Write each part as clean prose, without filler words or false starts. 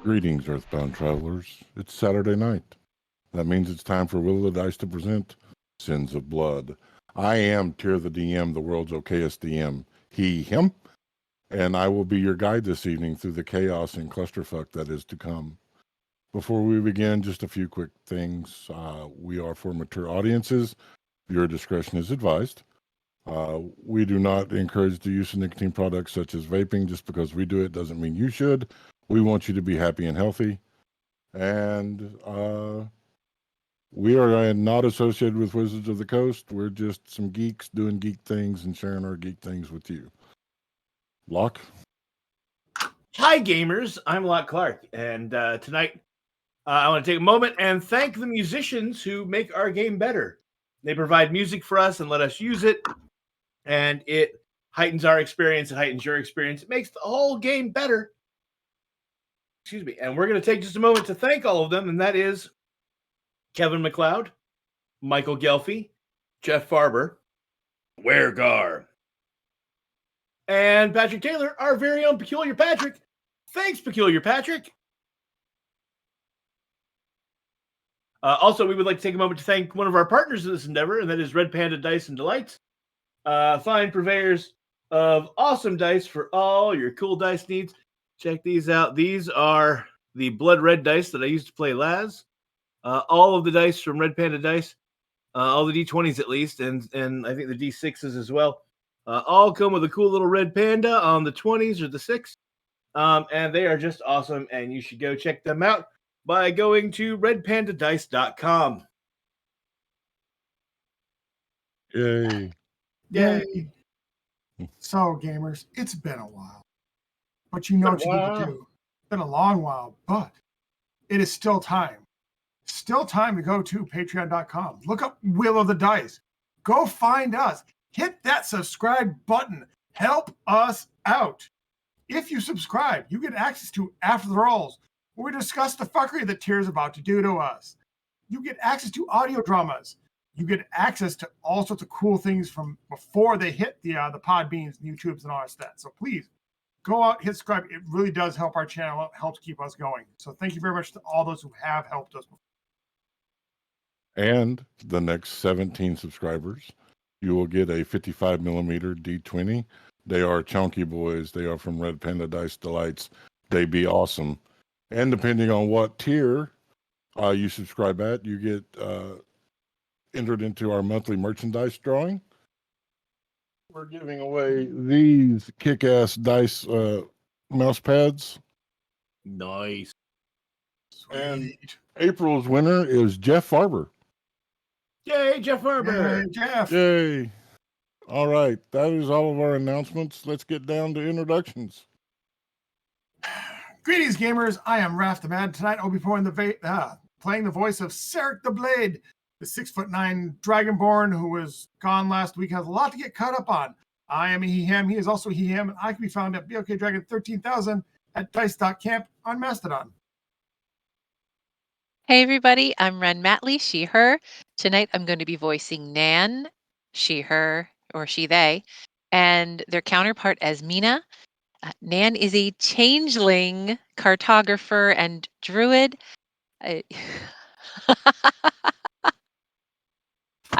Greetings, Earthbound travelers. It's Saturday night. That means it's time for Will of the Dice to present Sins of Blood. I am Tyr the DM, the world's okayest DM. He, him, and I will be your guide this evening through the chaos and clusterfuck that is to come. Before we begin, just a few quick things. We are for mature audiences. Your discretion is advised. We do not encourage the use of nicotine products such as vaping. Just because we do it doesn't mean you should. We want you to be happy and healthy. And we are not associated with Wizards of the Coast. We're just some geeks doing geek things and sharing our geek things with you. Locke? Hi, gamers. I'm Locke Clark. And tonight, I want to take a moment and thank the musicians who make our game better. They provide music for us and let us use it. And it heightens our experience. It heightens your experience. It makes the whole game better. Excuse me. And we're going to take just a moment to thank all of them. And that is Kevin MacLeod, Michael Gelfi, Jeff Farber, Weregar, and Patrick Taylor, our very own Peculiar Patrick. Thanks, Peculiar Patrick. Also, we would like to take a moment to thank one of our partners in this endeavor, and that is Red Panda Dice and Delights. Fine purveyors of awesome dice for all your cool dice needs. Check these out. These are the blood red dice that I used to play Laz. All of the dice from Red Panda Dice, all the D20s at least, and I think the D6s as well. All come with a cool little red panda on the 20s or the 6. And they are just awesome, and you should go check them out by going to redpandadice.com. Yay. Yay. So, gamers, it's been a while. But you know what you need to do. It's been a long while, but it is still time. Still time to go to patreon.com. Look up Wheel of the Dice. Go find us. Hit that subscribe button. Help us out. If you subscribe, you get access to After the Rolls, where we discuss the fuckery that Tyr's about to do to us. You get access to audio dramas. You get access to all sorts of cool things from before they hit the Podbeans, YouTubes, and all that. So please go out, hit subscribe. It really does help our channel. It helps keep us going. So thank you very much to all those who have helped us before. And the next 17 subscribers, you will get a 55 millimeter D20. They are chunky boys. They are from Red Panda Dice Delights. They be awesome. And depending on what tier you subscribe at, you get entered into our monthly merchandise drawing. We're giving away these kick-ass dice mouse pads. Nice. And April's winner is Jeff Farber. Yay, Jeff Farber. Yay, Jeff. Yay. All right. That is all of our announcements. Let's get down to introductions. Greetings, gamers. I am Raph the Man. Tonight I'll be playing the voice of Sarek the Blade, the 6'9" Dragonborn who was gone last week. Has a lot to get caught up on. I am a he, him. He is also he, him. And I can be found at BOK Dragon 13,000 at dice.camp on Mastodon. Hey everybody, I'm Ren Matley, she, her. Tonight I'm going to be voicing Nan, she, her, or she, they, and their counterpart as Mina. Nan is a changeling cartographer and druid. I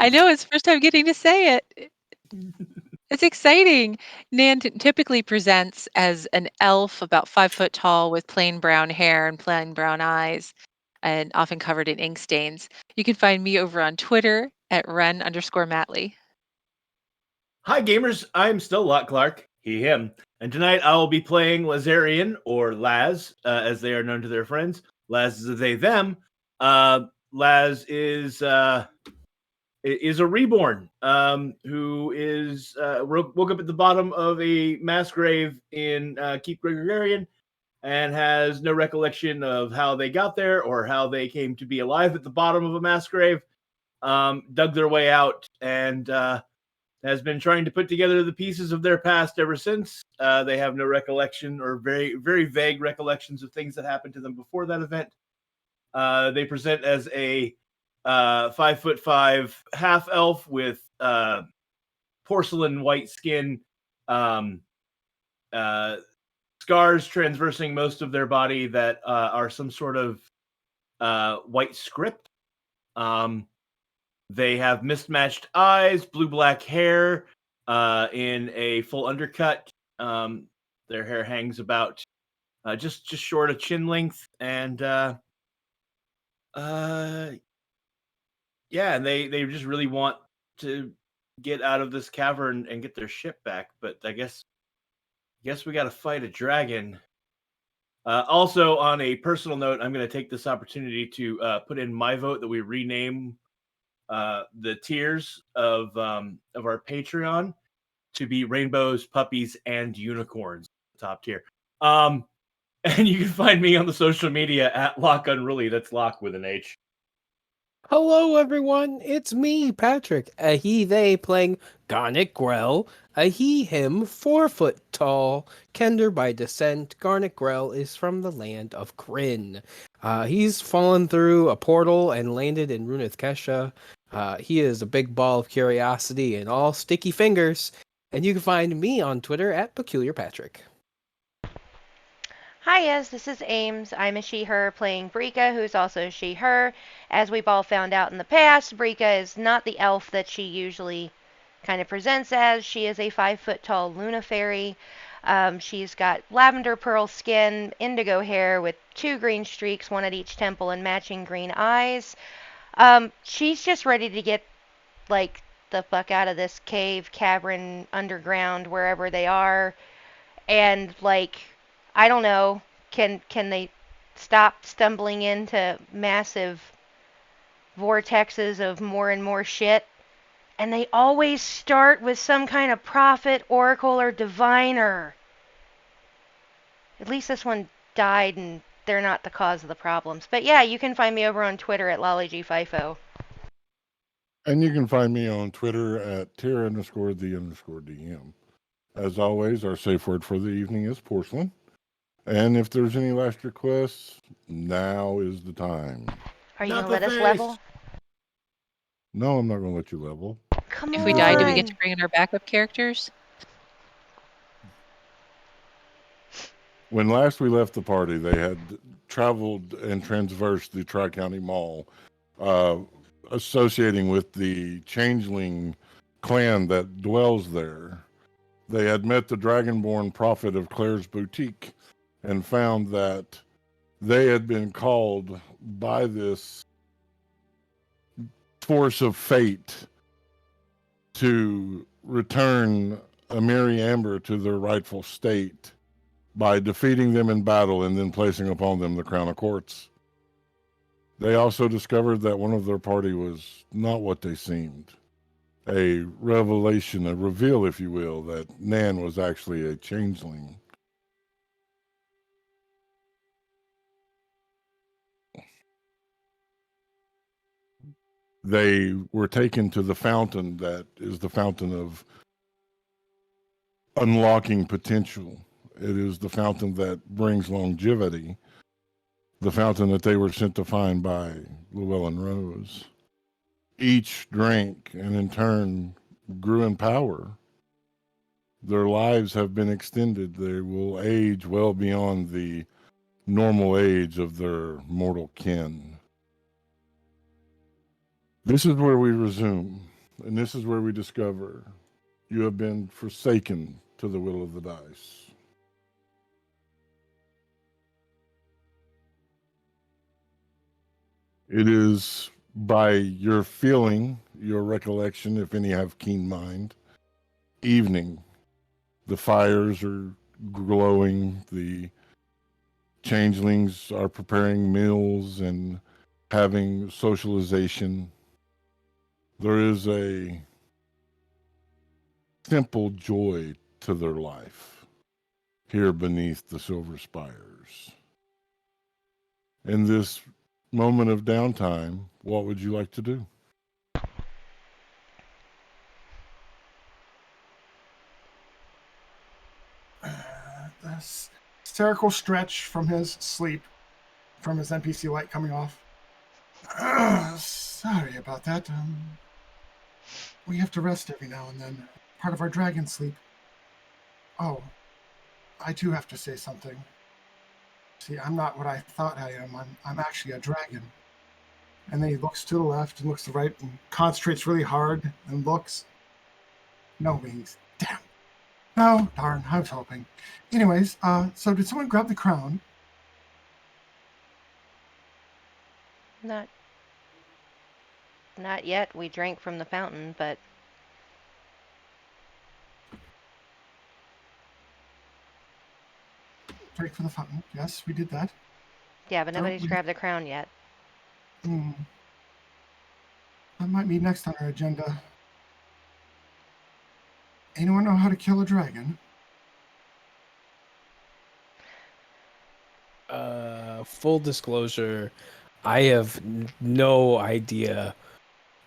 know, it's the first time getting to say it. It's exciting. Nan typically presents as an elf about 5 foot tall with plain brown hair and plain brown eyes, and often covered in ink stains. You can find me over on Twitter at Ren_Matley. Hi, gamers. I'm still Locke Clark, he, him. And tonight I will be playing Lazarian, or Laz, as they are known to their friends. Laz is a they, them. Laz is a reborn who is woke up at the bottom of a mass grave in Keep Gregorian and has no recollection of how they got there or how they came to be alive at the bottom of a mass grave. Dug their way out and has been trying to put together the pieces of their past ever since. They have no recollection or very, very vague recollections of things that happened to them before that event. They present as a 5'5" half elf with porcelain white skin, scars transversing most of their body that are some sort of white script. They have mismatched eyes, blue-black hair, in a full undercut. Their hair hangs about just short of chin length, and yeah, and they just really want to get out of this cavern and get their ship back. But I guess we got to fight a dragon. Also, on a personal note, I'm going to take this opportunity to put in my vote that we rename the tiers of our Patreon to be rainbows, puppies, and unicorns. Top tier. And you can find me on the social media at Lock Unruly. That's Lock with an H. Hello, everyone. It's me, Patrick. A he, they playing Garnet Grell. A he, him, 4 foot tall. Kender by descent. Garnet Grell is from the land of Kryn. He's fallen through a portal and landed in Runeth Kesha. He is a big ball of curiosity and all sticky fingers. And you can find me on Twitter at Peculiar Patrick. Hi, yes, this is Ames. I'm a she-her playing Brika, who's also a she-her. As we've all found out in the past, Brika is not the elf that she usually kind of presents as. She is a 5 foot tall Luna fairy. She's got lavender pearl skin, indigo hair with 2 green streaks, 1 at each temple, and matching green eyes. She's just ready to get, like, the fuck out of this cave, cavern, underground, wherever they are. And, like, I don't know, can they stop stumbling into massive vortexes of more and more shit? And they always start with some kind of prophet, oracle, or diviner. At least this one died and they're not the cause of the problems. But yeah, you can find me over on Twitter at LollyGFIFO. And you can find me on Twitter at tier_the_DM. As always, our safe word for the evening is porcelain. And if there's any last requests, now is the time. Are you Not going to the let us face. level? No, I'm not going to let you level. Come If on. we die, do we get to bring in our backup characters? When last we left the party, they had traveled and transversed the Tri-County Mall, associating with the changeling clan that dwells there. They had met the Dragonborn prophet of Claire's Boutique and found that they had been called by this force of fate to return Amiri Amber to their rightful state by defeating them in battle and then placing upon them the crown of quartz. They also discovered that one of their party was not what they seemed. A revelation, a reveal, if you will, that Nan was actually a changeling. They were taken to the fountain that is the fountain of unlocking potential. It is the fountain that brings longevity, the fountain that they were sent to find by Llewellyn Rose. Each drank and in turn grew in power. Their lives have been extended. They will age well beyond the normal age of their mortal kin. This is where we resume, and this is where we discover you have been forsaken to the will of the dice. It is by your feeling, your recollection, if any have keen mind, evening. The fires are glowing, the changelings are preparing meals and having socialization. There is a simple joy to their life here beneath the silver spires. In this moment of downtime, what would you like to do? This hysterical stretch from his sleep, from his NPC light coming off. Sorry about that. We have to rest every now and then. Part of our dragon sleep. Oh, I do have to say something. See, I'm not what I thought I am. I'm actually a dragon. And then he looks to the left and looks to the right and concentrates really hard and looks. No wings. Damn. No, darn, I was hoping. Anyways, so did someone grab the crown? Not yet. We drank from the fountain, but Drake for the fountain. Yes, we did that. Yeah, but Don't nobody's we- grabbed the crown yet. Hmm. That might be next on our agenda. Anyone know how to kill a dragon? Full disclosure, I have no idea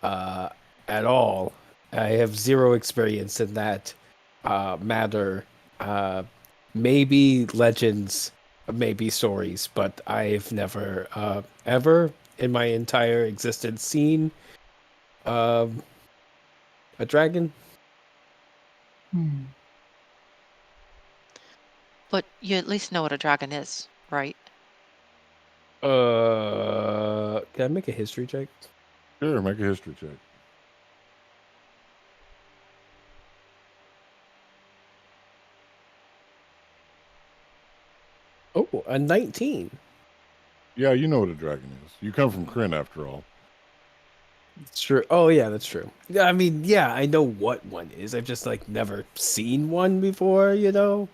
at all. I have zero experience in that matter. Maybe legends, maybe stories, but I've never ever in my entire existence seen um, a dragon. Hmm. But you at least know what a dragon is, right? Can I make a history check? Sure, make a history check. Oh, a 19. Yeah, you know what a dragon is. You come from Kryn, after all. It's true. Oh yeah, that's true. Yeah, I mean, yeah, I know what one is. I've just like never seen one before, you know.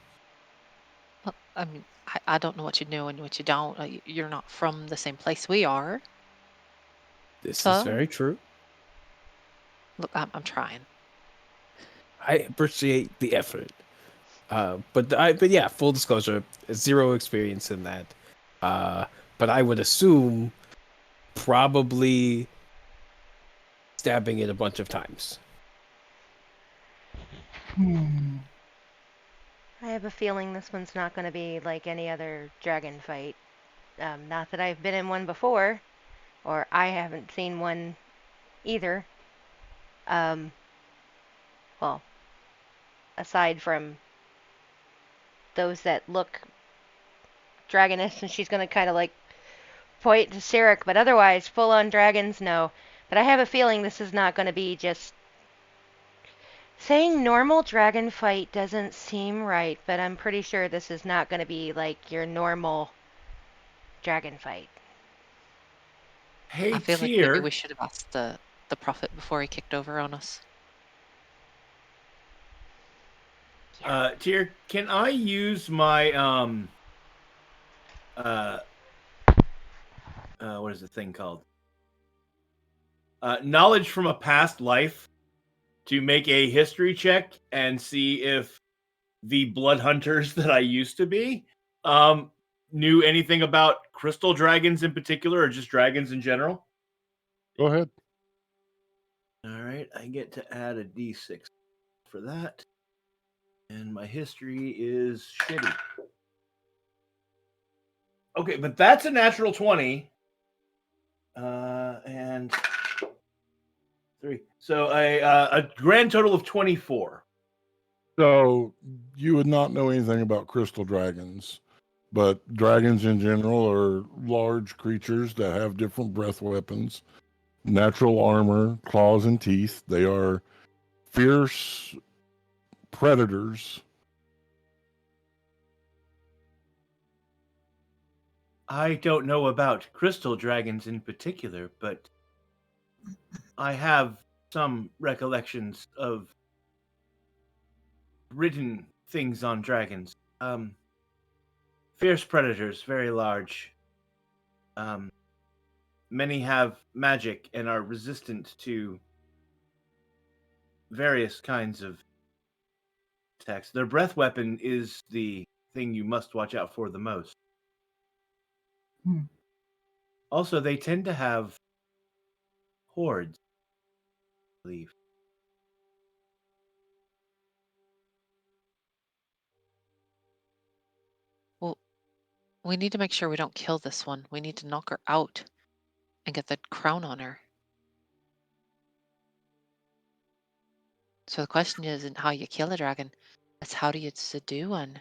Well, I mean, I don't know what you know and what you don't. You're not from the same place we are. This is So, very true. look, I'm trying. I appreciate the effort. But yeah, full disclosure, zero experience in that. But I would assume probably stabbing it a bunch of times. Hmm. I have a feeling this one's not going to be like any other dragon fight. Not that I've been in one before, or I haven't seen one either. Well, aside from those that look dragonish, and she's going to kind of like point to Sirik, but otherwise, full on dragons, no. But I have a feeling this is not going to be just. Saying normal dragon fight doesn't seem right, but I'm pretty sure this is not going to be like your normal dragon fight. Hey, I feel like maybe Tyr. we should have asked the prophet before he kicked over on us. Tyr, can I use my what is the thing called? Knowledge from a past life to make a history check and see if the blood hunters that I used to be knew anything about crystal dragons in particular or just dragons in general? Go ahead. All right, I get to add a d6 for that. And my history is shitty. Okay, but that's a natural 20. And 3. So a grand total of 24. So you would not know anything about crystal dragons, but dragons in general are large creatures that have different breath weapons, natural armor, claws, and teeth. They are fierce predators. I don't know about crystal dragons in particular, but I have some recollections of written things on dragons. Fierce predators, very large. Many have magic and are resistant to various kinds of attacks. Their breath weapon is the thing you must watch out for the most. Hmm. Also, they tend to have hordes, I believe. Well, we need to make sure we don't kill this one. We need to knock her out and get the crown on her. So the question isn't how you kill a dragon, it's how do you subdue one?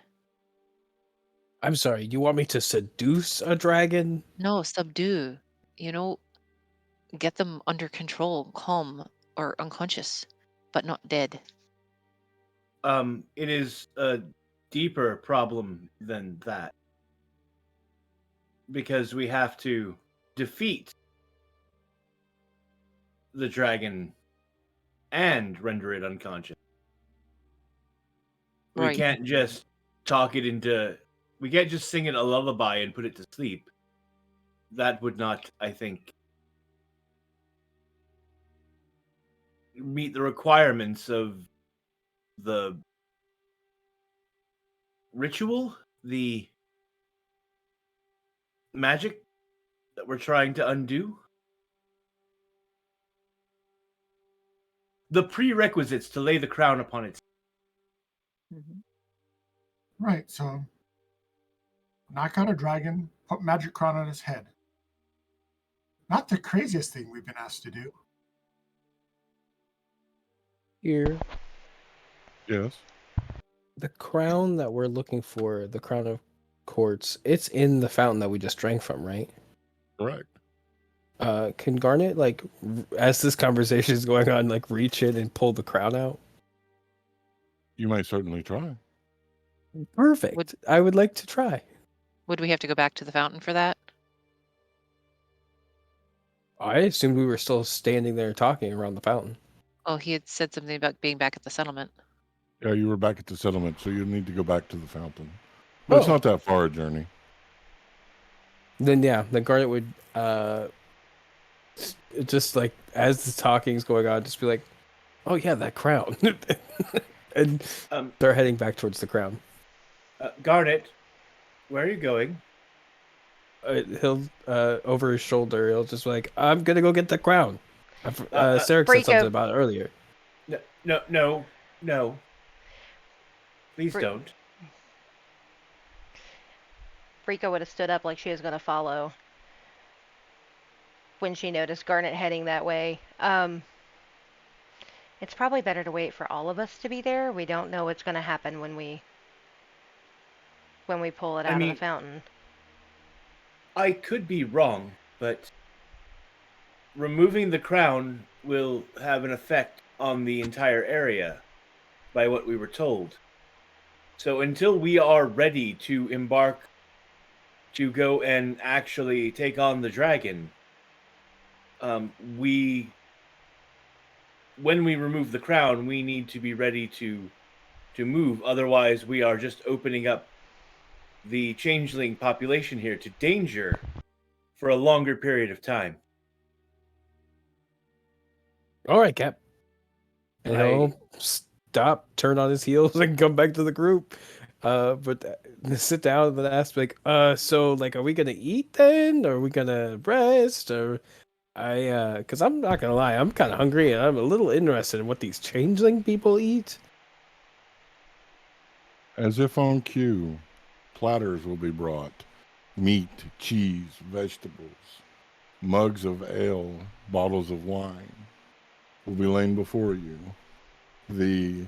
I'm sorry, you want me to seduce a dragon? No, subdue. You know, get them under control, calm, or unconscious, but not dead. It is a deeper problem than that. Because we have to defeat the dragon and render it unconscious. We Right. can't just talk it into We can't just sing it a lullaby and put it to sleep. That would not, I think, meet the requirements of the ritual, the magic that we're trying to undo. The prerequisites to lay the crown upon its. Right, so knock out a dragon, put magic crown on his head. Not the craziest thing we've been asked to do. Here, Yes. the crown that we're looking for, the crown of quartz, it's in the fountain that we just drank from, right? Correct. Can Garnet, like, as this conversation is going on, like, reach in and pull the crown out? You may certainly try. Perfect. I would like to try. Would we have to go back to the fountain for that? I assumed we were still standing there talking around the fountain. Oh, he had said something about being back at the settlement. Yeah, you were back at the settlement, so you need to go back to the fountain. But it's Oh. not that far a journey. Then Garnet would just like as the talking's going on, just be like, "Oh yeah, that crown," and they're heading back towards the crown. Garnet, where are you going? He'll over his shoulder. He'll just be like, "I'm gonna go get the crown." Sarah said Brika. something about it earlier. No. Please Bri- don't. Rika would have stood up like she was going to follow when she noticed Garnet heading that way. It's probably better to wait for all of us to be there. We don't know what's going to happen when we pull it out of the fountain. I could be wrong, but removing the crown will have an effect on the entire area by what we were told. So until we are ready to embark to go and actually take on the dragon, when we remove the crown, we need to be ready to move. Otherwise, we are just opening up the changeling population here to danger for a longer period of time. All right, Cap. And he'll stop, turn on his heels, and come back to the group. But sit down and then ask, like, so, like, are we gonna eat then? Or are we gonna rest? Or because I'm not gonna lie, I'm kind of hungry and I'm a little interested in what these changeling people eat. As if on cue, platters will be brought. Meat, cheese, vegetables, mugs of ale, bottles of wine will be laid before you. The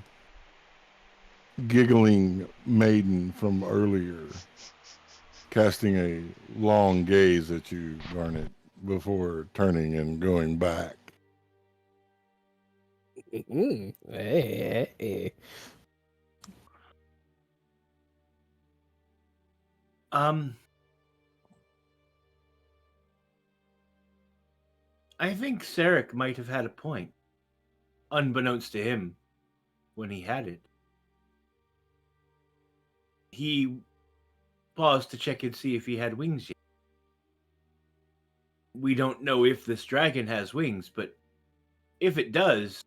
giggling maiden from earlier casting a long gaze at you, Garnet, before turning and going back. Hey. I think Sarek might have had a point, unbeknownst to him, when he had it. He paused to check and see if he had wings yet. We don't know if this dragon has wings, but if it does,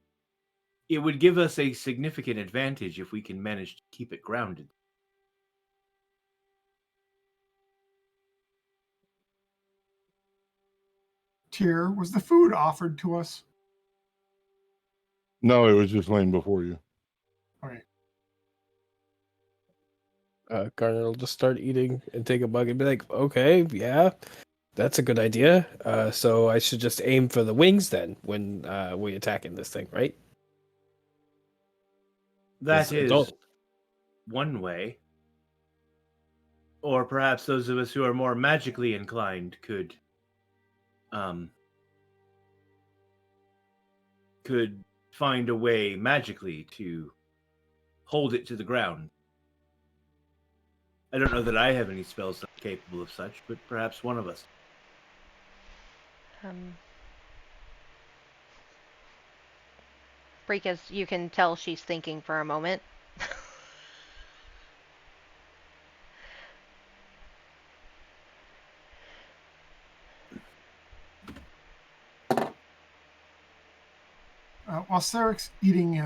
it would give us a significant advantage if we can manage to keep it grounded. Tyr, was the food offered to us? No, it was just laying before you. All right. Garnet will just start eating and take a bug and be like, okay, yeah, that's a good idea. So I should just aim for the wings then when we attacking this thing, right? That is adult. one way. Or perhaps those of us who are more magically inclined could find a way magically to hold it to the ground. I don't know that I have any spells that are capable of such, but perhaps one of us. Brika's, you can tell she's thinking for a moment. while Sarek's eating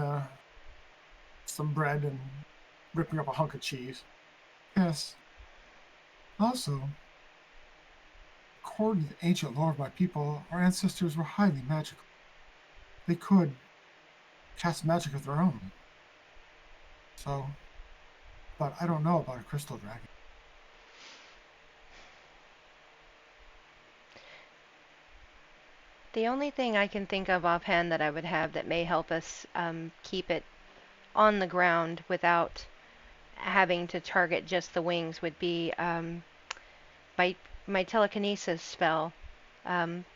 some bread and ripping up a hunk of cheese. Yes. Also, according to the ancient lore of my people, our ancestors were highly magical. They could cast magic of their own. So, but I don't know about a crystal dragon. The only thing I can think of offhand that I would have that may help us keep it on the ground without having to target just the wings would be my telekinesis spell.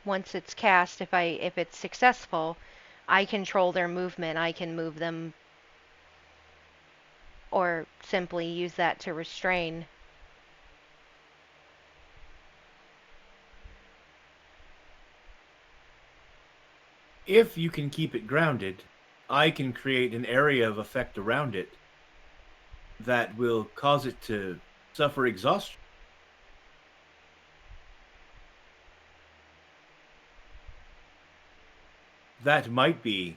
Once it's cast, if it's successful, I control their movement. I can move them, or simply use that to restrain. If you can keep it grounded, I can create an area of effect around it that will cause it to suffer exhaustion. That might be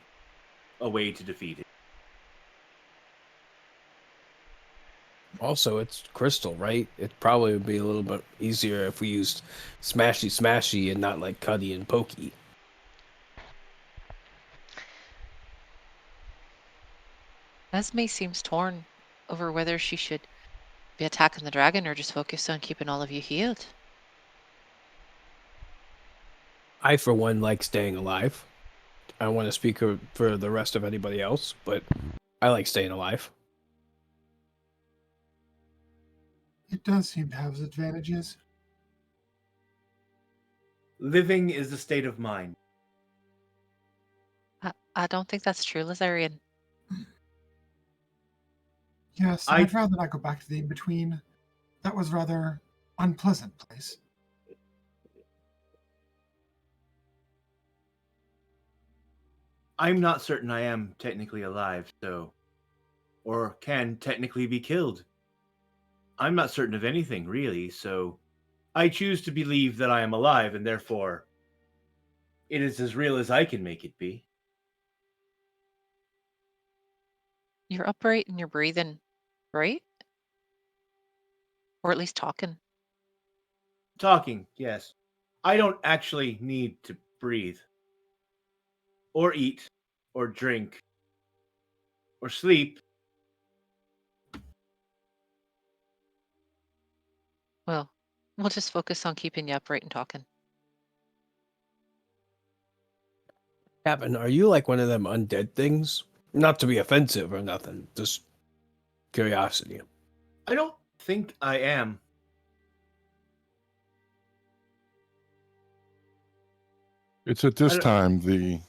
a way to defeat it. Also, it's crystal, right? It probably would be a little bit easier if we used smashy smashy and not like cutty and pokey. Esme seems torn over whether she should be attacking the dragon or just focus on keeping all of you healed. I, for one, like staying alive. I don't want to speak for the rest of anybody else, but I like staying alive. It does seem to have its advantages. Living is a state of mind. I don't think that's true, Lazarian. Yes, I'd rather not go back to the in-between. That was rather unpleasant place. I'm not certain I am technically alive, so... or can technically be killed. I'm not certain of anything, really, so... I choose to believe that I am alive, and therefore... it is as real as I can make it be. You're upright and you're breathing, right? Or at least talking. Talking, yes. I don't actually need to breathe. Or eat. Or drink. Or sleep. Well, we'll just focus on keeping you upright and talking. Captain, are you like one of them undead things? Not to be offensive or nothing, just curiosity. I don't think I am. It's at this time the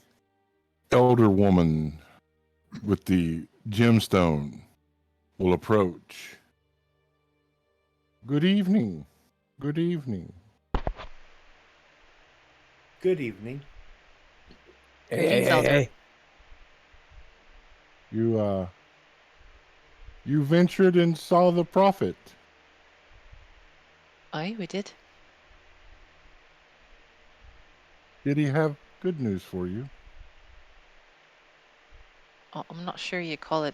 elder woman with the gemstone will approach. Good evening. Good evening. Good evening. Hey. You ventured and saw the prophet. Aye, we did. Did he have good news for you? Oh, I'm not sure you call it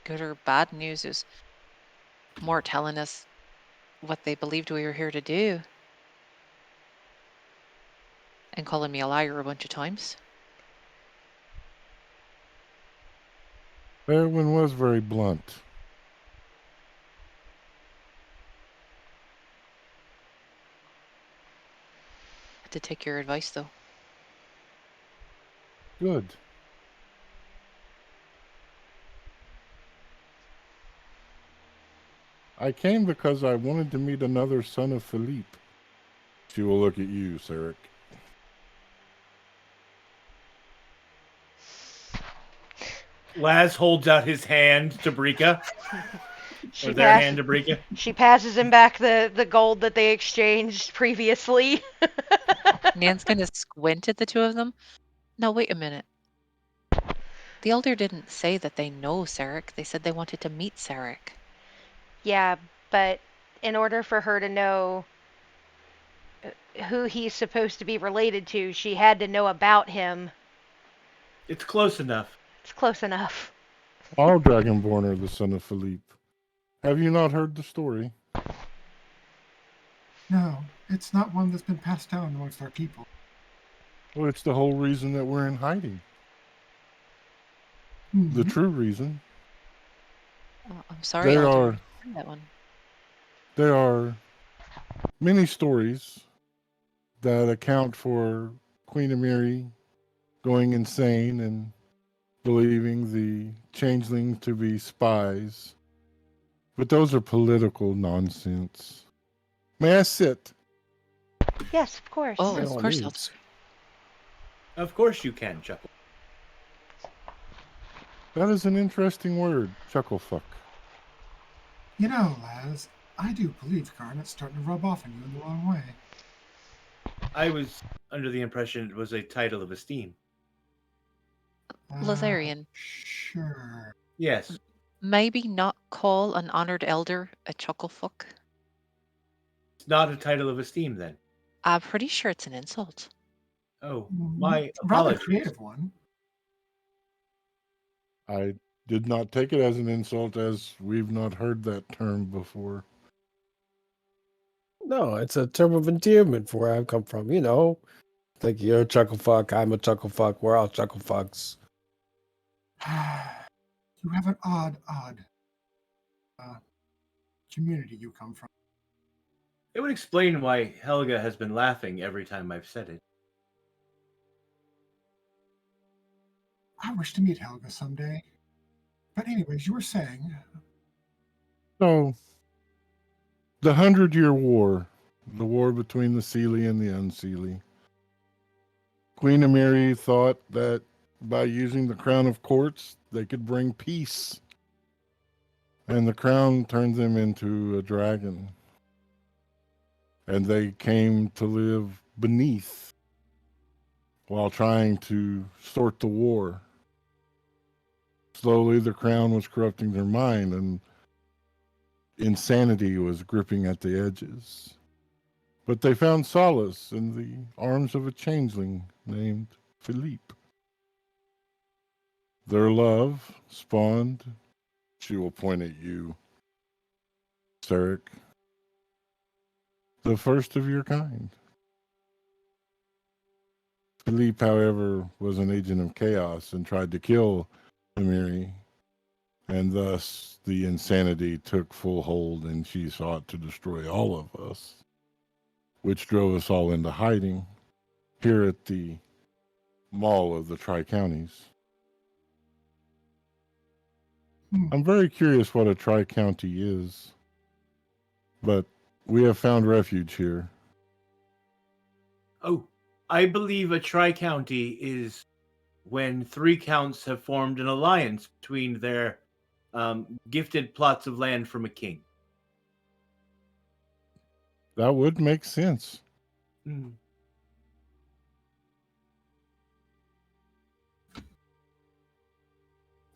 good or bad news. It was more telling us what they believed we were here to do. And calling me a liar a bunch of times. Erwin was very blunt. Had to take your advice, though. Good. I came because I wanted to meet another son of Philippe. She will look at you, Sarek. Laz holds out his hand to Brika. Or their hand to Brika. She passes him back the gold that they exchanged previously. Nan's gonna squint at the two of them. Now, wait a minute. The elder didn't say that they know Sarek. They said they wanted to meet Sarek. Yeah, but in order for her to know who he's supposed to be related to, she had to know about him. It's close enough. It's close enough. All Dragonborn are the son of Philippe. Have you not heard the story? No, it's not one that's been passed down amongst our people. Well, it's the whole reason that we're in hiding. The Mhm. true reason. Oh, I'm sorry, There Elder. are I heard that one. there are many stories that account for Queen Amiri going insane and believing the changeling to be spies. But those are political nonsense. May I sit? Yes, of course. Oh, By of all course, Elder. means. Of course you can, Chuckle. That is an interesting word, chucklefuck. You know, Laz, I do believe Garnet's starting to rub off on you in the wrong way. I was under the impression it was a title of esteem. Lazarian, Sure. Yes. maybe not call an honored elder a chucklefuck. It's not a title of esteem then. I'm pretty sure it's an insult. Oh, Mhm. my Rather apologies. creative one. I did not take it as an insult, as we've not heard that term before. No, it's a term of endearment for where I come from. You know, like you're a chuckle fuck, I'm a chuckle fuck, we're all chuckle fucks. You have an odd community you come from. It would explain why Helga has been laughing every time I've said it. I wish to meet Helga someday. But anyways, you were saying, So, the 100-Year War, the war between the Seelie and the Unseelie. Queen Amiri thought that by using the Crown of Courts, they could bring peace. And the crown turned them into a dragon. And they came to live beneath while trying to sort the war. Slowly, the crown was corrupting their mind, and insanity was gripping at the edges. But they found solace in the arms of a changeling named Philippe. Their love spawned, she will point at you, Sarek, the first of your kind. Philippe, however, was an agent of chaos and tried to kill Amiri, and thus the insanity took full hold and she sought to destroy all of us, which drove us all into hiding here at the Mall of the Tri-Counties. I'm very curious what a Tri-County is, but we have found refuge here. Oh, I believe a tri-county is when 3 counts have formed an alliance between their gifted plots of land from a king. That would make sense.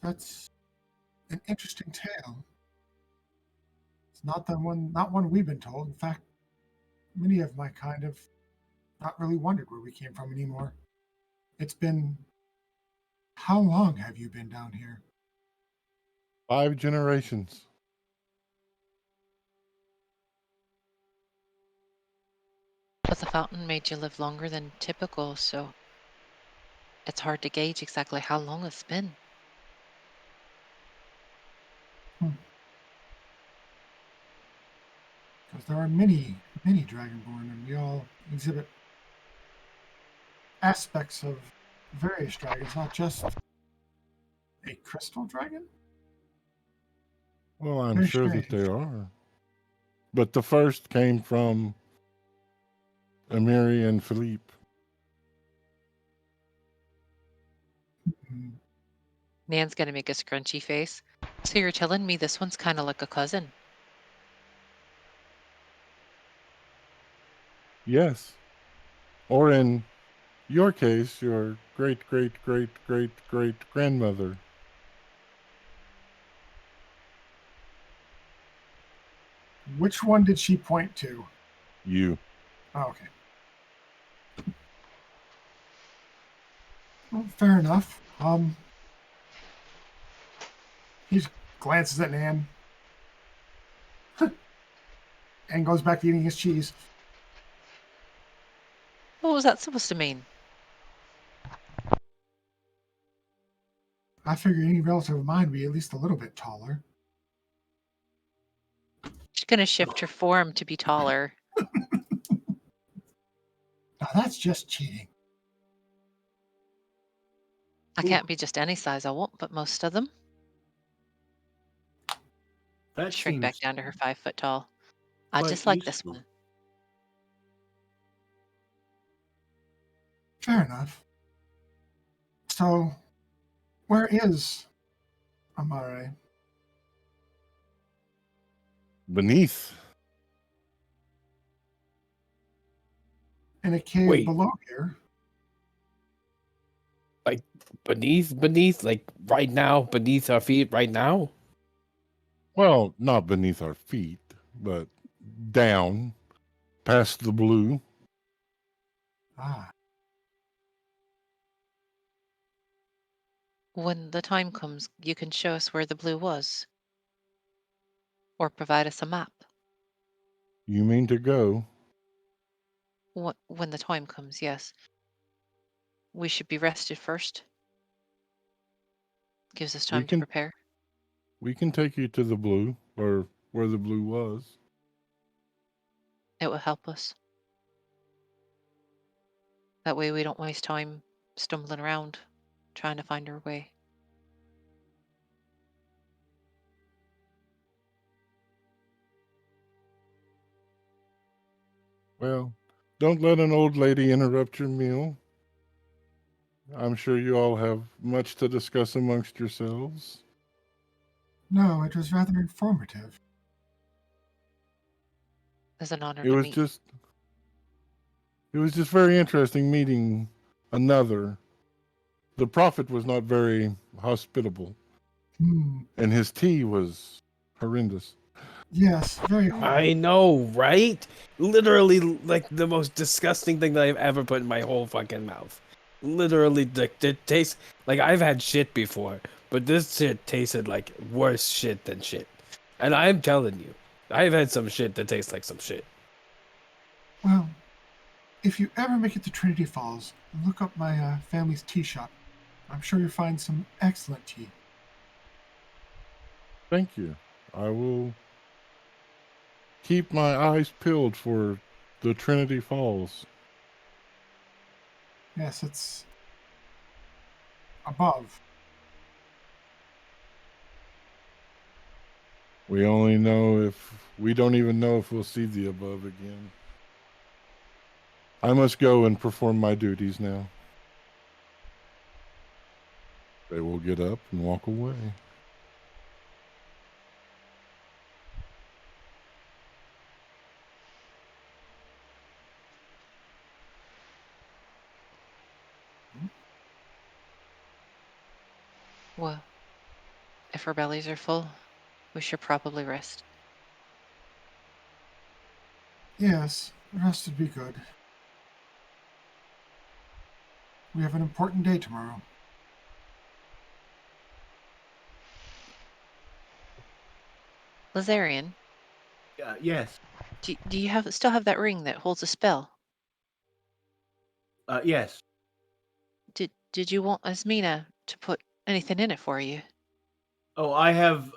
that's an interesting tale. It's not one we've been told. In fact, many of my kind have not really wondered where we came from anymore. It's been, how long have you been down here? 5 generations. But the fountain made you live longer than typical, so it's hard to gauge exactly how long it's been. Because there are many Dragonborn, and we all exhibit aspects of various dragons, not just a crystal dragon. Well, I'm Very sure that strange. they are. But the first came from Amiri and Philippe. Mhm. Nan's gonna make a scrunchy face. So you're telling me this one's kind of like a cousin? Yes. Or in your case, your great-great-great-great-great-grandmother. Which one did she point to? You. Oh, okay. Well, fair enough. He just glances at Nan and goes back to eating his cheese. What was that supposed to mean? I figure any relative of mine would be at least a little bit taller. She's going to shift her form to be taller. Now that's just cheating. I can't be just any size I want, but most of them. That Shrink back seems down to her 5 foot tall. I quite just like this useful. one. Fair enough. So, where is Amare? Beneath. In a cave Wait. below here. Beneath, like right now, beneath our feet, right now. Well, not beneath our feet, but down, past the blue. Ah, When the time comes, you can show us where the blue was. Or provide us a map. You mean to go? When the time comes, yes. We should be rested first. Gives us We time to can- prepare. We can take you to the blue, or where the blue was. It will help us. That way we don't waste time stumbling around, trying to find our way. Well, don't let an old lady interrupt your meal. I'm sure you all have much to discuss amongst yourselves. no, it was rather informative. It's an honor It to was meet. just very interesting meeting another. The prophet was not very hospitable, and his tea was horrendous. Yes, very hard. I know, right? Literally, like the most disgusting thing that I've ever put in my whole fucking mouth. Literally, like it tastes like I've had shit before, but this shit tasted like worse shit than shit. And I'm telling you, I've had some shit that tastes like some shit. Well, if you ever make it to Trinity Falls, look up my family's tea shop. I'm sure you'll find some excellent tea. Thank you. I will keep my eyes peeled for the Trinity Falls. Yes, it's above. We don't even know if we'll see the above again. I must go and perform my duties now. They will get up and walk away. Well, if our bellies are full, we should probably rest. Yes, rest would be good. We have an important day tomorrow. Lazarian, Yes. do you still have that ring that holds a spell? Yes. Did you want Asmina to put anything in it for you? Oh, I have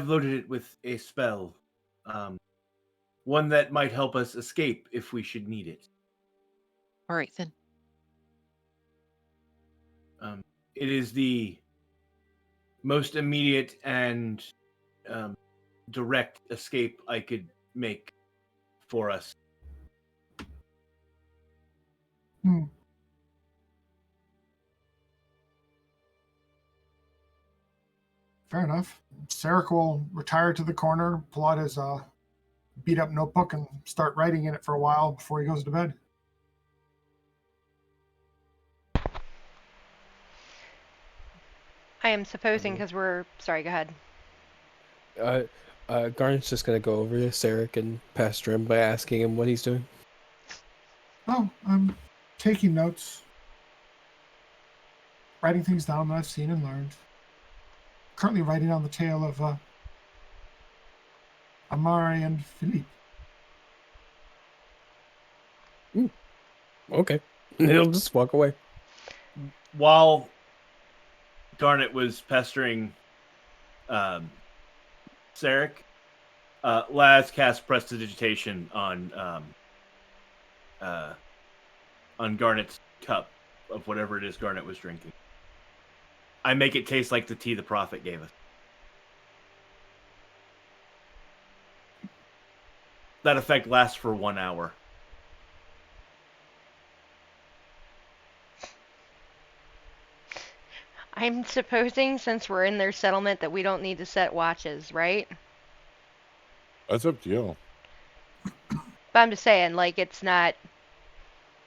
loaded it with a spell. One that might help us escape if we should need it. All right then. It is the most immediate and direct escape I could make for us. Fair enough. Sarek will retire to the corner, pull out his beat up notebook, and start writing in it for a while before he goes to bed. I am supposing because we're sorry. Go ahead. Garnet's just gonna go over to Sarek and pester him by asking him what he's doing. Oh, I'm taking notes. writing things down that I've seen and learned. Currently writing on the tale of Amari and Philippe. Okay. He'll just walk away. While Garnet was pestering Sarek, Laz cast Prestidigitation on Garnet's cup of whatever it is Garnet was drinking. I make it taste like the tea the Prophet gave us. That effect lasts for 1 hour. I'm supposing since we're in their settlement that we don't need to set watches, right? That's up to you. But I'm just saying, like, it's not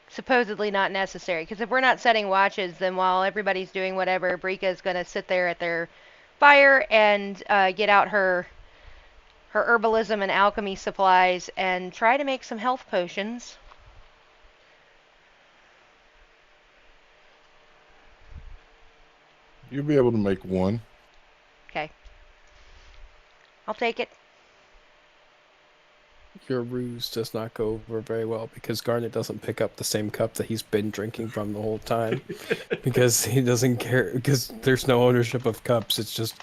supposedly not necessary. Because if we're not setting watches, then while everybody's doing whatever, Brika is going to sit there at their fire and get out her herbalism and alchemy supplies and try to make some health potions. You'll be able to make one. Okay. I'll take it. Your ruse does not go over very well because Garnet doesn't pick up the same cup that he's been drinking from the whole time. Because he doesn't care, because there's no ownership of cups. It's just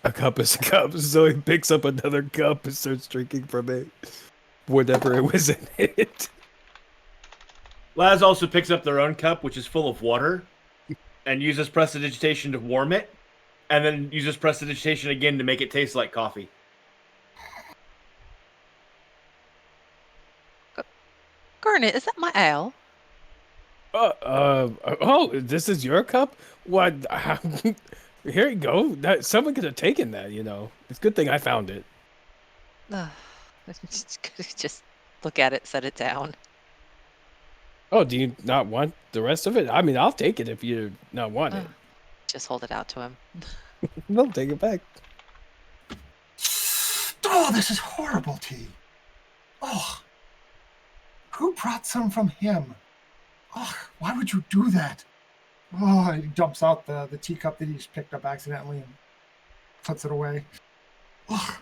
a cup is a cup. So he picks up another cup and starts drinking from it. Whatever it was in it. Laz also picks up their own cup, which is full of water, and uses Prestidigitation to warm it, and then uses Prestidigitation again to make it taste like coffee. Garnet, is that my ale? Oh, this is your cup? What? Here you go. Someone could have taken that, you know. It's a good thing I found it. Just look at it, set it down. Oh, do you not want the rest of it? I mean, I'll take it if you not want it. Just hold it out to him. No, take it back. Oh, this is horrible tea. Oh, who brought some from him? Oh, why would you do that? Oh, he dumps out the teacup that he just picked up accidentally and puts it away. Oh,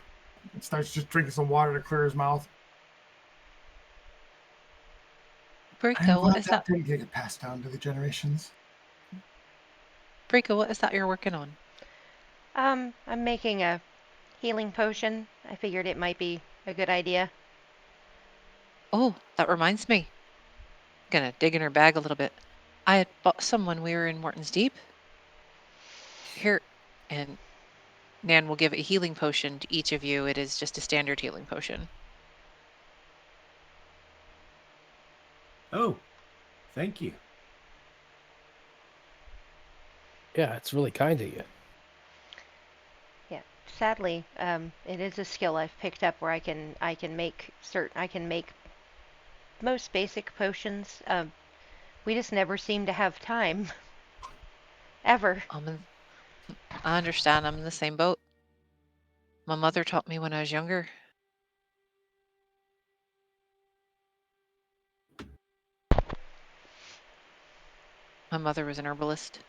and starts just drinking some water to clear his mouth. Brika, what is that? Didn't get passed down to the generations. Brika, what is that you're working on? I'm making a healing potion. I figured it might be a good idea. Oh, that reminds me. Gonna dig in her bag a little bit. I had bought some when we were in Morton's Deep. Here, and Nan will give a healing potion to each of you. It is just a standard healing potion. Oh, thank you. Yeah, it's really kind of you. Yeah. Sadly, it is a skill I've picked up where I can make most basic potions. We just never seem to have time. Ever. I understand. I'm in the same boat. My mother taught me when I was younger. My mother was an herbalist.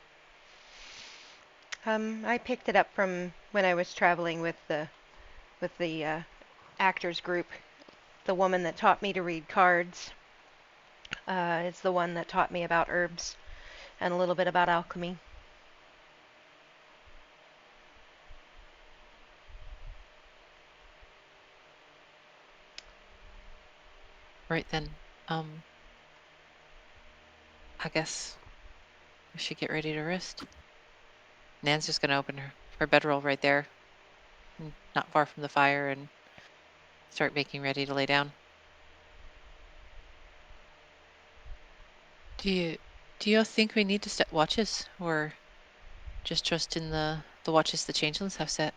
I picked it up from when I was traveling with the actors group. The woman that taught me to read cards is the one that taught me about herbs and a little bit about alchemy. Right then. I guess we should get ready to rest. Nan's just gonna open her bedroll right there, not far from the fire, and start making ready to lay down. Do you think we need to set watches, or just trust in the watches the changelings have set?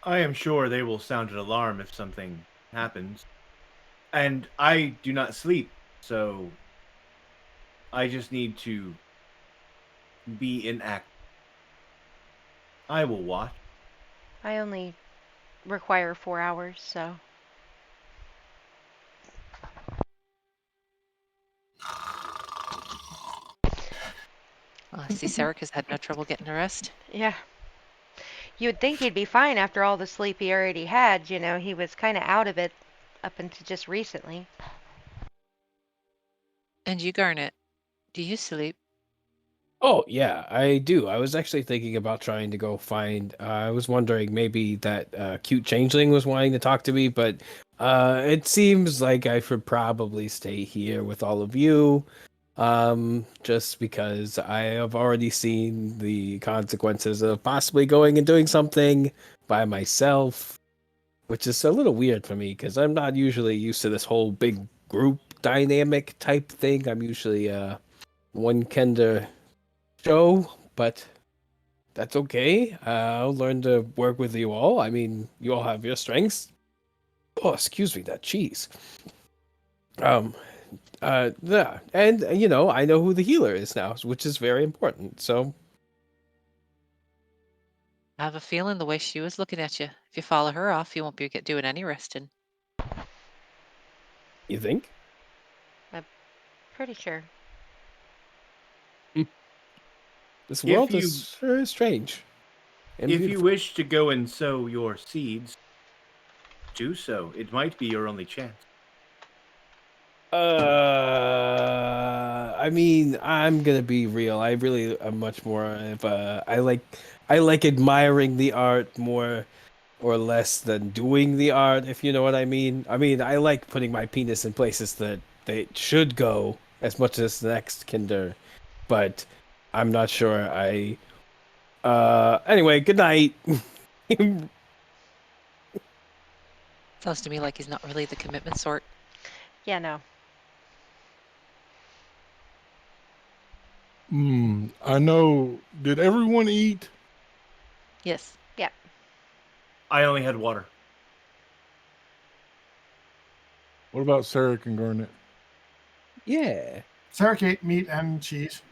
I am sure they will sound an alarm if something happens. And I do not sleep, so I just need to be in act. I will watch. I only require 4 hours, so. I see Sarek has had no trouble getting to rest. Yeah. You would think he'd be fine after all the sleep he already had. You know, he was kind of out of it up until just recently. And you, Garnet, do you sleep? Oh, yeah, I do. I was actually thinking about trying to go find. I was wondering maybe that cute changeling was wanting to talk to me, but it seems like I should probably stay here with all of you. Just because I have already seen the consequences of possibly going and doing something by myself, which is a little weird for me because I'm not usually used to this whole big group dynamic type thing. I'm usually one Kender show, but that's okay. I'll learn to work with you all. I mean, you all have your strengths. Oh, excuse me, that cheese. Yeah, and I know who the healer is now, which is very important. So, I have a feeling the way she was looking at you. If you follow her off, you won't be doing any resting. you think? Pretty sure. This If world you- is very strange. And If you beautiful. wish to go and sow your seeds, do so. It might be your only chance. I mean, I'm gonna be real. I really am much more of I like admiring the art more or less than doing the art, if you know what I mean. I mean, I like putting my penis in places that they should go as much as the next Kinder, but I'm not sure I anyway, good night. Sounds to me like he's not really the commitment sort. Yeah, no. I know. Did everyone eat? Yes. I only had water. What about Sarek and Garnet? Yeah. Sarek ate meat and cheese.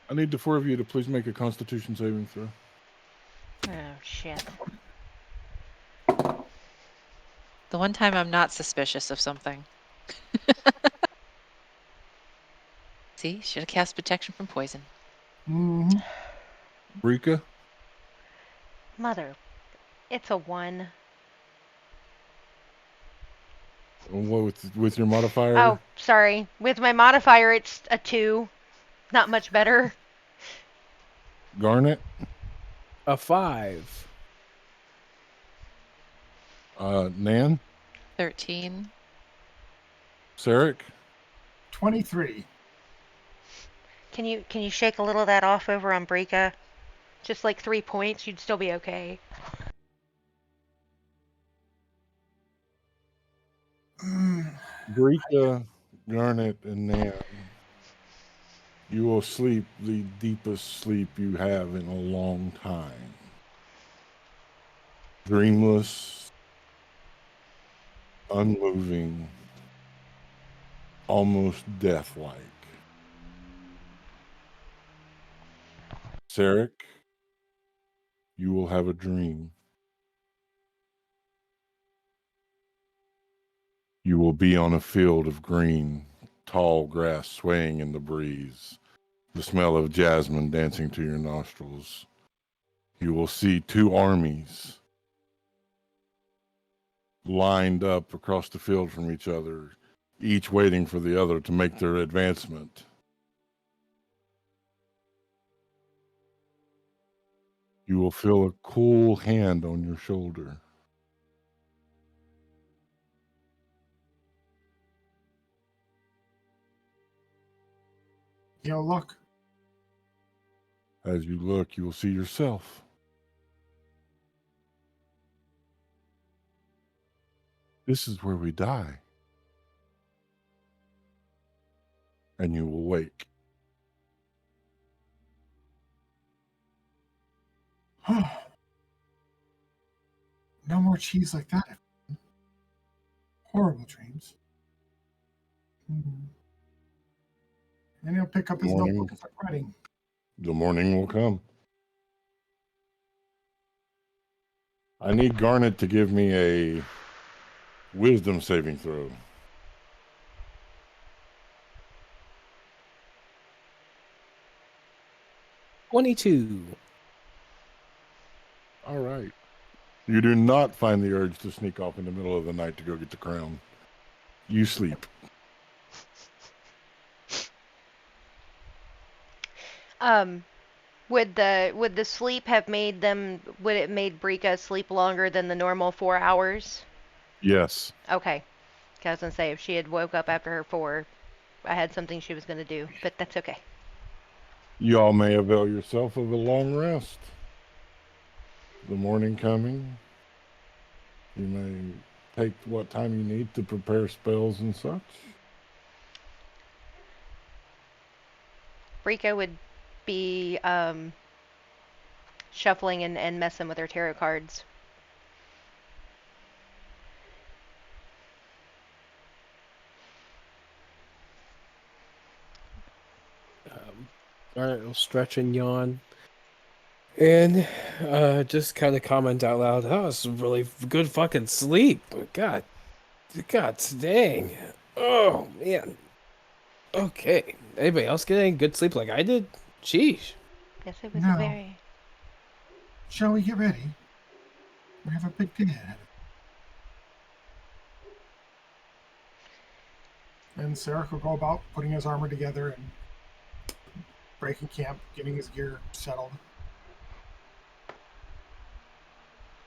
I need the four of you to please make a Constitution saving throw. Oh, shit. The one time I'm not suspicious of something. See, should have cast protection from poison. hmm Rika, Mother. It's a 1. what with your modifier? Oh, sorry. With my modifier, it's a 2. Not much better. Garnet, A 5. Nan, 13. Sarek. 23. Can you shake a little of that off over on Brika? Just like 3 points, you'd still be okay. Rika, Garnet, and Nan. You will sleep the deepest sleep you have in a long time. Dreamless, unmoving, almost death-like. Sarek, you will have a dream. You will be on a field of green, tall grass swaying in the breeze, the smell of jasmine dancing to your nostrils. You will see two armies lined up across the field from each other, each waiting for the other to make their advancement. You will feel a cool hand on your shoulder. You'll look. As you look, you will see yourself. This is where we die. And you will wake. No more cheese like that. Horrible dreams. And he'll pick up his Morning. notebook and start writing. The morning will come. I need Garnet to give me a wisdom saving throw. 22. All right. You do not find the urge to sneak off in the middle of the night to go get the crown. You sleep. Would the sleep have made them? Would it made Brika sleep longer than the normal 4 hours? Yes. Okay. 'Cause I was gonna say if she had woke up after her 4, I had something she was gonna do, but that's okay. You all may avail yourself of a long rest. The morning coming, you may take what time you need to prepare spells and such. Brika would be shuffling and messing with her tarot cards. Garnet will stretch and yawn. And just kind of comment out loud, that was really good fucking sleep. God dang. Oh, man. Okay. Anybody else getting good sleep like I did? Sheesh. Yes, it was No. a very. Shall we get ready? We have a big day ahead. And Sarek will go about putting his armor together and breaking camp, getting his gear settled.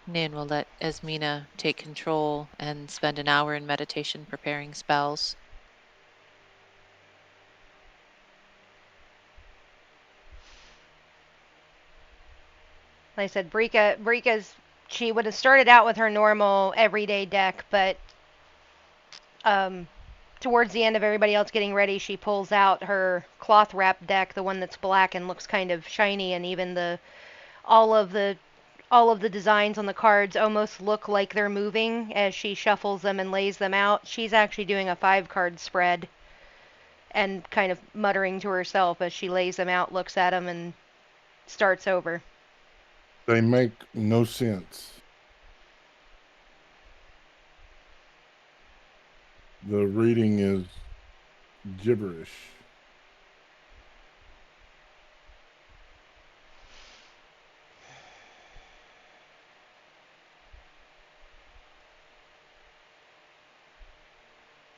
Nin will let Esmina take control and spend an hour in meditation preparing spells. Like I said, Brika's she would have started out with her normal everyday deck, but towards the end of everybody else getting ready, she pulls out her cloth wrap deck, the one that's black and looks kind of shiny, and even all of the designs on the cards almost look like they're moving as she shuffles them and lays them out. She's actually doing a 5-card spread and kind of muttering to herself as she lays them out, looks at them, and starts over. They make no sense. The reading is gibberish.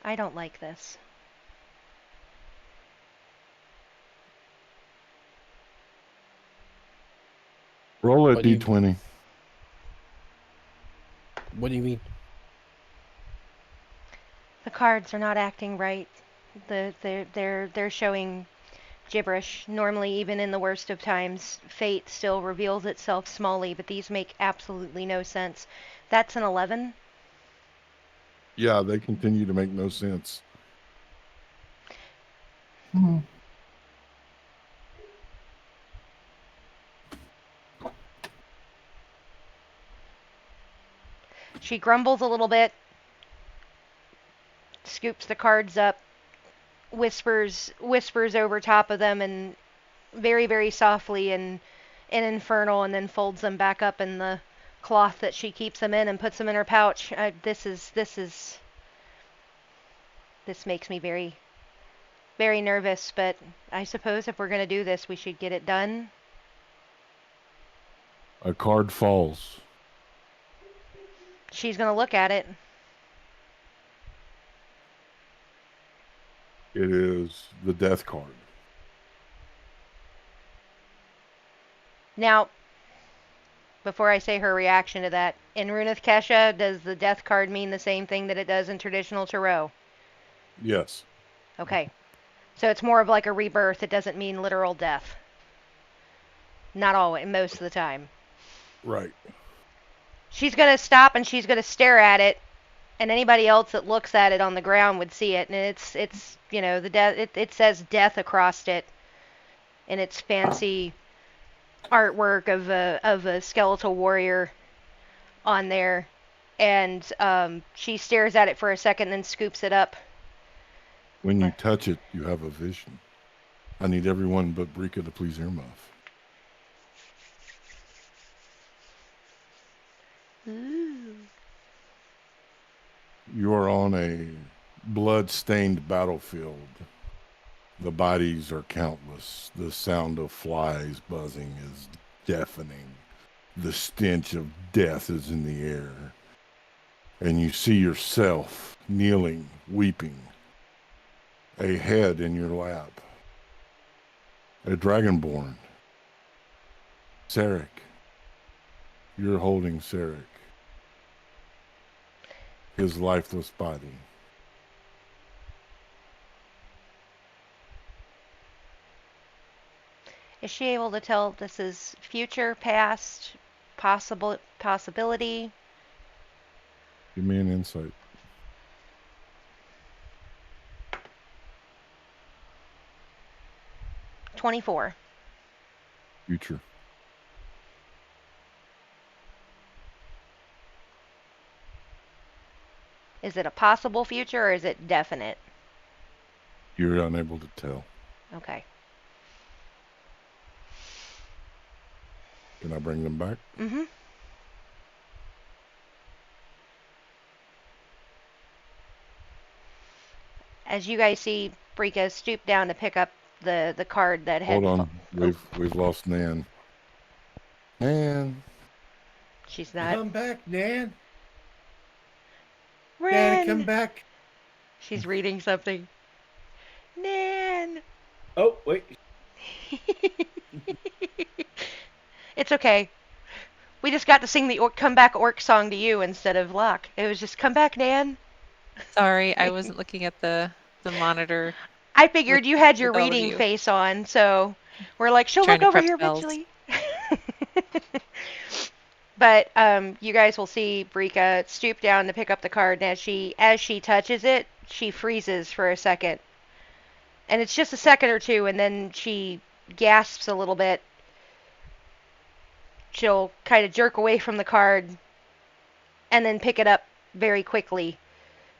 I don't like this. Roll a What do you- d20. What do you mean? The cards are not acting right. They're showing gibberish. Normally, even in the worst of times, fate still reveals itself smallly, but these make absolutely no sense. That's an 11. Yeah, they continue to make no sense. Hmm. She grumbles a little bit, scoops the cards up, whispers over top of them, and very, very softly and infernal, and then folds them back up in the cloth that she keeps them in and puts them in her pouch. This makes me very, very nervous, but I suppose if we're going to do this, we should get it done. A card falls. She's going to look at it. It is the death card. Now, before I say her reaction to that, in Runeth Kesha, does the death card mean the same thing that it does in traditional tarot? Yes. Okay. So it's more of like a rebirth. It doesn't mean literal death. Not always, most of the time. Right. She's going to stop and she's going to stare at it, and anybody else that looks at it on the ground would see it. And it's you know, the it says death across it, and it's fancy artwork of a skeletal warrior on there. And she stares at it for a second and then scoops it up. When you touch it, you have a vision. I need everyone but Brika to please earmuff. Ooh. You are on a blood-stained battlefield. The bodies are countless. The sound of flies buzzing is deafening. The stench of death is in the air. And you see yourself kneeling, weeping. A head in your lap. A dragonborn. Sarek. You're holding Sarek. His lifeless body. Is she able to tell if this is future, past, possibility? Give me an insight. 24. Future. Is it a possible future or is it definite? You're unable to tell. Okay. Can I bring them back? Mm-hmm. As you guys see, Brika stoop down to pick up the card that had. Hold on. We've lost Nan. Nan. She's not. Come back, Nan. Ren! Nan, come back. She's reading something. Nan! Oh, wait. It's okay. We just got to sing the come back orc song to you instead of Locke. It was just come back, Nan. Sorry, I wasn't looking at the monitor. I figured you had your with all of reading you. face on, so we're like, she'll Trying look to over prep here spells. eventually. But you guys will see Brika stoop down to pick up the card, and as she touches it, she freezes for a second. And it's just a second or two, and then she gasps a little bit. She'll kind of jerk away from the card and then pick it up very quickly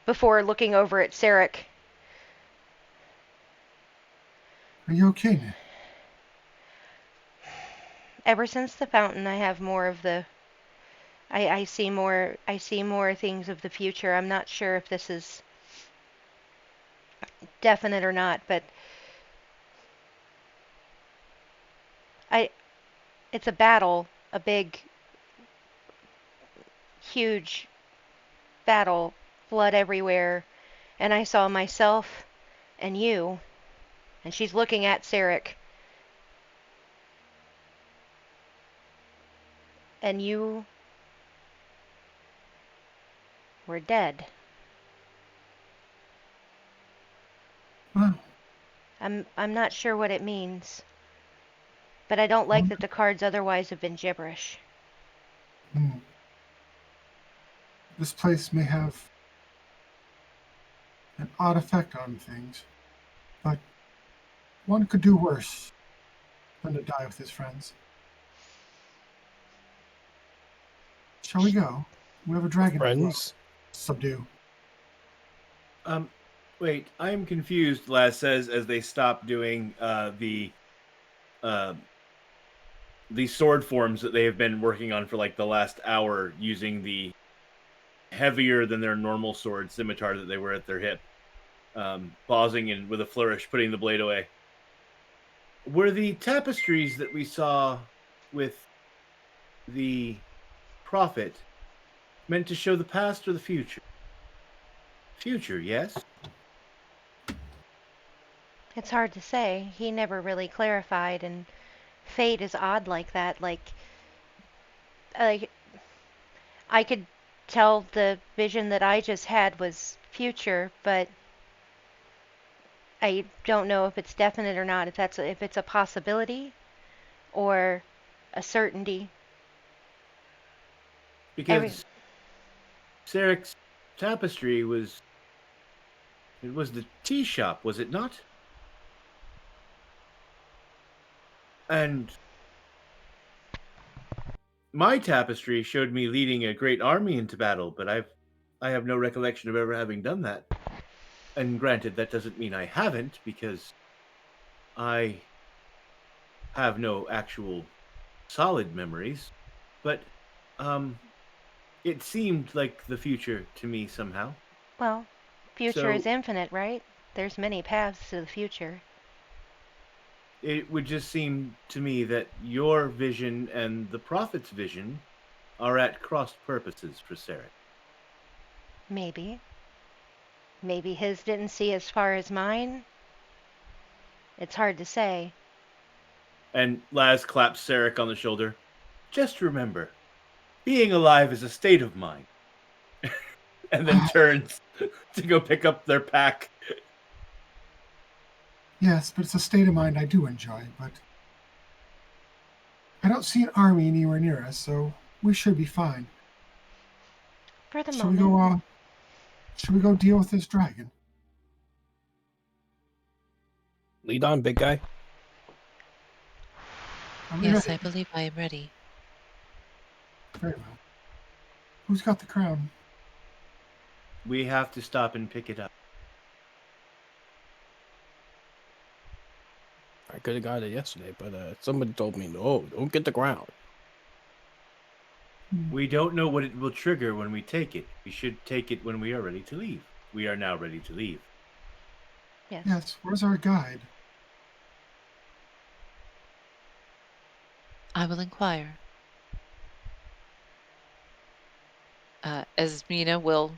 before looking over at Sarek. Are you okay, Nan? Ever since the fountain, I have more of the. I see more things of the future. I'm not sure if this is definite or not, but it's a battle, a big, huge battle, blood everywhere, and I saw myself and you, and she's looking at Sarek, and you were dead. Well, I'm not sure what it means, but I don't like that the cards otherwise have been gibberish. This place may have an odd effect on things, but one could do worse than to die with his friends. Shall we go? We have a dragon. Friends? Subdue. Wait, I'm confused, Laz says as they stop doing the sword forms that they have been working on for like the last hour, using the heavier than their normal sword scimitar that they wear at their hip. Pausing and with a flourish, putting the blade away. Were the tapestries that we saw with the prophet meant to show the past or the future? Future, yes. It's hard to say. He never really clarified, and fate is odd like that. Like I could tell the vision that I just had was future, but I don't know if it's definite or not. If it's a possibility or a certainty. Because Sarek's tapestry was the tea shop, was it not? And my tapestry showed me leading a great army into battle, but I have no recollection of ever having done that. And granted, that doesn't mean I haven't, because I have no actual solid memories. But it seemed like the future to me somehow. Well, future So- is infinite, right? There's many paths to the future. it would just seem to me that your vision and the prophet's vision are at crossed purposes for Sarek. Maybe. Maybe his didn't see as far as mine. It's hard to say. And Laz claps Sarek on the shoulder. Just remember, being alive is a state of mind. And then turns to go pick up their pack. Yes, but it's a state of mind I do enjoy, but I don't see an army anywhere near us, so we should be fine. For the Should we moment. go should we go deal with this dragon? Lead on, big guy. Are we Yes, ready? I believe I am ready. Very well. Who's got the crown? We have to stop and pick it up. I could have got it yesterday, but somebody told me, no, don't get the crown. We don't know what it will trigger when we take it. We should take it when we are ready to leave. We are now ready to leave. Yes. Yes, where's our guide? I will inquire. Esmina will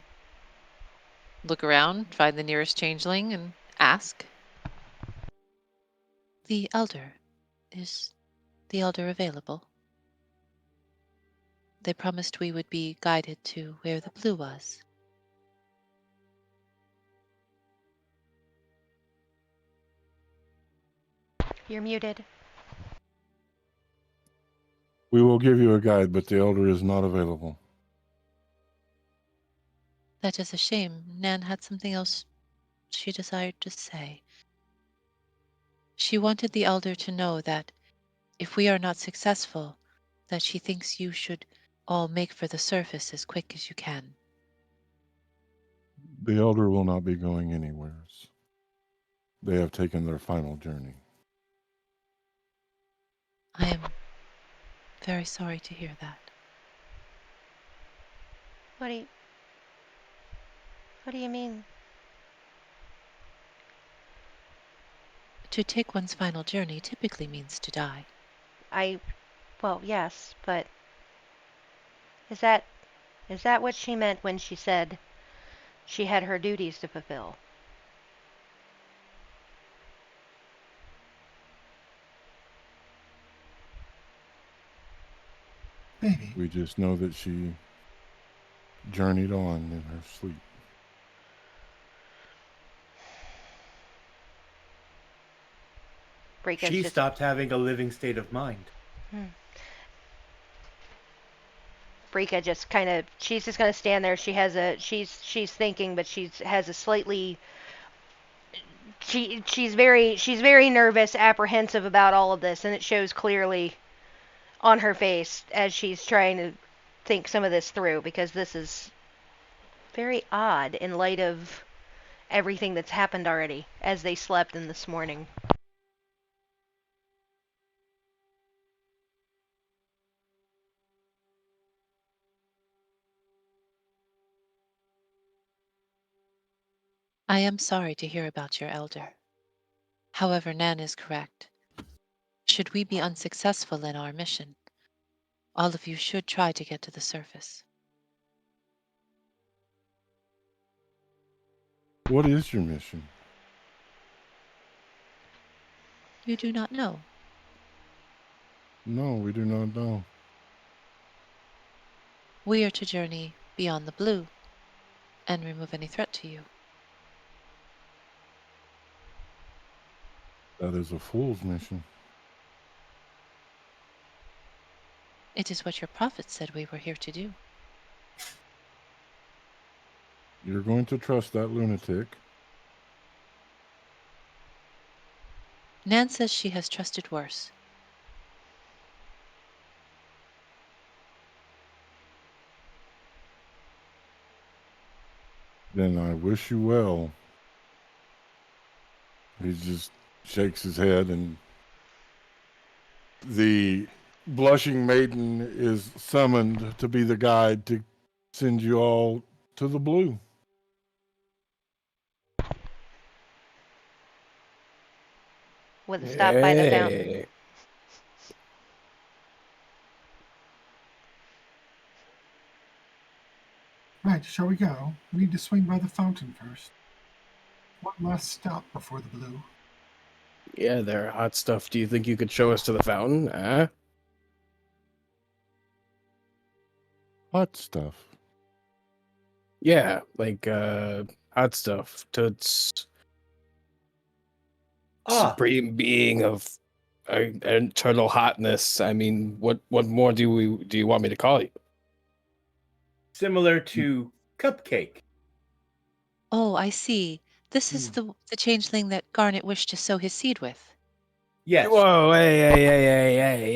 look around, find the nearest changeling, and ask. The elder. Is the elder available? They promised we would be guided to where the blue was. You're muted. We will give you a guide, but the elder is not available. That is a shame. Nan had something else she desired to say. She wanted the elder to know that if we are not successful, that she thinks you should all make for the surface as quick as you can. The elder will not be going anywhere. They have taken their final journey. I am very sorry to hear that. What do you mean? To take one's final journey typically means to die. Well, yes, but is that what she meant when she said she had her duties to fulfill? Maybe. We just know that she journeyed on in her sleep. Brika's She just stopped having a living state of mind. Brika just kind of, she's just gonna stand there. She's thinking, but has a slightly, she's very nervous, apprehensive about all of this, and it shows clearly on her face as she's trying to think some of this through, because this is very odd in light of everything that's happened already as they slept in this morning. I am sorry to hear about your elder. However, Nan is correct. Should we be unsuccessful in our mission, all of you should try to get to the surface. What is your mission? You do not know. No, we do not know. We are to journey beyond the blue and remove any threat to you. That is a fool's mission. It is what your prophet said we were here to do. You're going to trust that lunatic. Nan says she has trusted worse. Then I wish you well. He just shakes his head, and the blushing maiden is summoned to be the guide to send you all to the blue. with a stop by the fountain. Hey. Right, shall we go? We need to swing by the fountain first. One last stop before the blue. Yeah, there, hot stuff. Do you think you could show us to the fountain? Huh? Hot stuff. Yeah, like hot stuff. Toots, supreme being of eternal hotness. I mean, what more do you want me to call you? Similar to Cupcake. Oh, I see. This is Hmm. the changeling that Garnet wished to sow his seed with. Yes. Whoa, hey.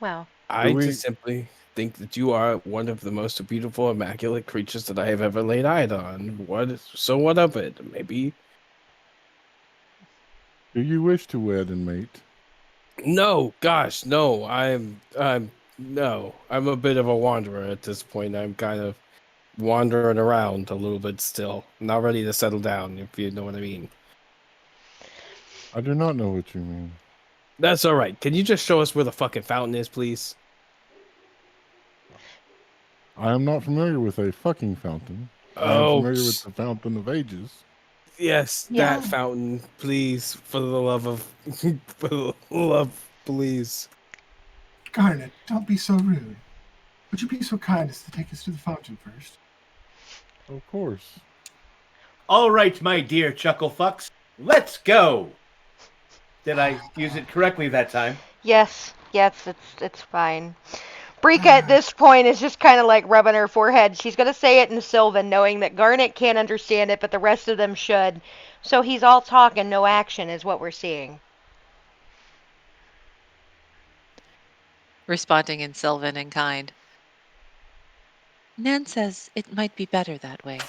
Well, I we- just simply think that you are one of the most beautiful, immaculate creatures that I have ever laid eyes on. What of it? Maybe. Do you wish to wed and mate? No, gosh, no. No. I'm a bit of a wanderer at this point. I'm kind of wandering around a little bit still. Not ready to settle down, if you know what I mean. I do not know what you mean. That's all right. Can you just show us where the fucking fountain is, please? I am not familiar with a fucking fountain. I am Oh, familiar with the fountain of ages. yes, Yeah. that fountain, please, for the love of, for the love, please. Garnet, don't be so rude. Would you be so kind as to take us to the fountain first? Of course. All right, my dear Chucklefucks, let's go. Did I use it correctly that time? yes, it's fine. Brika at this point is just kind of like rubbing her forehead. She's going to say it in Sylvan, knowing that Garnet can't understand it, but the rest of them should. So he's all talk and no action is what we're seeing. Responding in Sylvan and kind. Nan says it might be better that way.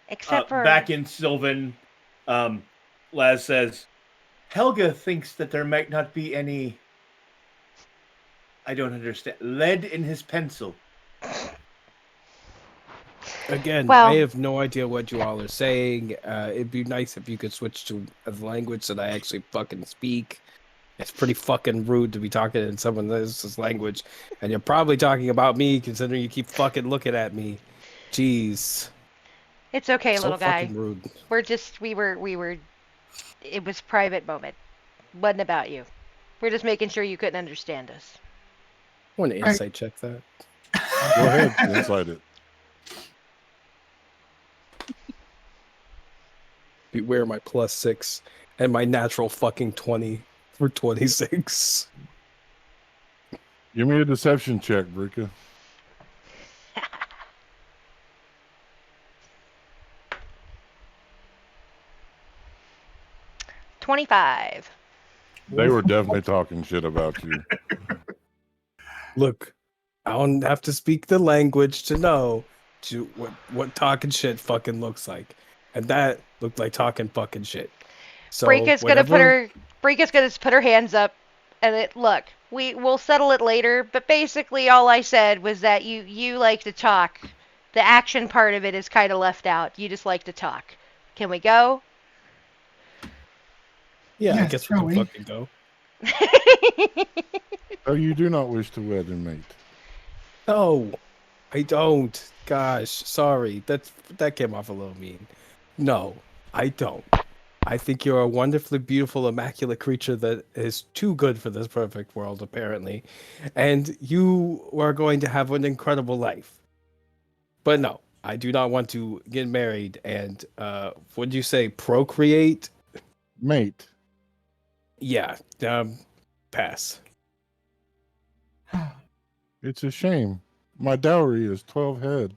Except for... Back in Sylvan, Laz says, Helga thinks that there might not be any, I don't understand, lead in his pencil. Again, Well- I have no idea what you all are saying. It'd be nice if you could switch to a language that I actually fucking speak. It's pretty fucking rude to be talking in someone else's language, and you're probably talking about me, considering you keep fucking looking at me. Jeez, It's okay, so little guy. fucking rude. We were, it was private moment. Wasn't about you. We're just making sure you couldn't understand us. I want to insight check that. Go ahead, inside it. Beware my +6 and my natural fucking 20 for 26. Give me a deception check, Brika. $25. They were definitely talking shit about you. Look, I don't have to speak the language to know what talking shit fucking looks like, and that looked like talking fucking shit. So Brika's gonna whatever- put her hands up, and look, we'll settle it later. But basically, all I said was that you like to talk. The action part of it is kind of left out. You just like to talk. Can we go? Yeah, I Yes, guess we shall can we? fucking go. Oh, you do not wish to wed and mate. No, I don't. Gosh, sorry. That came off a little mean. No, I don't. I think you're a wonderfully beautiful, immaculate creature that is too good for this perfect world, apparently. And you are going to have an incredible life. But no, I do not want to get married and, what'd you say, procreate? Mate. Yeah, pass. It's a shame. My dowry is 12 head.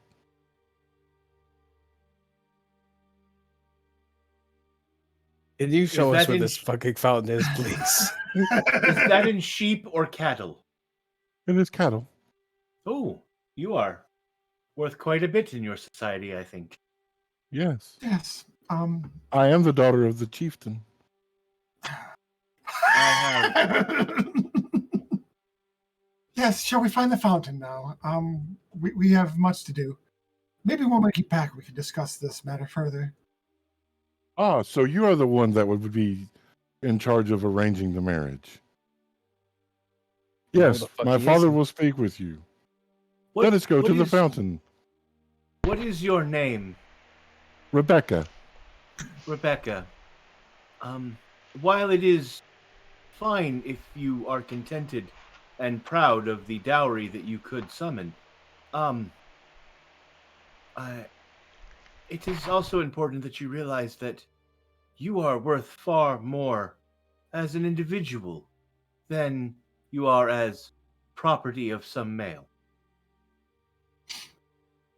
Can you show us that where in this fucking fountain is, please? Is that in sheep or cattle? It is cattle. Oh, you are worth quite a bit in your society, I think. Yes. Yes. I am the daughter of the chieftain. Yes, shall we find the fountain now? We have much to do. Maybe when we get back, we can discuss this matter further. Ah, so you are the one that would be in charge of arranging the marriage. No, Yes, the fuck my he father isn't. will speak with you. What, Let us go what to the is- fountain. What is your name, Rebecca. Rebecca? While it is fine if you are contented and proud of the dowry that you could summon, um, it is also important that you realize that you are worth far more as an individual than you are as property of some male.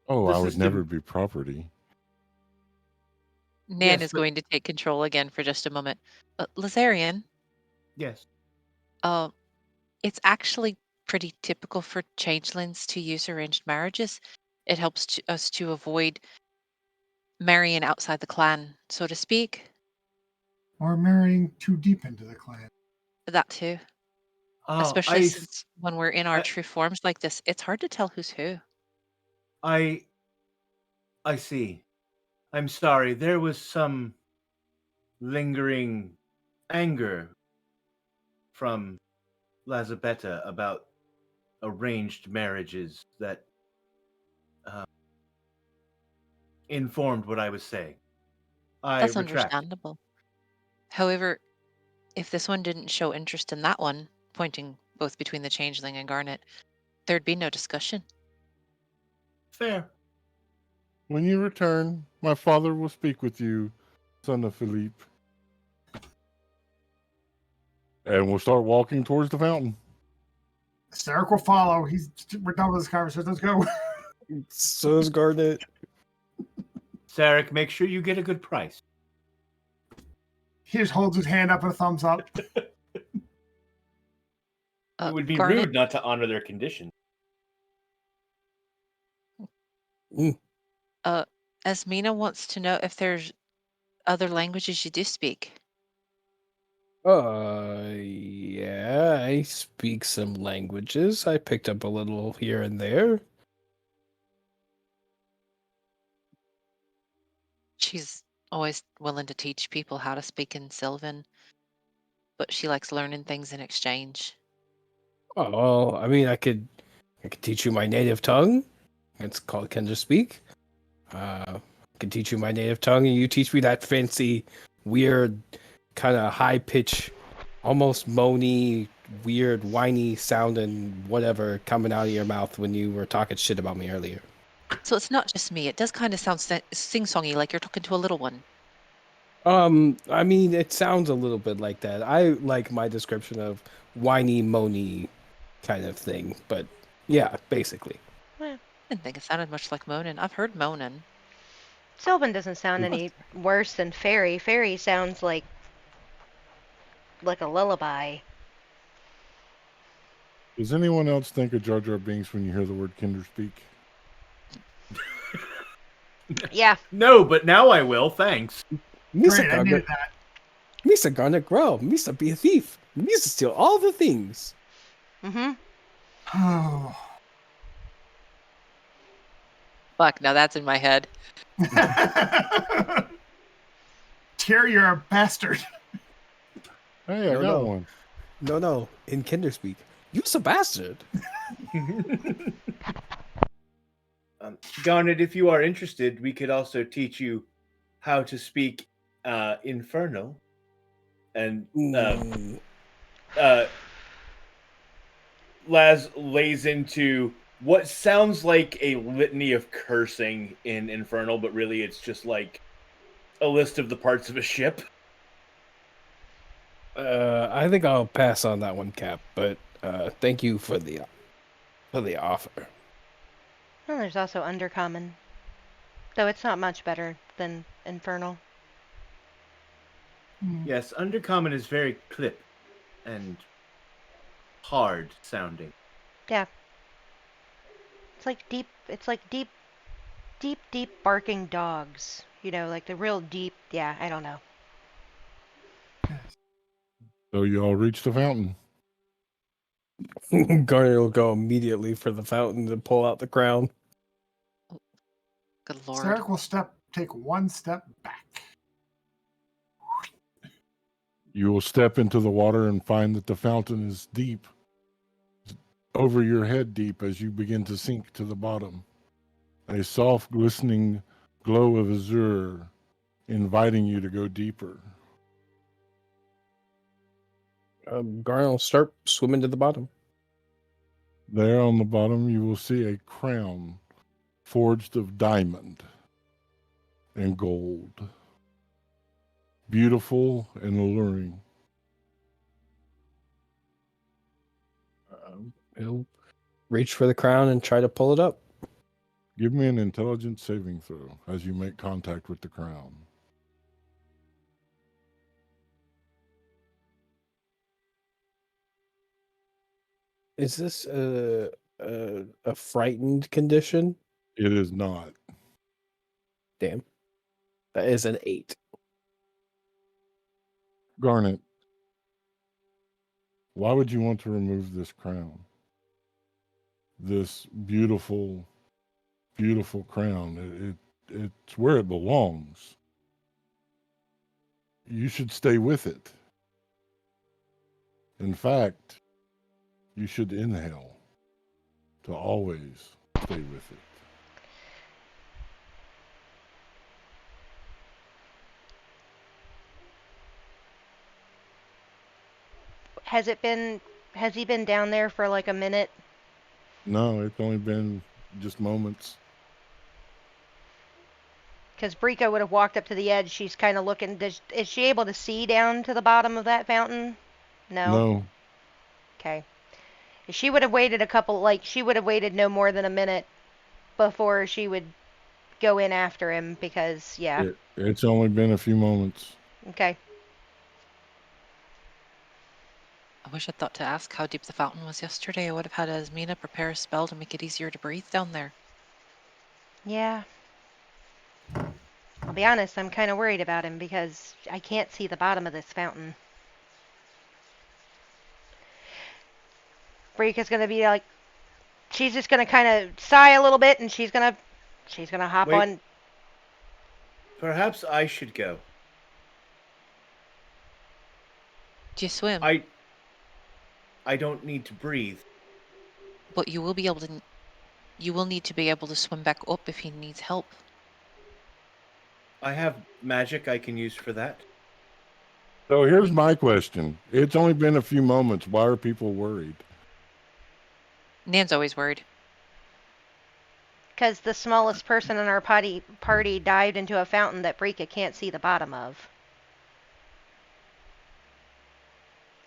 Oh, The I would never system- be property. Nan Yes, is but- going to take control again for just a moment. Lazarian, Yes. it's actually pretty typical for changelings to use arranged marriages. It helps us to avoid marrying outside the clan, so to speak. Or marrying too deep into the clan. That too. Oh, Especially since when we're in our I- true forms like this, it's hard to tell who's who. I see. I'm sorry. There was some lingering anger from Lazabetta about arranged marriages that informed what I was saying. I That's retract. understandable. However, if this one didn't show interest in that one, pointing both between the changeling and Garnet, there'd be no discussion. Fair. When you return, my father will speak with you, son of Philippe. And we'll start walking towards the fountain. Sarek will follow. We're done with this conversation. Let's go. So is Garnet. Sarek, make sure you get a good price. He just holds his hand up and a thumbs up. It would be Garnet, rude not to honor their conditions. Esmina wants to know if there's other languages you do speak. Yeah, I speak some languages. I picked up a little here and there. She's always willing to teach people how to speak in Sylvan, but she likes learning things in exchange. Oh, well, I mean, I could teach you my native tongue. It's called Kendra Speak. I could teach you my native tongue, and you teach me that fancy, weird, kind of high pitch, almost moany, weird, whiny sound and whatever coming out of your mouth when you were talking shit about me earlier. So it's not just me. It does kind of sound sing-songy, like you're talking to a little one. I mean, it sounds a little bit like that. I like my description of whiny, moany kind of thing, but yeah, basically. I didn't think it sounded much like moaning. I've heard moaning. Sylvan doesn't sound any worse than Fairy. Fairy sounds like a lullaby. Does anyone else think of Jar Jar Binks when you hear the word Kinder speak? Yeah. No, but now I will. Thanks. Misa Great, I needed Garnet, that. Misa Garnet Grow, Misa be a thief, Misa steal all the things. Mm-hmm. Oh. Fuck, now that's in my head. Tyr, you're a bastard. Hey, I No, got no. one. No, in Kinderspeak, you's a bastard. Garnet, if you are interested, we could also teach you how to speak Infernal. And Mm. Laz lays into what sounds like a litany of cursing in Infernal, but really it's just like a list of the parts of a ship. I think I'll pass on that one, Cap. But thank you for the offer. Well, there's also Undercommon, though it's not much better than Infernal. Yes, Undercommon is very clip and hard sounding. Yeah. It's like deep. It's like deep barking dogs. You know, like the real deep. Yeah, I don't know. So you all reach the fountain. Garnet will go immediately for the fountain to pull out the crown. Good lord. Sarek will take one step back. You will step into the water and find that the fountain is deep, over your head deep as you begin to sink to the bottom. A soft, glistening glow of azure inviting you to go deeper. Garnet will start swimming to the bottom. There on the bottom, you will see a crown forged of diamond and gold. Beautiful and alluring. He'll reach for the crown and try to pull it up. Give me an intelligence saving throw as you make contact with the crown. Is this a frightened condition? It is not. Damn. That is an 8. Garnet, why would you want to remove this crown? This beautiful, beautiful crown. It's where it belongs. You should stay with it. In fact, you should inhale to always stay with it. Has he been down there for like a minute? No, it's only been just moments. Because Brika would have walked up to the edge. She's kind of looking. Is she able to see down to the bottom of that fountain? No. No. Okay. She would have waited she would have waited no more than a minute before she would go in after him because, yeah. It's only been a few moments. Okay. I wish I'd thought to ask how deep the fountain was yesterday. I would have had Asmina prepare a spell to make it easier to breathe down there. Yeah. I'll be honest, I'm kind of worried about him because I can't see the bottom of this fountain. Brika's gonna be like, she's just gonna kind of sigh a little bit, and she's gonna hop Wait. on. Perhaps I should go. Do you swim? I don't need to breathe. But you will be able to. You will need to be able to swim back up if he needs help. I have magic I can use for that. So here's my question. It's only been a few moments. Why are people worried? Nan's always worried. Because the smallest person in our party dived into a fountain that Brika can't see the bottom of.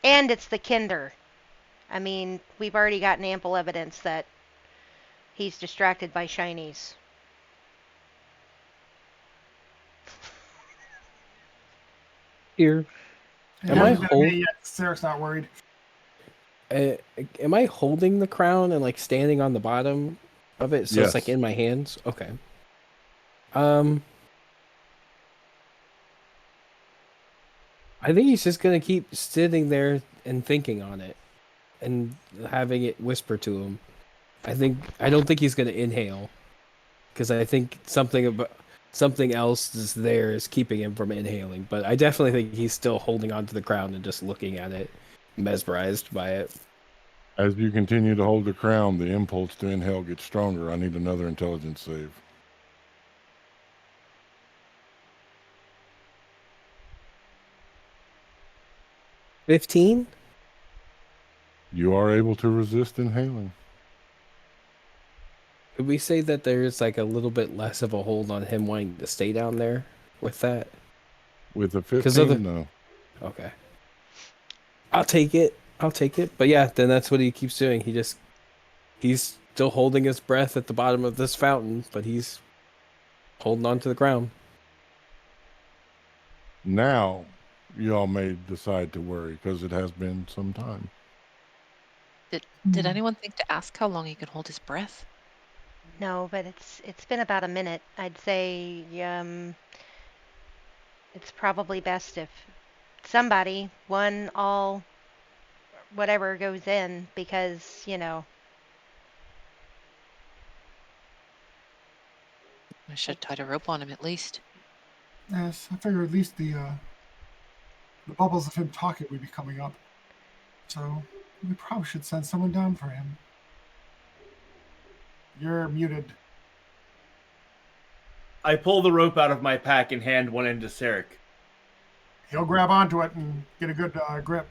And it's the Kinder. I mean, we've already gotten ample evidence that he's distracted by shinies. Here. It Am I hasn't been a minute yet. Sarah's not worried. Am I holding the crown and like standing on the bottom of it so it's like Yes. in my hands? Okay. I think he's just gonna keep sitting there and thinking on it and having it whisper to him. I don't think he's gonna inhale because I think something else is there is keeping him from inhaling. But I definitely think he's still holding onto the crown and just looking at it, mesmerized by it. As you continue to hold the crown, the impulse to inhale gets stronger. I need another intelligence save. $15? You are able to resist inhaling. Could we say that there's like a little bit less of a hold on him wanting to stay down there with that? With a 'Cause of 15, the- no. Okay. I'll take it. But yeah, then that's what he keeps doing. He's still holding his breath at the bottom of this fountain, but he's holding on to the ground. Now, y'all may decide to worry because it has been some time. Did anyone think to ask how long he can hold his breath? No, but it's been about a minute. I'd say it's probably best if somebody, one, all, whatever goes in because, you know. I should have tied a rope on him at least. Yes, I figure at least the The bubbles of him talking would be coming up. So we probably should send someone down for him. You're muted. I pull the rope out of my pack and hand one end to Sarek, He'll grab onto it and get a good grip.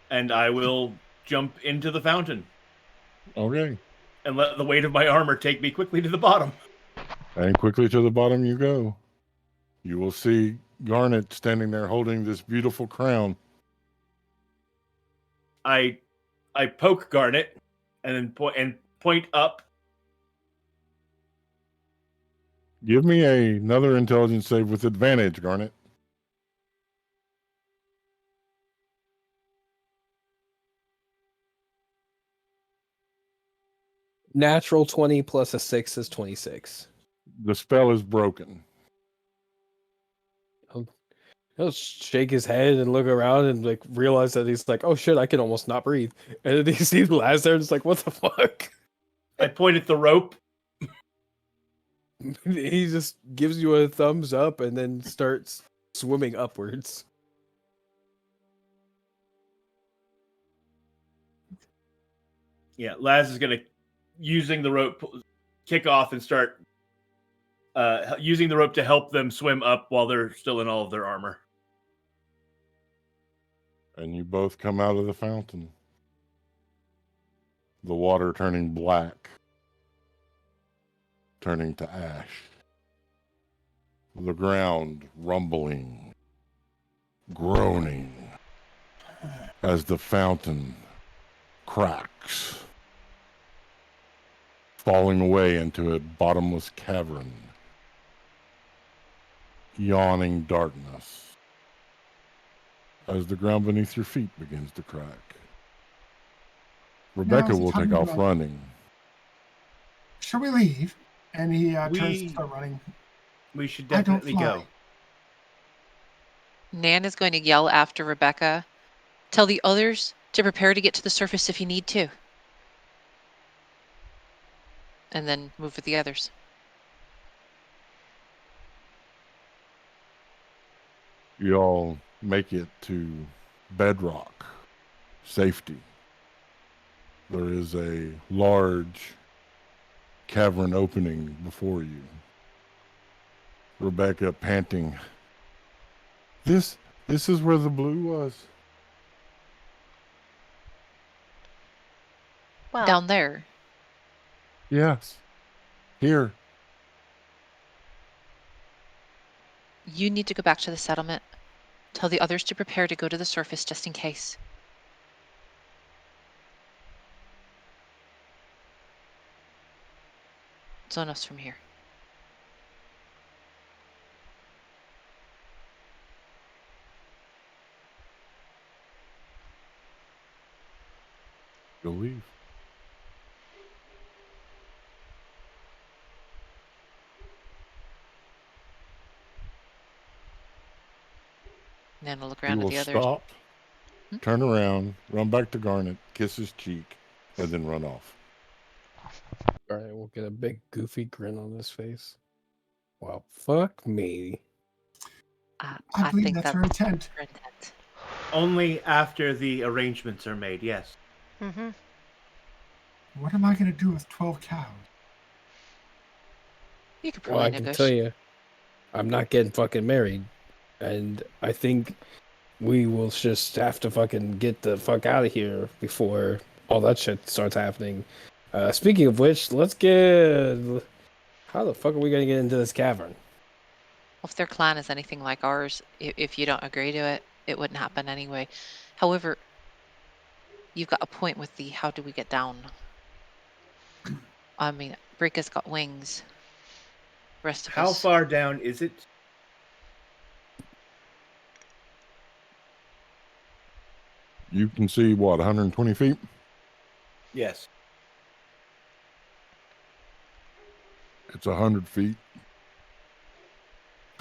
and I will jump into the fountain Okay. and let the weight of my armor take me quickly to the bottom. And quickly to the bottom you go. You will see Garnet standing there holding this beautiful crown. I poke Garnet and then point up. Give me another intelligence save with advantage, Garnet. Natural 20 plus a 6 is 26. The spell is broken. He'll shake his head and look around and like realize that he's like, oh shit, I can almost not breathe. And then he sees Laz there and it's like, what the fuck? I point at the rope. He just gives you a thumbs up and then starts swimming upwards. Yeah, Laz is gonna using the rope kick off and start using the rope to help them swim up while they're still in all of their armor. And you both come out of the fountain. The water turning black, turning to ash. The ground rumbling, groaning as the fountain cracks, falling away into a bottomless cavern. Yawning darkness as the ground beneath your feet begins to crack. Rebecca Now is the will time take to off run. running. Shall we leave? And he turns We- to start running. We should I don't definitely fly. go. Nan is going to yell after Rebecca. Tell the others to prepare to get to the surface if you need to. And then move with the others. You all make it to bedrock safety. There is a large cavern opening before you. Rebecca panting. This is where the blue was. Well, Down there. Yes. Here. You need to go back to the settlement. Tell the others to prepare to go to the surface just in case. Zone us from here. You'll leave. Nan will look You around at will the others. stop, Hmm? turn around, run back to Garnet, kiss his cheek, and then run off. Alright, we'll get a big goofy grin on his face. Well, fuck me. I believe think that's her intent. her intent. Only after the arrangements are made, yes. mm-hmm. What am I going to do with 12 cows? You could Well, probably I can negotiate. tell you, I'm not getting fucking married. And I think we will just have to fucking get the fuck out of here before all that shit starts happening. Speaking of which, let's get... How the fuck are we gonna get into this cavern? Well, if their clan is anything like ours, if you don't agree to it, it wouldn't happen anyway. However, you've got a point with the how do we get down? I mean, Brika's got wings. The rest of How us. far down is it? You can see, what, 120 feet? Yes. It's 100 feet.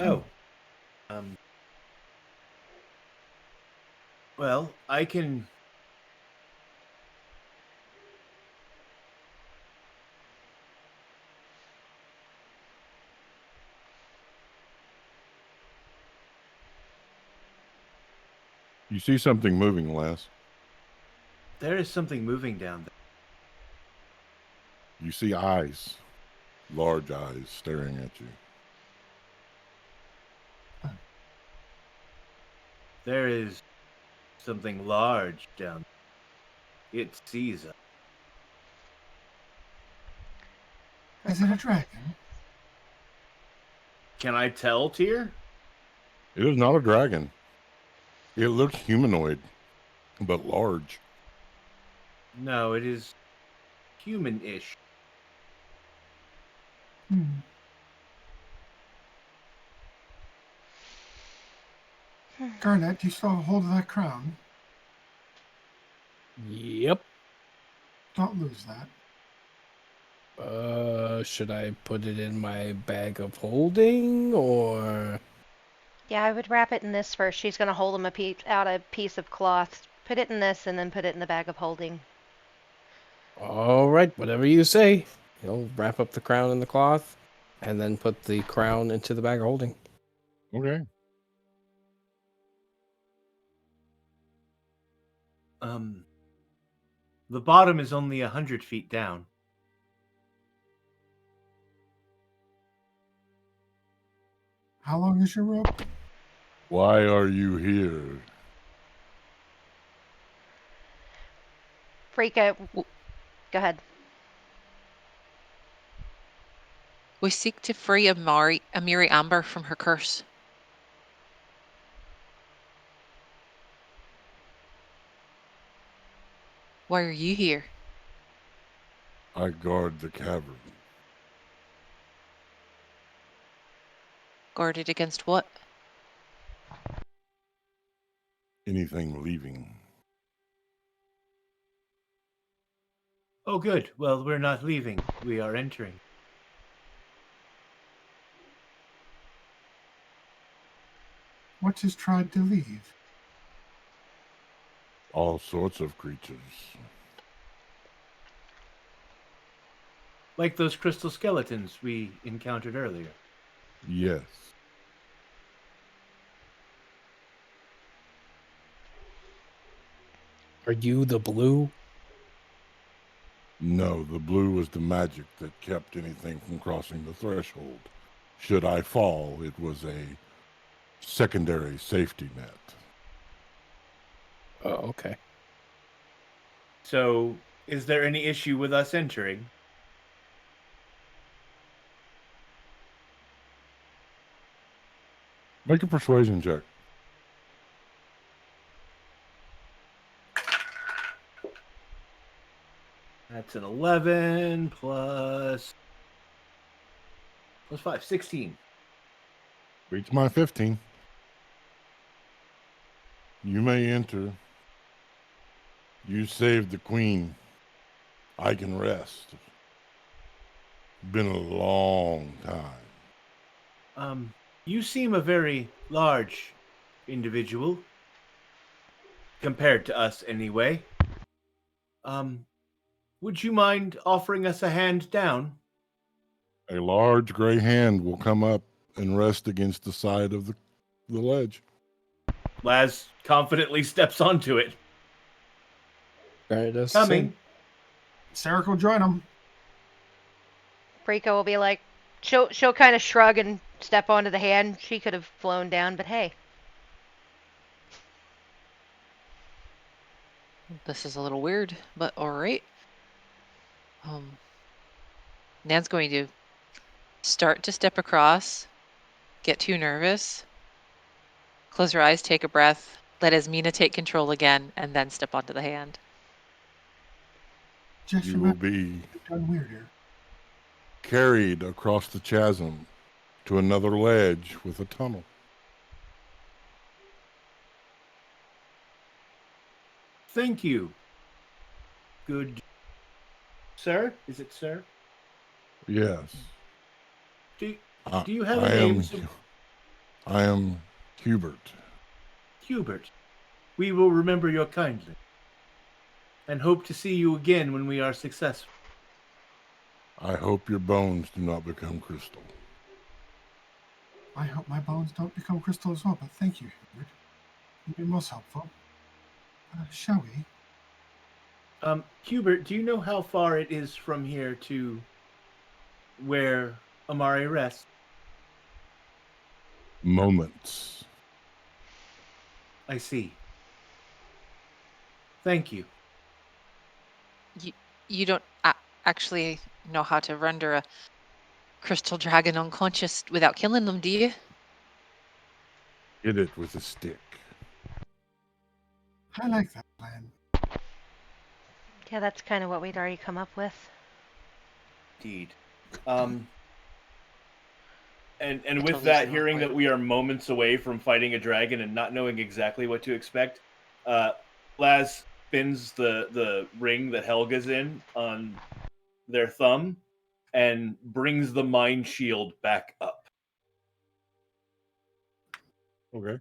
Oh. Well, I can. You see something moving, Les. There is something moving down there. You see eyes, large eyes staring at you. There is something large down there. It sees us. Is it a dragon? Can I tell, Tyr? It is not a dragon. It looks humanoid, but large. No, it is human-ish. Garnet, do you still have a hold of that crown? Yep. Don't lose that. Should I put it in my bag of holding, or? Yeah, I would wrap it in this first. She's gonna hold him out a piece of cloth. Put it in this, and then put it in the bag of holding. All right, whatever you say. He'll wrap up the crown in the cloth, and then put the crown into the bag of holding. Okay. The bottom is only 100 feet down. How long is your rope? Why are you here? Frika, go ahead. We seek to free Amiri Amber from her curse. Why are you here? I guard the cavern. Guarded against what? Anything leaving. Oh, good. Well, we're not leaving. We are entering. What has tried to leave? All sorts of creatures. Like those crystal skeletons we encountered earlier. Yes. Are you the blue? No, the blue was the magic that kept anything from crossing the threshold. Should I fall, it was a secondary safety net. Oh, okay. So, is there any issue with us entering? Make a persuasion check. That's an 11 plus 5, 16. Reach my 15. You may enter. You saved the queen. I can rest. Been a long time. You seem a very large individual. Compared to us, anyway. Would you mind offering us a hand down? A large gray hand will come up and rest against the side of the ledge. Laz confidently steps onto it. Right, that's Coming. Sarek will join him. Frika will be like, she'll kind of shrug and step onto the hand. She could have flown down, but hey. This is a little weird, but all right. Nan's going to start to step across, get too nervous, close her eyes, take a breath, let Esmina take control again, and then step onto the hand. Just You will remember, be it's done weirder. carried across the chasm to another ledge with a tunnel. Thank you. Good. Sir? Is it sir? Yes. Do you have a I name? I am Hubert. Hubert. We will remember you kindly. And hope to see you again when we are successful. I hope your bones do not become crystal. I hope my bones don't become crystal as well, but thank you, Hubert. You've been most helpful. Shall we? Hubert, do you know how far it is from here to where Amari rests? Moments. I see. Thank you. You don't actually know how to render a crystal dragon unconscious without killing them, do you? Hit it with a stick. I like that plan. Yeah, that's kind of what we'd already come up with. Indeed. And I with totally that, see hearing why. that we are moments away from fighting a dragon and not knowing exactly what to expect, Laz spins the ring that Helga's in on their thumb and brings the mind shield back up. Okay.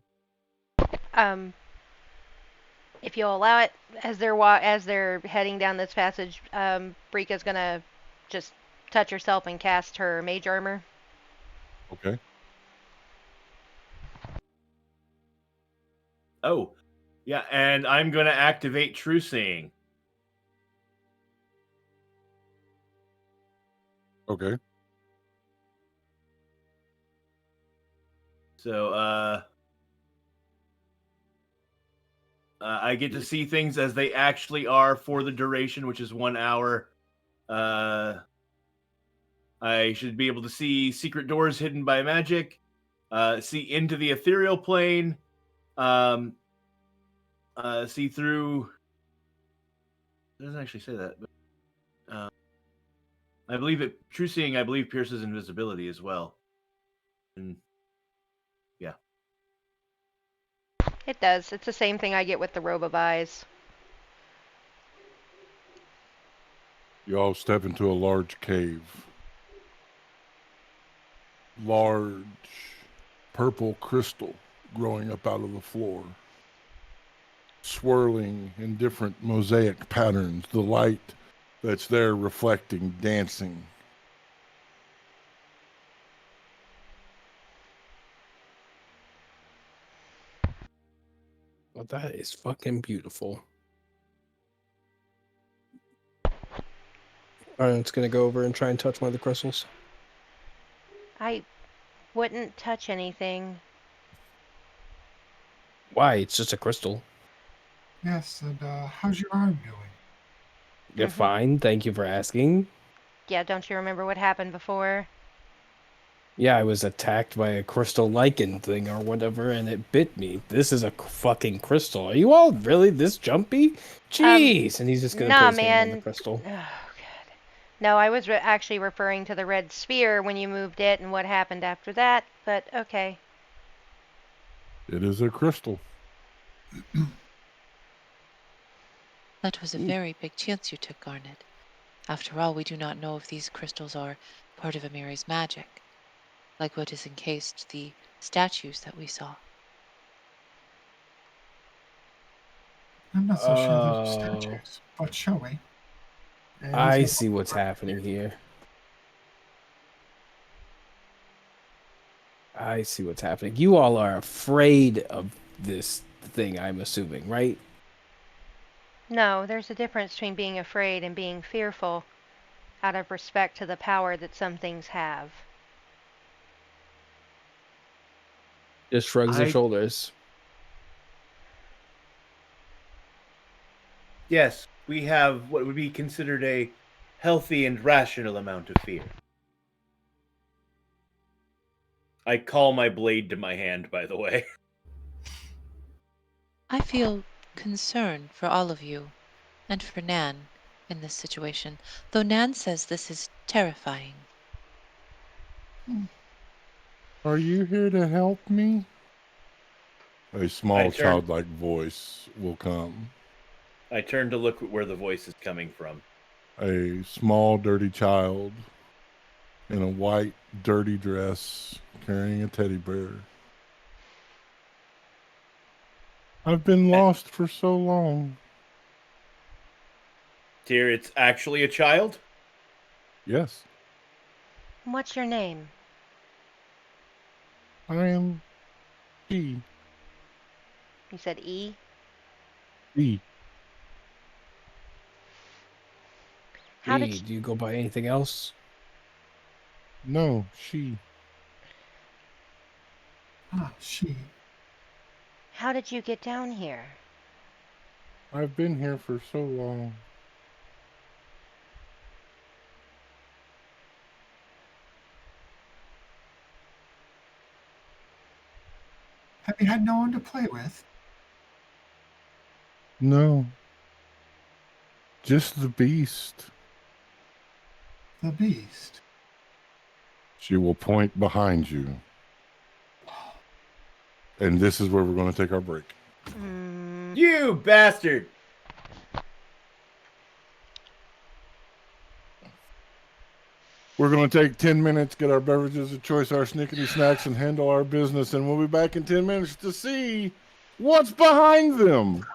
If you'll allow it, as they're heading down this passage, Brika's gonna just touch herself and cast her mage armor. Okay. Oh, yeah, and I'm going to activate True Seeing. Okay. So, I get to see things as they actually are for the duration, which is 1 hour. I should be able to see secret doors hidden by magic, see into the ethereal plane, see through. It doesn't actually say that, but I believe it. True Seeing, I believe, pierces invisibility as well. And yeah, It does. It's the same thing I get with the robe of eyes. You all step into a large cave. Large purple crystal growing up out of the floor. Swirling in different mosaic patterns. The light that's there reflecting, dancing. Well, that is fucking beautiful. Arnold's gonna go over and try and touch one of the crystals. I wouldn't touch anything. Why? It's just a crystal. Yes, and how's your arm doing? You're Mhm. fine. Thank you for asking. Yeah, don't you remember what happened before? Yeah, I was attacked by a crystal lichen thing or whatever, and it bit me. This is a fucking crystal. Are you all really this jumpy? Jeez! And he's just gonna put Nah, his hand on the man. crystal. Oh, God. No, I was actually referring to the red sphere when you moved it and what happened after that, but okay. It is a crystal. That was a very big chance you took, Garnet. After all, we do not know if these crystals are part of Amiri's magic, like what is encased the statues that we saw. I'm not so sure those are Oh, statues, but shall we? And he's I gonna see what's happening here. I see what's happening. You all are afraid of this thing, I'm assuming, right? No, there's a difference between being afraid and being fearful out of respect to the power that some things have. Just shrugs his I shoulders. yes, we have what would be considered a healthy and rational amount of fear. I call my blade to my hand, by the way. I feel concern for all of you, and for Nan in this situation, though Nan says this is terrifying. Are you here to help me? A small turn- childlike voice will come. I turn to look where the voice is coming from. A small, dirty child in a white, dirty dress carrying a teddy bear. I've been lost for so long. Dear, it's actually a child? Yes, What's your name? I am he. You said E? She. How Hey, did you, do you go by anything else? No, she. She. how did you get down here? I've been here for so long. Have you had no one to play with? No. Just the beast. The beast. She will point behind you. And this is where we're going to take our break. Mm, You bastard! We're going to take 10 minutes, get our beverages of choice, our snickety snacks, and handle our business. And we'll be back in 10 minutes to see what's behind them.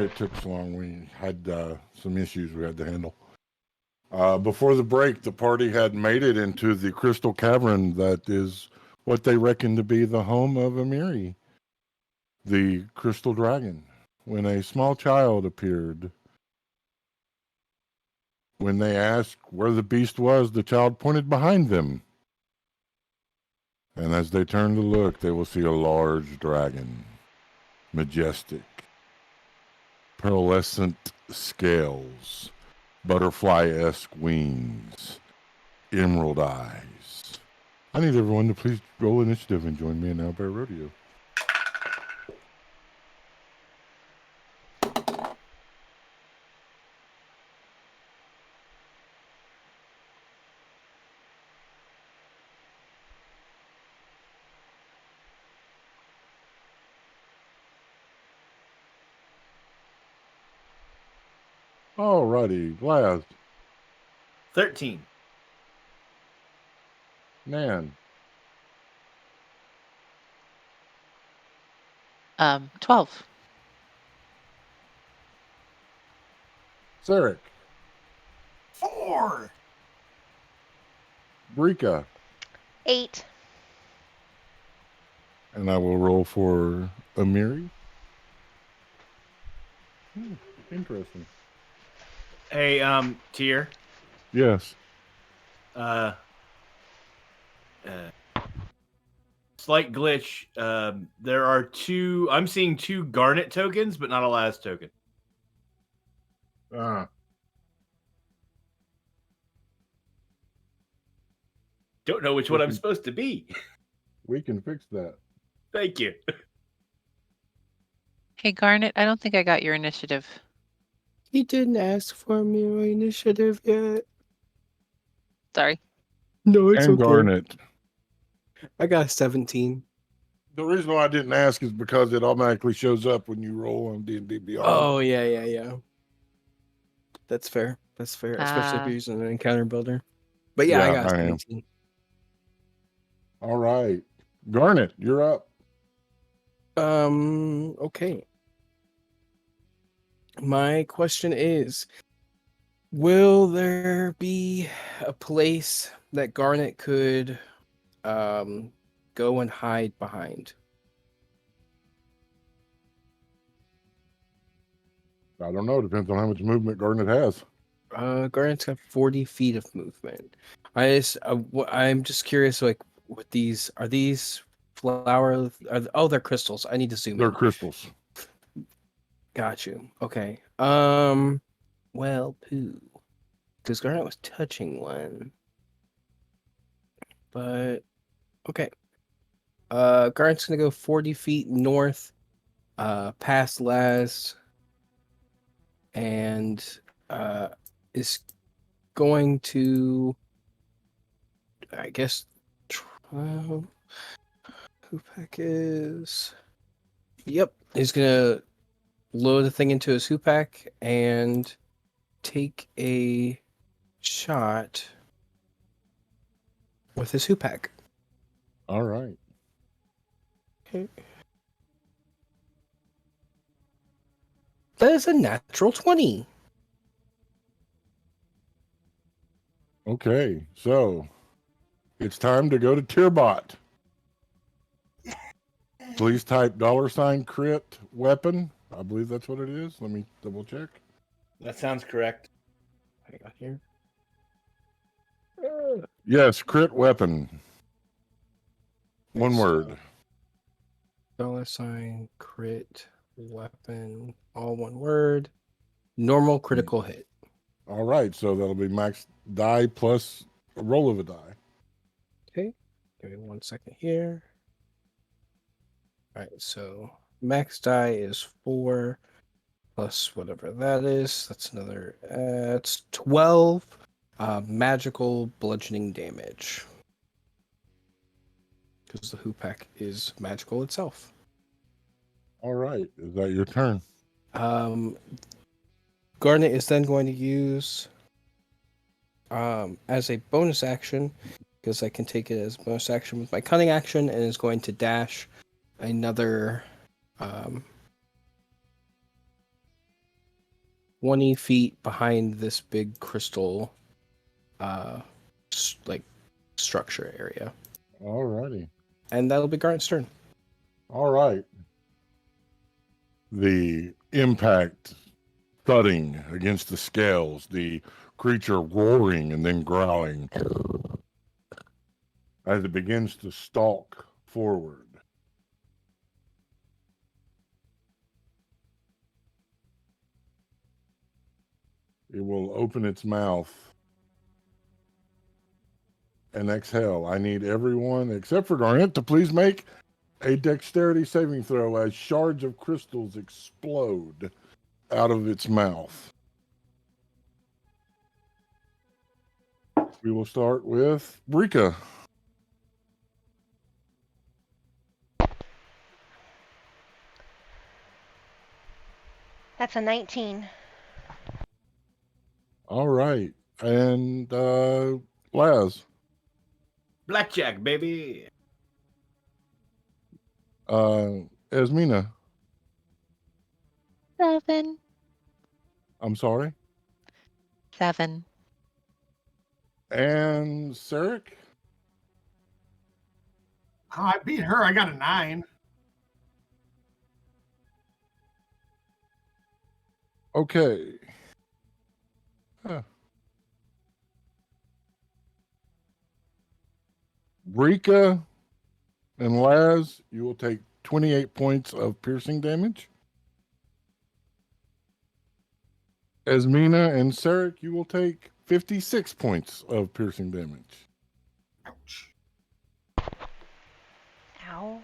sorry it took so long. We had some issues we had to handle. Before the break, the party had made it into the crystal cavern that is what they reckon to be the home of Amiri, the crystal dragon. When a small child appeared, when they asked where the beast was, the child pointed behind them. And as they turn to look, they will see a large dragon, majestic, pearlescent scales, butterfly-esque wings, emerald eyes. I need everyone to please roll initiative and join me in Owlbear Rodeo. Alrighty, Laz, 13. Nan, 12. Sarek, 4. Brika, 8. and I will roll for Amiri. Interesting. Hey, Tier. Yes. Slight glitch. There are two. I'm seeing 2 Garnet tokens, but not a Laz token. Don't know which one I'm supposed to be. We can fix that. Thank you. Hey, Garnet, I don't think I got your initiative. He didn't ask for me initiative yet. Sorry. No, it's And okay. Garnet. I got 17. The reason why I didn't ask is because it automatically shows up when you roll on D&D Beyond. Oh, yeah. That's fair. Especially if you're using an encounter builder. But yeah, I got 17. All right. Garnet, you're up. Okay. My question is, will there be a place that Garnet could go and hide behind? I don't know. Depends on how much movement Garnet has. Garnet's got 40 feet of movement. I'm just curious, like, with these, are these flowers? They're crystals. I need to zoom They're in. crystals. Got you. Okay. Well, poo. Because Garnet was touching one. But okay. Garnet's gonna go 40 feet north, past Laz, and is going to, I guess, who pack is? Yep, he's gonna load the thing into his hoopak and take a shot with his hoopak. All right. Okay. That is a natural 20. Okay, so it's time to go to Tierbot. Please type $crit weapon. I believe that's what it is. Let me double check. That sounds correct. I got here. Yes, crit weapon. One word. $crit weapon, all one word. Normal critical hit. All right, so that'll be max die plus a roll of a die. Okay, give me 1 second here. All right, so max die is 4 plus whatever that is. That's another. It's 12 magical bludgeoning damage. Because the hoopak is magical itself. All right, is that your turn? Garnet is then going to use as a bonus action, because I can take it as a bonus action with my cunning action, and is going to dash another 20 feet behind this big crystal, like structure area, All righty. and that'll be Garnt's turn. All right. The impact thudding against the scales, the creature roaring and then growling as it begins to stalk forward. It will open its mouth and exhale. I need everyone except for Garnet to please make a dexterity saving throw as shards of crystals explode out of its mouth. We will start with Rika. That's a 19. All right. And Laz. Blackjack, baby. Esmina. 7. I'm sorry. 7. And Sarek. Oh, I beat her. I got a 9. Okay. Rika and Laz, you will take 28 points of piercing damage. Esmina and Sarek, you will take 56 points of piercing damage. Ouch. Ow.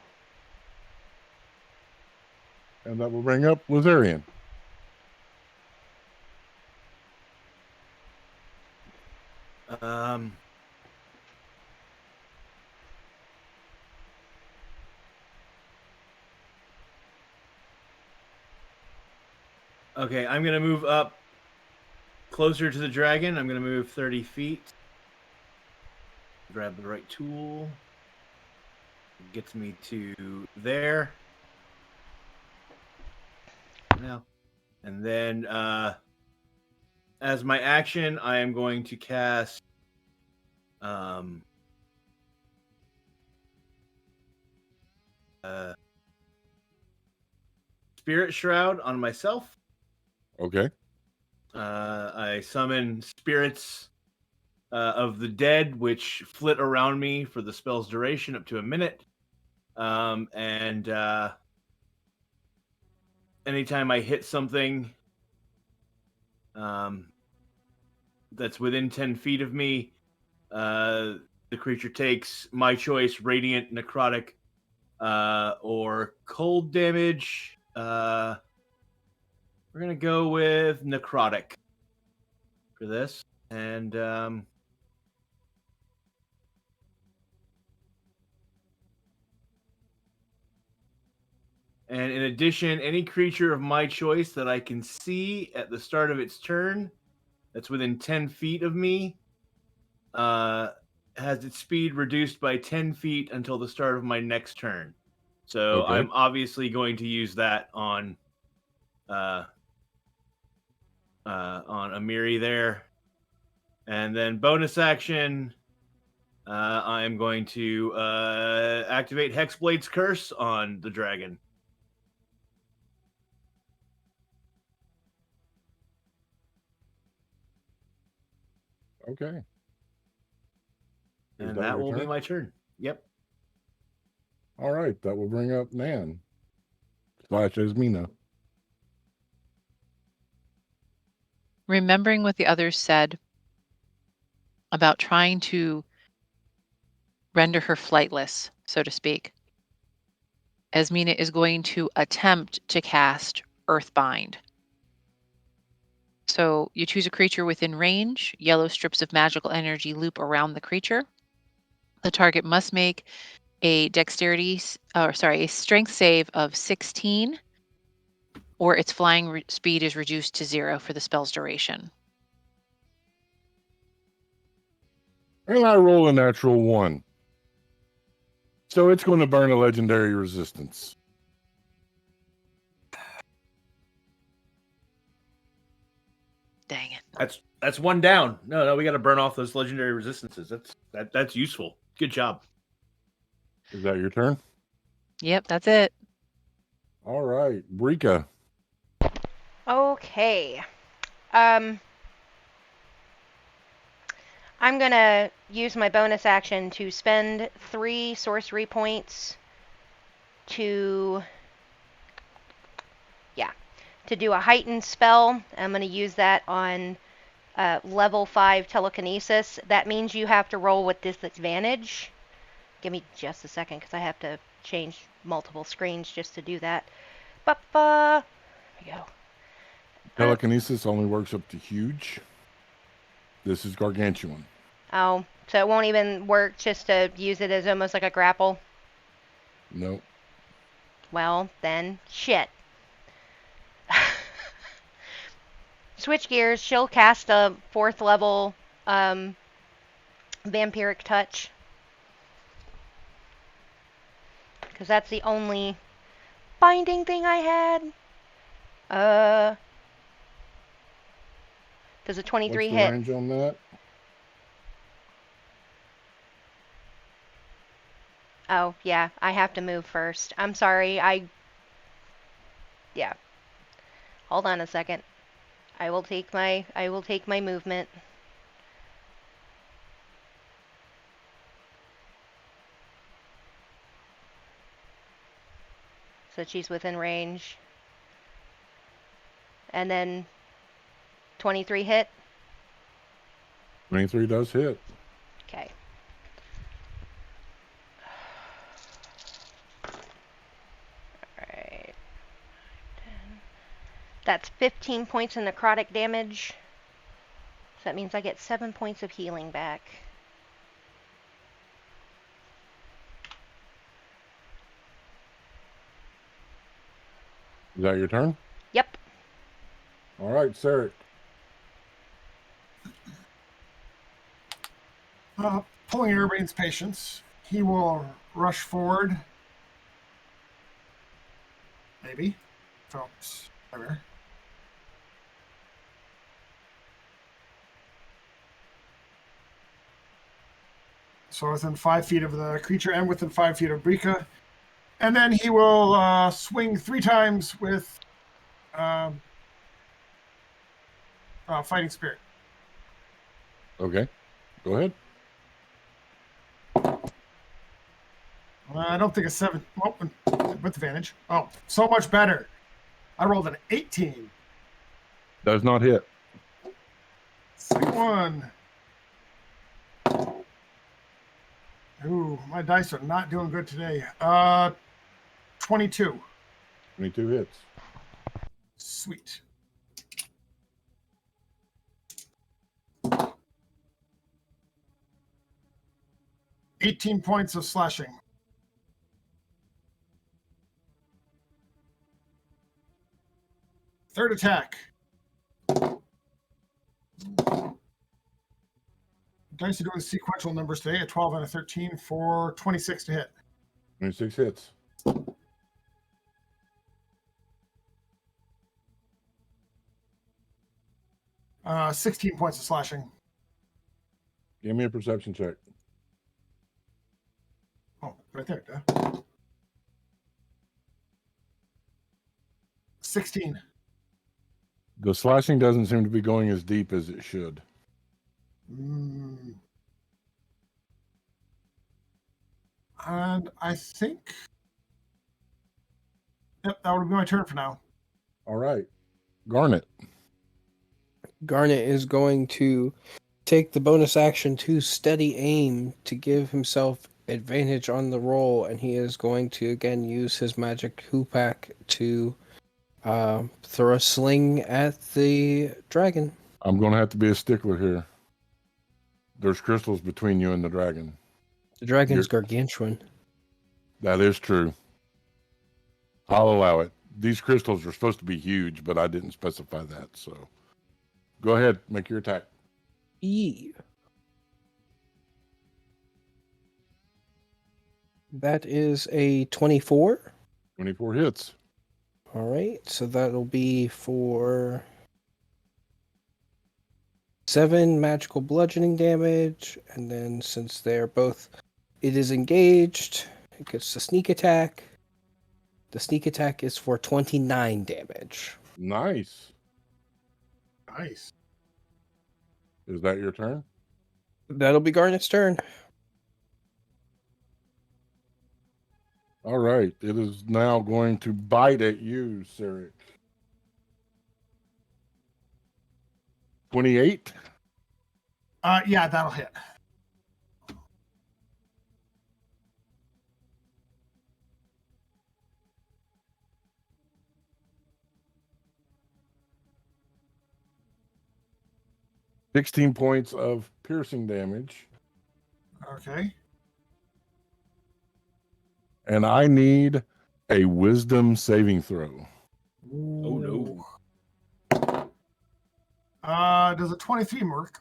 And that will bring up Lazarian. Okay, I'm gonna move up closer to the dragon. I'm gonna move 30 feet. Grab the right tool. Gets me to there. Now, and then as my action, I am going to cast Spirit Shroud on myself. Okay. I summon spirits of the dead, which flit around me for the spell's duration up to a minute. And anytime I hit something that's within 10 feet of me, the creature takes my choice: radiant, necrotic, or cold damage. We're gonna go with necrotic for this, and and in addition, any creature of my choice that I can see at the start of its turn, that's within 10 feet of me, has its speed reduced by 10 feet until the start of my next turn. So Okay. I'm obviously going to use that on Amiri there. And then bonus action, I am going to activate Hexblade's Curse on the dragon. Okay. Is And that that your will be turn? my turn. Yep. All right. That will bring up Nan / Esmina. Remembering what the others said about trying to render her flightless, so to speak, Esmina is going to attempt to cast Earthbind. So you choose a creature within range. Yellow strips of magical energy loop around the creature. The target must make a strength save of 16, or its flying speed is reduced to 0 for the spell's duration. And I roll a natural 1. So it's going to burn a legendary resistance. Dang it. That's one down. No, we got to burn off those legendary resistances. That's useful. Good job. Is that your turn? Yep, that's it. All right, Brika. Okay. I'm gonna use my bonus action to spend 3 sorcery points to do a heightened spell. I'm gonna use that on level 5 telekinesis. That means you have to roll with disadvantage. Give me just a second because I have to change multiple screens just to do that. There we go. Telekinesis only works up to huge. This is gargantuan. Oh, so it won't even work just to use it as almost like a grapple? Nope. Well, then, shit. Switch gears. She'll cast a 4th level vampiric touch. Because that's the only binding thing I had. Does a 23 What's the hit? range on that? Oh, yeah. I have to move first. I'm sorry. Yeah. Hold on a second. I will take my movement. So she's within range. And then 23 hit. 23 does hit. Okay. Alright. 10. That's 15 points of necrotic damage. So that means I get 7 points of healing back. Is that your turn? Yep. All right, Sarek. Pulling Urbane's patience, he will rush forward. Maybe. Oops. Whatever. So within 5 feet of the creature and within 5 feet of Brika. And then he will swing 3 times with Fighting Spirit. Okay, go ahead. I don't think a 7. Oh, with advantage. Oh, so much better. I rolled an 18. Does not hit. Second one. Ooh, my dice are not doing good today. 22. 22 hits. Sweet. $18 points of slashing. Third attack. Dice are doing sequential numbers today, a 12 and a 13 for 26 to hit. 26 hits. 16 points of slashing. Give me a perception check. Oh, right there. 16. The slashing doesn't seem to be going as deep as it should. And I think, yep, that would be my turn for now. All right. Garnet. Garnet is going to take the bonus action to steady aim to give himself advantage on the roll, and he is going to again use his magic hoopak to throw a sling at the dragon. I'm going to have to be a stickler here. There's crystals between you and the dragon. The dragon's gargantuan. That is true. I'll allow it. These crystals are supposed to be huge, but I didn't specify that. So go ahead, make your attack. That is a 24. 24 hits. All right, so that'll be for 7 magical bludgeoning damage, and then since they're both, it is engaged, it gets the sneak attack. The sneak attack is for 29 damage. Nice. Nice. Is that your turn? That'll be Garnet's turn. All right. It is now going to bite at you, Sirik. 28. Yeah, that'll hit. $16 points of piercing damage. Okay. And I need a wisdom saving throw. Oh no. Does a 23 work?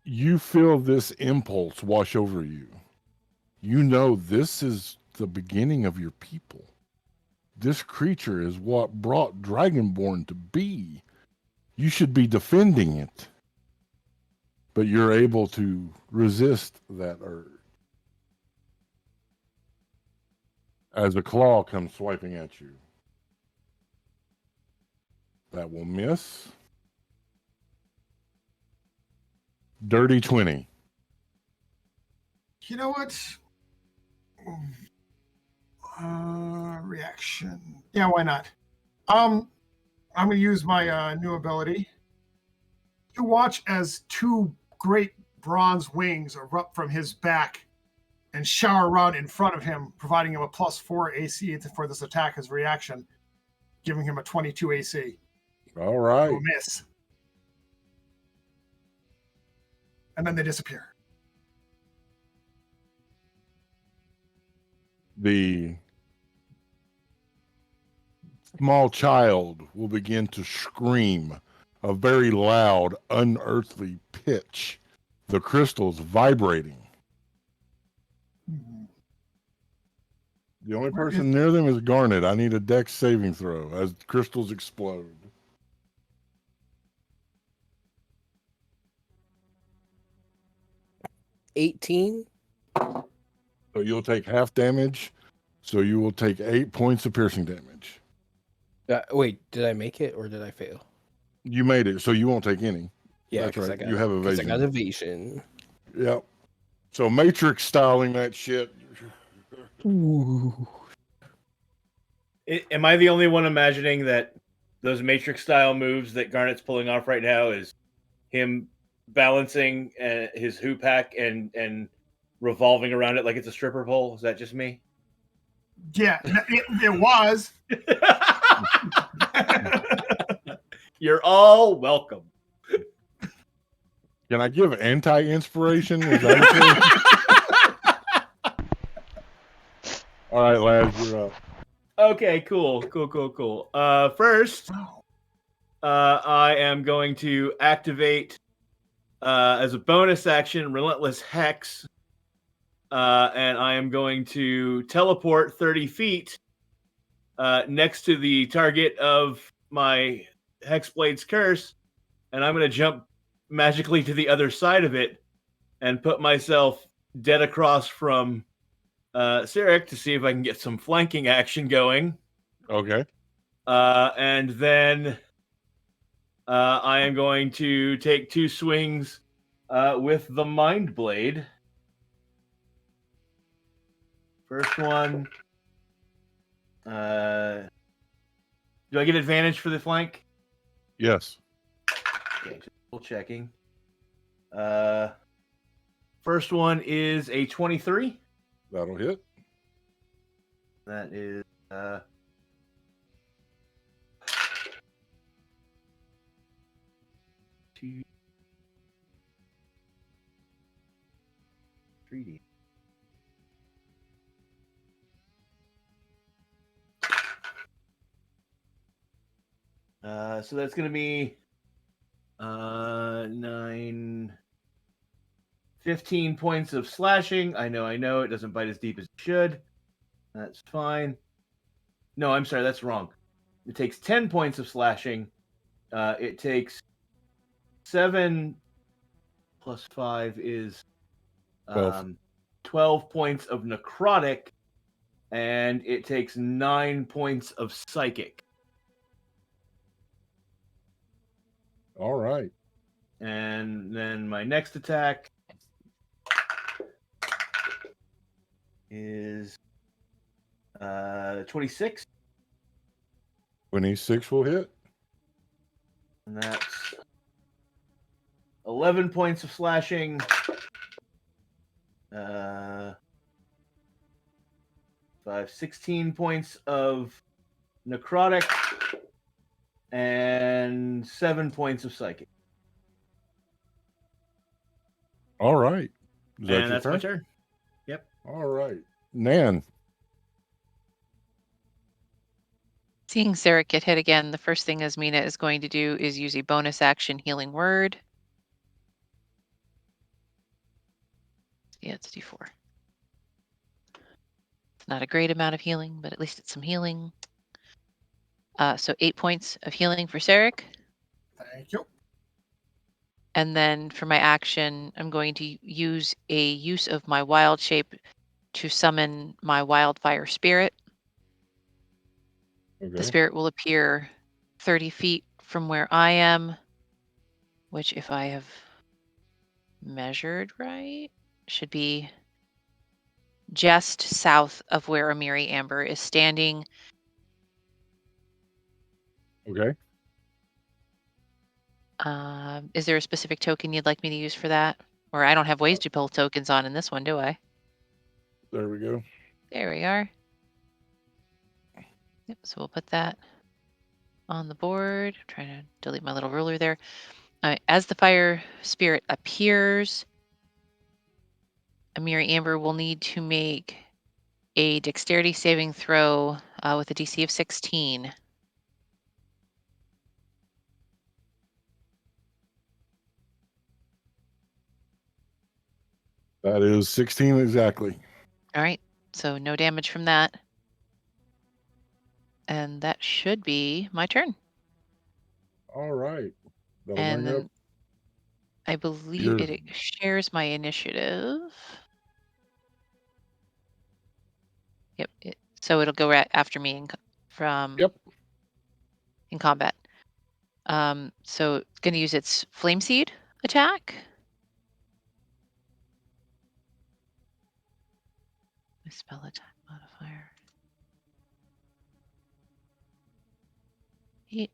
You feel this impulse wash over you. You know this is the beginning of your people. This creature is what brought Dragonborn to be. You should be defending it. But you're able to resist that urge. As a claw comes swiping at you. That will miss. Dirty 20. You know what? Reaction. Yeah, why not? I'm gonna use my new ability. You watch as 2 great bronze wings erupt from his back and shower around in front of him, providing him a +4 AC for this attack as reaction, giving him a 22 AC. All right. To miss. And then they disappear. The small child will begin to scream a very loud, unearthly pitch. The crystals vibrating. The only person near them is Garnet. I need a dex saving throw as crystals explode. 18. So you'll take half damage. So you will take 8 points of piercing damage. Wait, did I make it or did I fail? You made it, so you won't take any. Yeah, That's because right. I got You have evasion. I got evasion. Yep. So Matrix styling that shit. Ooh. Am I the only one imagining that those Matrix style moves that Garnet's pulling off right now is him balancing his hoop hack and revolving around it like it's a stripper pole? Is that just me? Yeah, it was. You're all welcome. Can I give anti-inspiration? Is that okay? All right, lads, you're up. Okay, cool. First, I am going to activate as a bonus action Relentless Hex, and I am going to teleport 30 feet next to the target of my Hexblade's Curse, and I'm going to jump magically to the other side of it and put myself dead across from Sirik to see if I can get some flanking action going. Okay. And then I am going to take 2 swings with the Mind Blade. First one. Do I get advantage for the flank? Yes. Okay, just double checking. First one is a 23. That'll hit. That is 2 3D. So that's going to be 15 points of slashing. I know. It doesn't bite as deep as it should. That's fine. No, I'm sorry. That's wrong. It takes 10 points of slashing. It takes 7 plus 5 is 12. 12 points of necrotic, and it takes 9 points of psychic. All right. And then my next attack is 26, 26 will hit. and that's 11 points of slashing. 16 points of necrotic, and 7 points of psychic. All right. Is that And your that's my turn? turn. Yep. All right. Nan. Seeing Zarek get hit again, the first thing Asmina is going to do is use a bonus action healing word. Yeah, it's D4. It's not a great amount of healing, but at least it's some healing. So 8 points of healing for Zarek. Thank you. And then for my action, I'm going to use a use of my wild shape to summon my wildfire spirit. Okay. The spirit will appear 30 feet from where I am, which, if I have measured right, should be just south of where Amiri Amber is standing. Okay. Is there a specific token you'd like me to use for that? Or I don't have ways to pull tokens on in this one, do I? There we go. There we are. Yep, so we'll put that on the board. I'm trying to delete my little ruler there. As the fire spirit appears, Amiri Amber will need to make a dexterity saving throw with a DC of 16. That is 16 exactly. All right, so no damage from that. And that should be my turn. All right. That'll And bring up. then I believe your- it shares my initiative. Yep. So it'll go right after me Yep. in combat. So it's going to use its flame seed attack. My spell attack modifier. 8.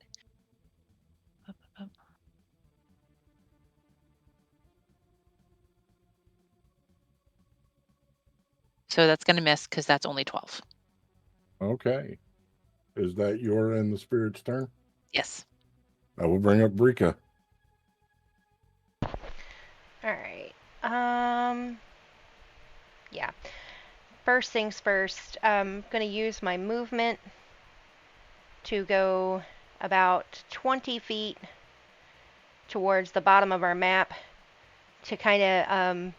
Up, up, up. So that's going to miss because that's only 12. Okay. Is that your and the spirit's turn? Yes. I will bring up Brika. All right. Yeah. First things first, I'm going to use my movement to go about 20 feet towards the bottom of our map to kind of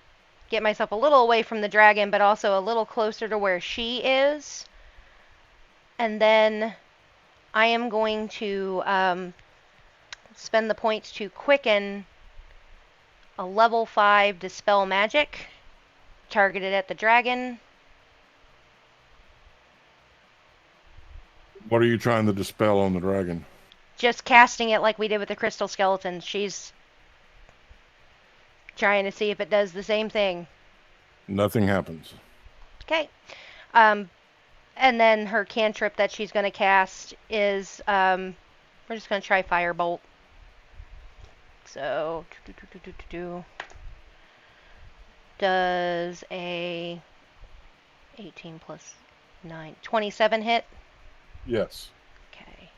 get myself a little away from the dragon, but also a little closer to where she is. And then I am going to spend the points to quicken a level 5 Dispel Magic targeted at the dragon. What are you trying to dispel on the dragon? Just casting it like we did with the crystal skeleton. She's trying to see if it does the same thing. Nothing happens. Okay. And then her cantrip that she's going to cast is, we're just going to try Firebolt. So, does a 18 plus 9, 27 hit? Yes. Okay.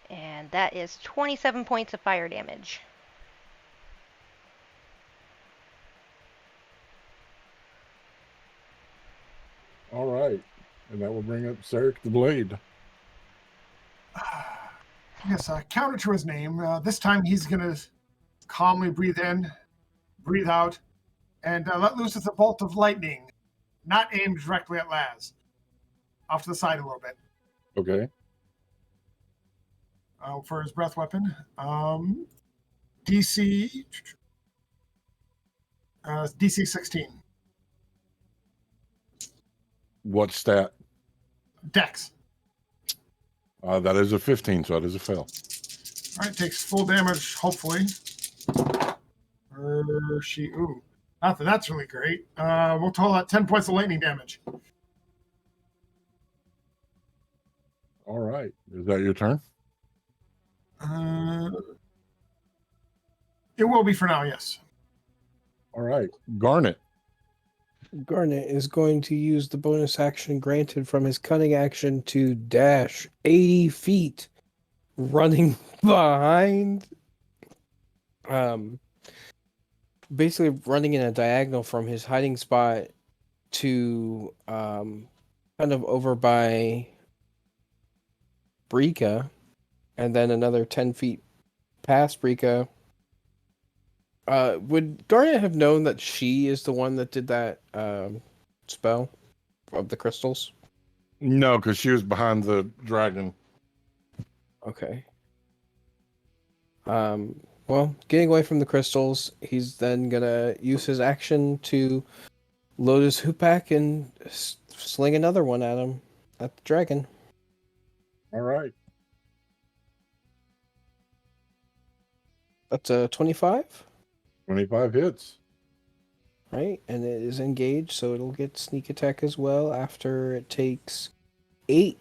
And that is 27 points of fire damage. All right. And that will bring up Sarek the Blade. Yes, counter to his name. This time he's going to calmly breathe in, breathe out, and let loose with a bolt of lightning, not aimed directly at Laz. Off to the side a little bit. Okay. for his breath weapon. DC 16. What stat? Dex. That is a 15, so that is a fail. All right, takes full damage, hopefully. Not that that's really great. We'll total that 10 points of lightning damage. All right. Is that your turn? It will be for now, yes. All right. Garnet. Garnet is going to use the bonus action granted from his cunning action to dash 80 feet, running behind. Basically running in a diagonal from his hiding spot to kind of over by Brika, and then another 10 feet past Brika. Would Garnet have known that she is the one that did that spell of the crystals? No, because she was behind the dragon. Okay. Well, getting away from the crystals, he's then gonna use his action to load his hoopak and sling another one at him, at the dragon. All right. That's a 25. 25 hits. Right, and it is engaged, so it'll get sneak attack as well after it takes 8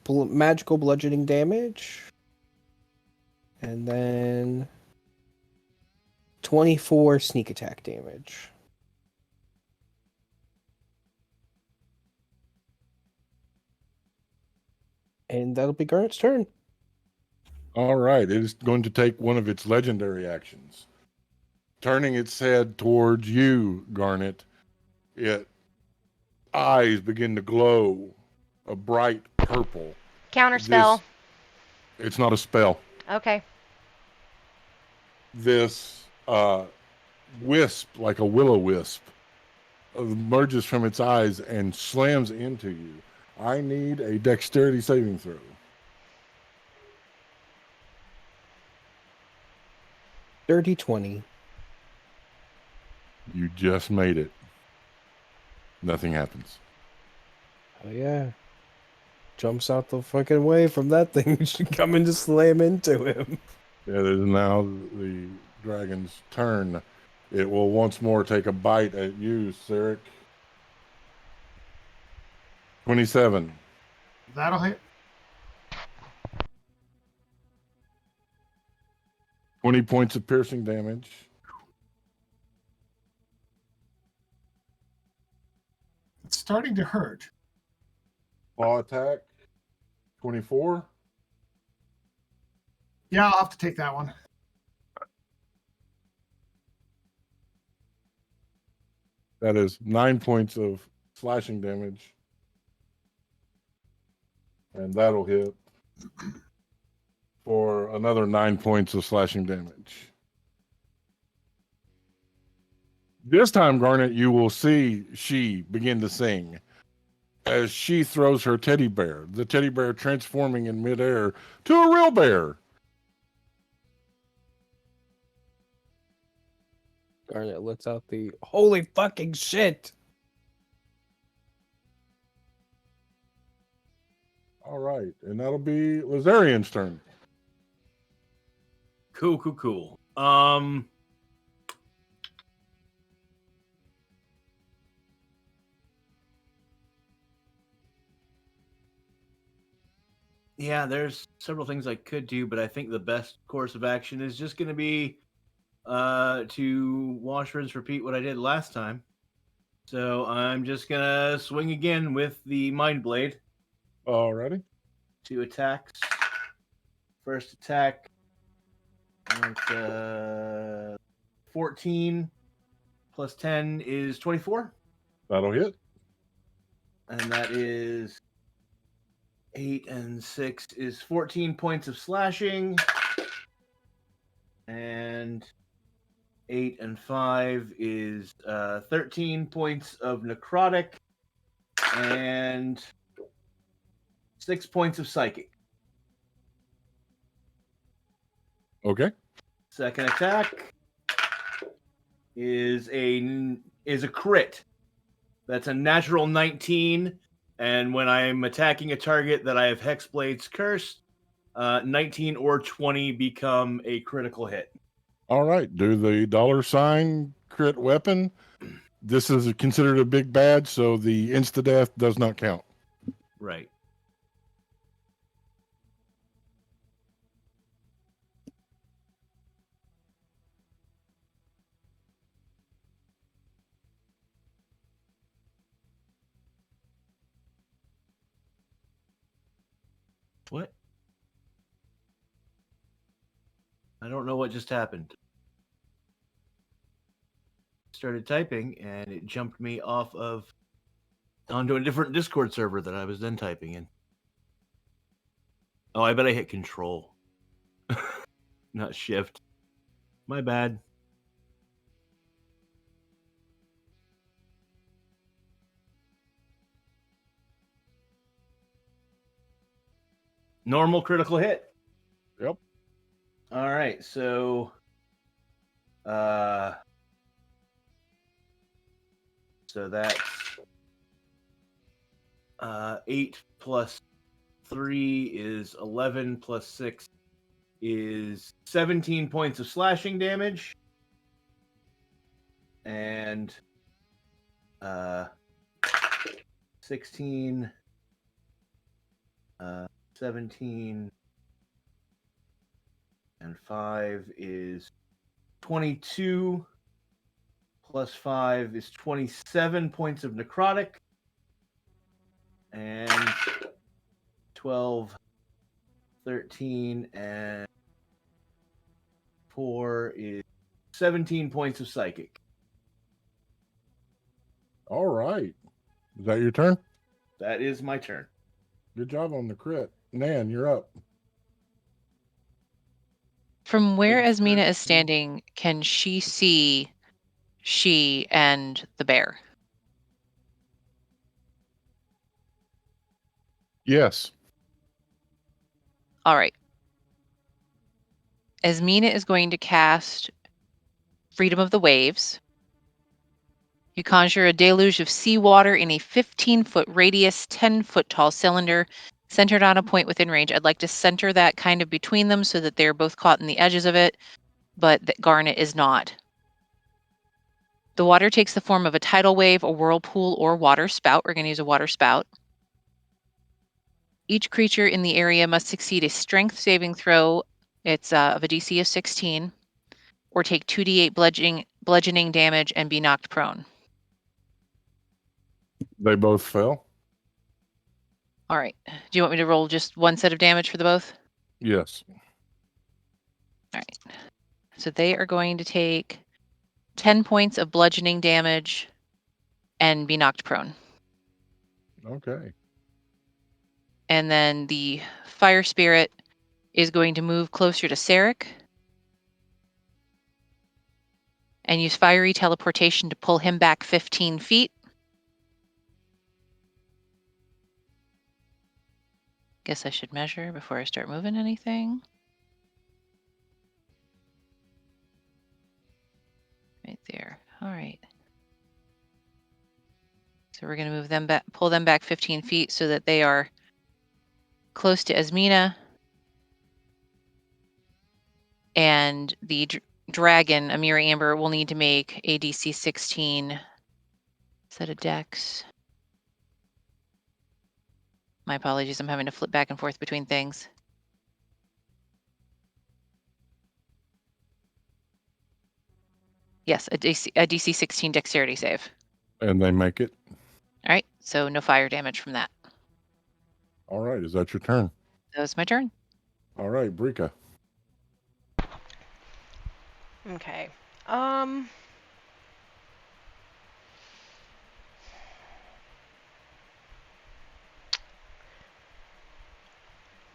magical bludgeoning damage. And then 24 sneak attack damage. And that'll be Garnet's turn. All right. It is going to take one of its legendary actions. Turning its head towards you, Garnet, its eyes begin to glow a bright purple. Counterspell. It's not a spell. Okay. This wisp, like a will-o-wisp, emerges from its eyes and slams into you. I need a dexterity saving throw. Dirty 20. You just made it. Nothing happens. Oh yeah. Jumps out the fucking way from that thing coming to slam into him. Yeah, it is now the dragon's turn. It will once more take a bite at you, Sarek. 27. That'll hit. 20 points of piercing damage. It's starting to hurt. Claw attack. 24. Yeah, I'll have to take that one. That is 9 points of slashing damage. And that'll hit for another 9 points of slashing damage. This time, Garnet, you will see she begin to sing as she throws her teddy bear, the teddy bear transforming in midair to a real bear. Garnet lets out the holy fucking shit. All right, and that'll be Lazarian's turn. Cool. Yeah, there's several things I could do, but I think the best course of action is just going to be to wash, rinse, repeat what I did last time. So I'm just going to swing again with the Mind Blade. Alrighty. 2 attacks. First attack, 14 plus 10 is 24. That'll hit. And that is 8 and 6 is 14 points of slashing. And 8 and 5 is 13 points of necrotic. And 6 points of psychic. Okay. Second attack is a crit. That's a natural 19, and when I'm attacking a target that I have Hexblade's Curse, 19 or 20 become a critical hit. All right. Do the $ crit weapon. This is considered a big bad, so the insta-death does not count. Right. What? I don't know what just happened. Started typing and it jumped me off of onto a different Discord server that I was then typing in. Oh, I bet I hit Control, not Shift. My bad. Normal critical hit. Yep. All right, so that's 8 plus 3 is 11 plus 6 is 17 points of slashing damage. And 16 17 and 5 is 22 plus 5 is 27 points of necrotic, and 12 13 and 4 is 17 points of psychic. All right. Is that your turn? That is my turn. Good job on the crit. Nan, you're up. From where Thanks, Asmina Chris. is standing, can she see she and the bear? Yes. All right. Asmina is going to cast Freedom of the Waves. You conjure a deluge of seawater in a 15-foot radius, 10-foot tall cylinder centered on a point within range. I'd like to center that kind of between them so that they're both caught in the edges of it, but that Garnet is not. The water takes the form of a tidal wave, a whirlpool, or water spout. We're going to use a water spout. Each creature in the area must succeed a strength saving throw. It's of a DC of 16, or take 2d8 bludgeoning damage and be knocked prone. They both fell? All right. Do you want me to roll just one set of damage for the both? Yes. All right. So they are going to take 10 points of bludgeoning damage and be knocked prone. Okay. And then the fire spirit is going to move closer to Sarek and use fiery teleportation to pull him back 15 feet. Guess I should measure before I start moving anything. Right there. All right. So we're going to move them back, pull them back 15 feet so that they are close to Asmina. And the dragon, Amira Amber, will need to make a DC 16 set of dex. My apologies, I'm having to flip back and forth between things. Yes, a DC 16 dexterity save. And they make it? All right, so no fire damage from that. All right. Is that your turn? That was my turn. All right, Brika. Okay. I'm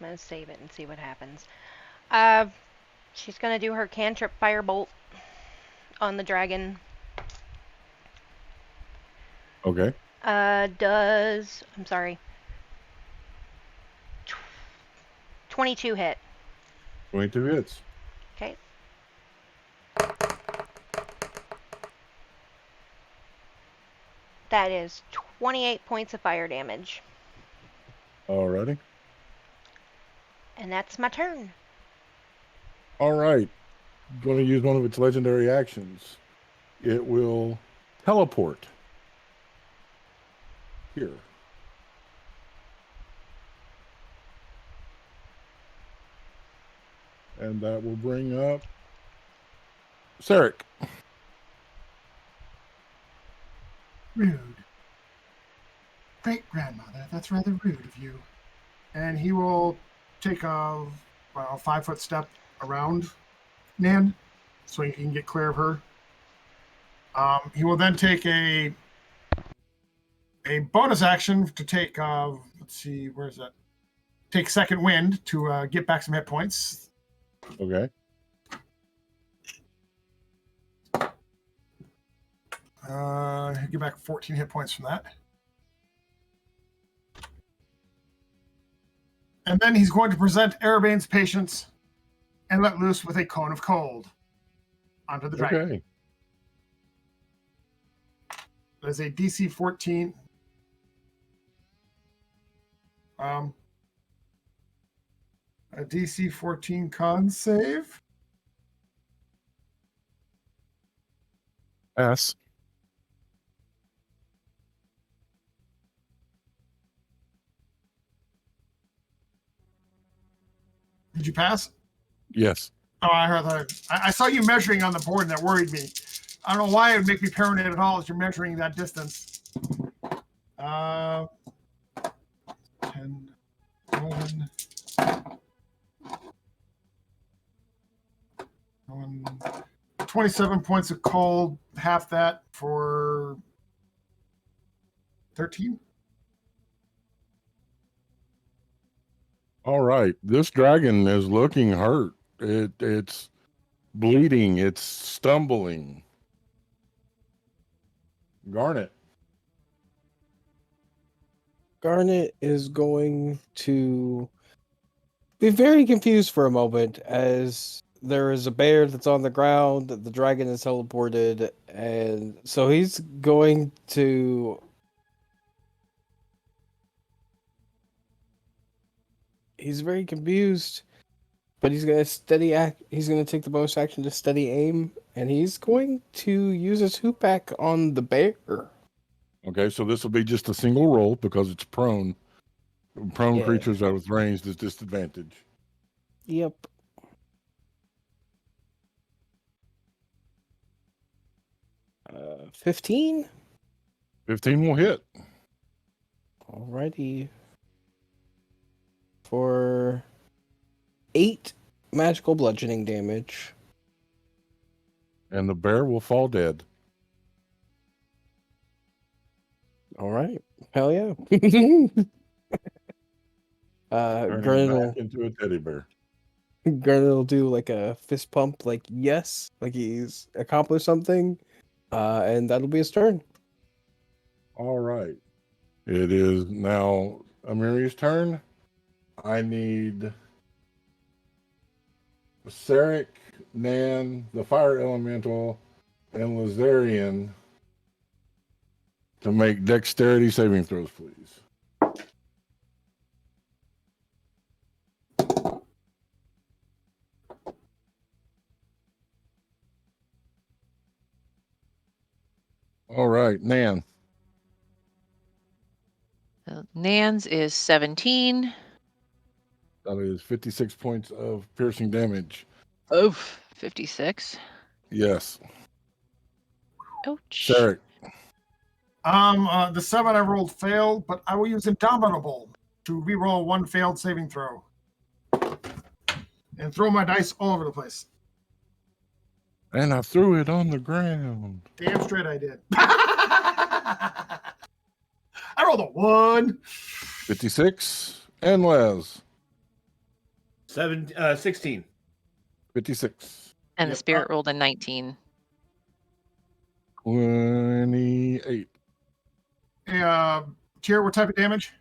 gonna save it and see what happens. She's gonna do her cantrip firebolt on the dragon. Okay. I'm sorry. 22 hit. 22 hits. Okay. That is 28 points of fire damage. Alrighty. And that's my turn. All right. Going to use one of its legendary actions. It will teleport here. And that will bring up Sarek. Rude. Great grandmother, that's rather rude of you. And he will take a 5-foot step around Nan so he can get clear of her. He will then take a bonus action to take let's see, where is that? Take second wind to get back some hit points. Okay. Get back 14 hit points from that. And then he's going to present Arabane's patience and let loose with a cone of cold onto the dragon. Okay. That is a DC 14. A DC 14 con save. Pass. Did you pass? Yes. Oh, I heard that. I saw you measuring on the board, and that worried me. I don't know why it would make me paranoid at all as you're measuring that distance. 10, 11, 27 points of cold, half that for 13. All right. This dragon is looking hurt. It's bleeding. It's stumbling. Garnet. Garnet is going to be very confused for a moment as there is a bear that's on the ground, the dragon is teleported, and so he's going to he's very confused, but he's going to he's going to take the bonus action to steady aim, and he's going to use his hoop back on the bear. Okay, so this will be just a single roll because it's prone. Prone Yeah. creatures that with ranged is disadvantage. Yep. Uh, 15? 15 will hit. Alrighty. For 8 magical bludgeoning damage. And the bear will fall dead. Alright. Hell yeah. Turning Gurnett back into a teddy bear. will do like a fist pump, like yes, like he's accomplished something. And that'll be his turn. All right. It is now Amiri's turn. I need Sarek, Nan, the Fire Elemental, and Lazarian to make dexterity saving throws, please. All right, Nan. Nan's is 17. That is 56 points of piercing damage. Oof, 56. Yes. Ouch. Sarek. The 7 I rolled failed, but I will use Indomitable to reroll one failed saving throw and throw my dice all over the place. And I threw it on the ground. Damn straight I did. I rolled a 1. 56. And Les. 16. 56. And the Yep. spirit rolled a 19. 28. Hey, Tier, what type of damage?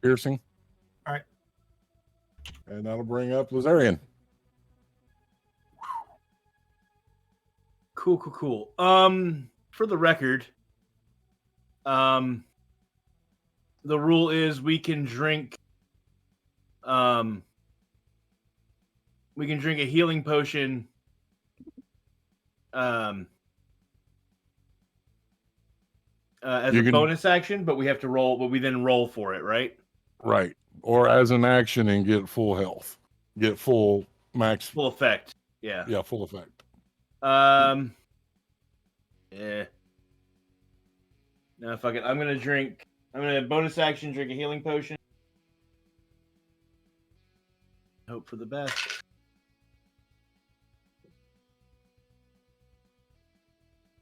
Piercing. All right. And that'll bring up Lazarian. Cool. For the record, the rule is we can drink a healing potion as You a can- bonus action, but we have to roll, but we then roll for it, right? Right. Or as an action and get full health. Get full max. Full effect. Yeah. Yeah, full effect. Yeah. No, fuck it. I'm gonna bonus action drink a healing potion. Hope for the best.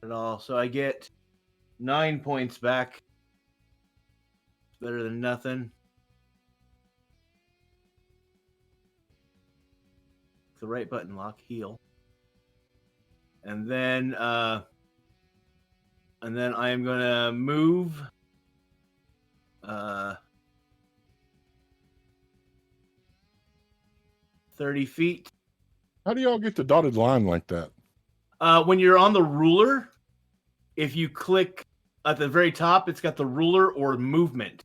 At all. So I get 9 points back. Better than nothing. The right button lock, heal. And then I am gonna move 30 feet. How do y'all get the dotted line like that? When you're on the ruler, if you click at the very top, it's got the ruler or movement.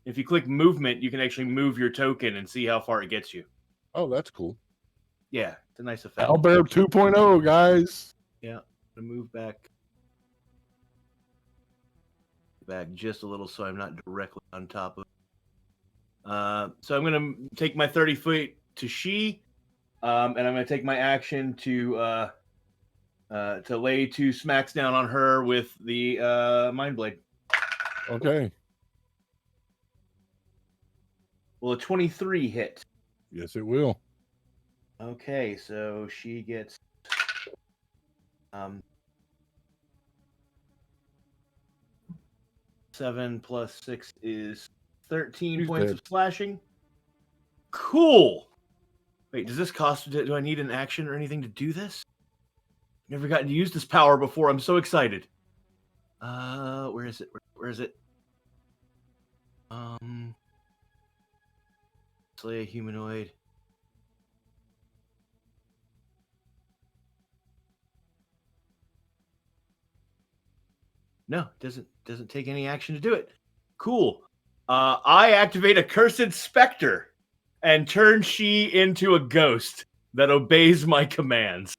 If you click movement, you can actually move your token and see how far it gets you. Oh, that's cool. Yeah, it's a nice effect. Albert 2.0, guys. Yeah, I'm gonna move back just a little so I'm not directly on top of. So I'm gonna take my 30 feet to she, and I'm gonna take my action to lay 2 smacks down on her with the mind blade. Okay. Will a 23 hit? Yes, it will. Okay, so she gets 7 plus 6 is 13 She's points dead. of slashing. Cool. Wait, does this cost? Do I need an action or anything to do this? Never gotten to use this power before. I'm so excited. Where is it? Where is it? Slay a humanoid. No, doesn't take any action to do it. Cool. I activate a cursed specter and turn she into a ghost that obeys my commands.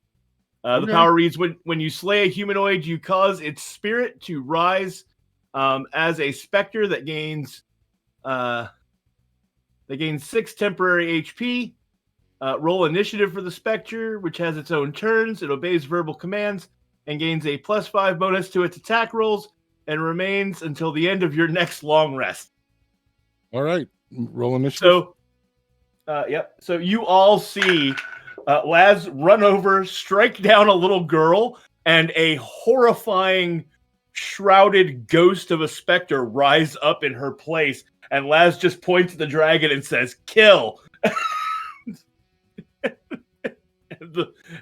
The Okay. power reads: when you slay a humanoid, you cause its spirit to rise as a specter that gains 6 temporary HP. Roll initiative for the specter, which has its own turns. It obeys verbal commands and gains a +5 bonus to its attack rolls and remains until the end of your next long rest. All right. Roll initiative. So, yep. So you all see Laz run over, strike down a little girl, and a horrifying, shrouded ghost of a specter rise up in her place. And Laz just points at the dragon and says, "Kill."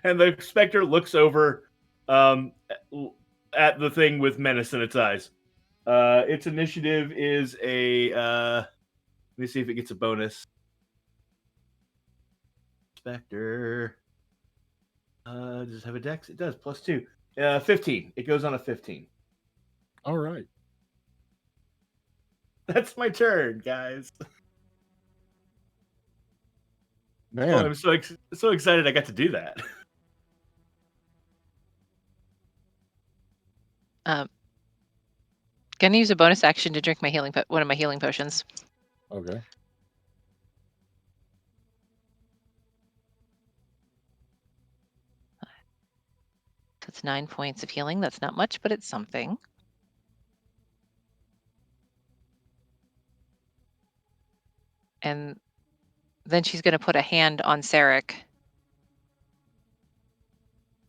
and the specter looks over at the thing with menace in its eyes. Its initiative is a let me see if it gets a bonus. Spectre does it have a dex? It does, +2. 15. It goes on a 15. All right. That's my turn, guys. Man. Oh, I'm so excited I got to do that. Gonna use a bonus action to drink my one of my healing potions. Okay. That's 9 points of healing. That's not much, but it's something. And then she's going to put a hand on Sarek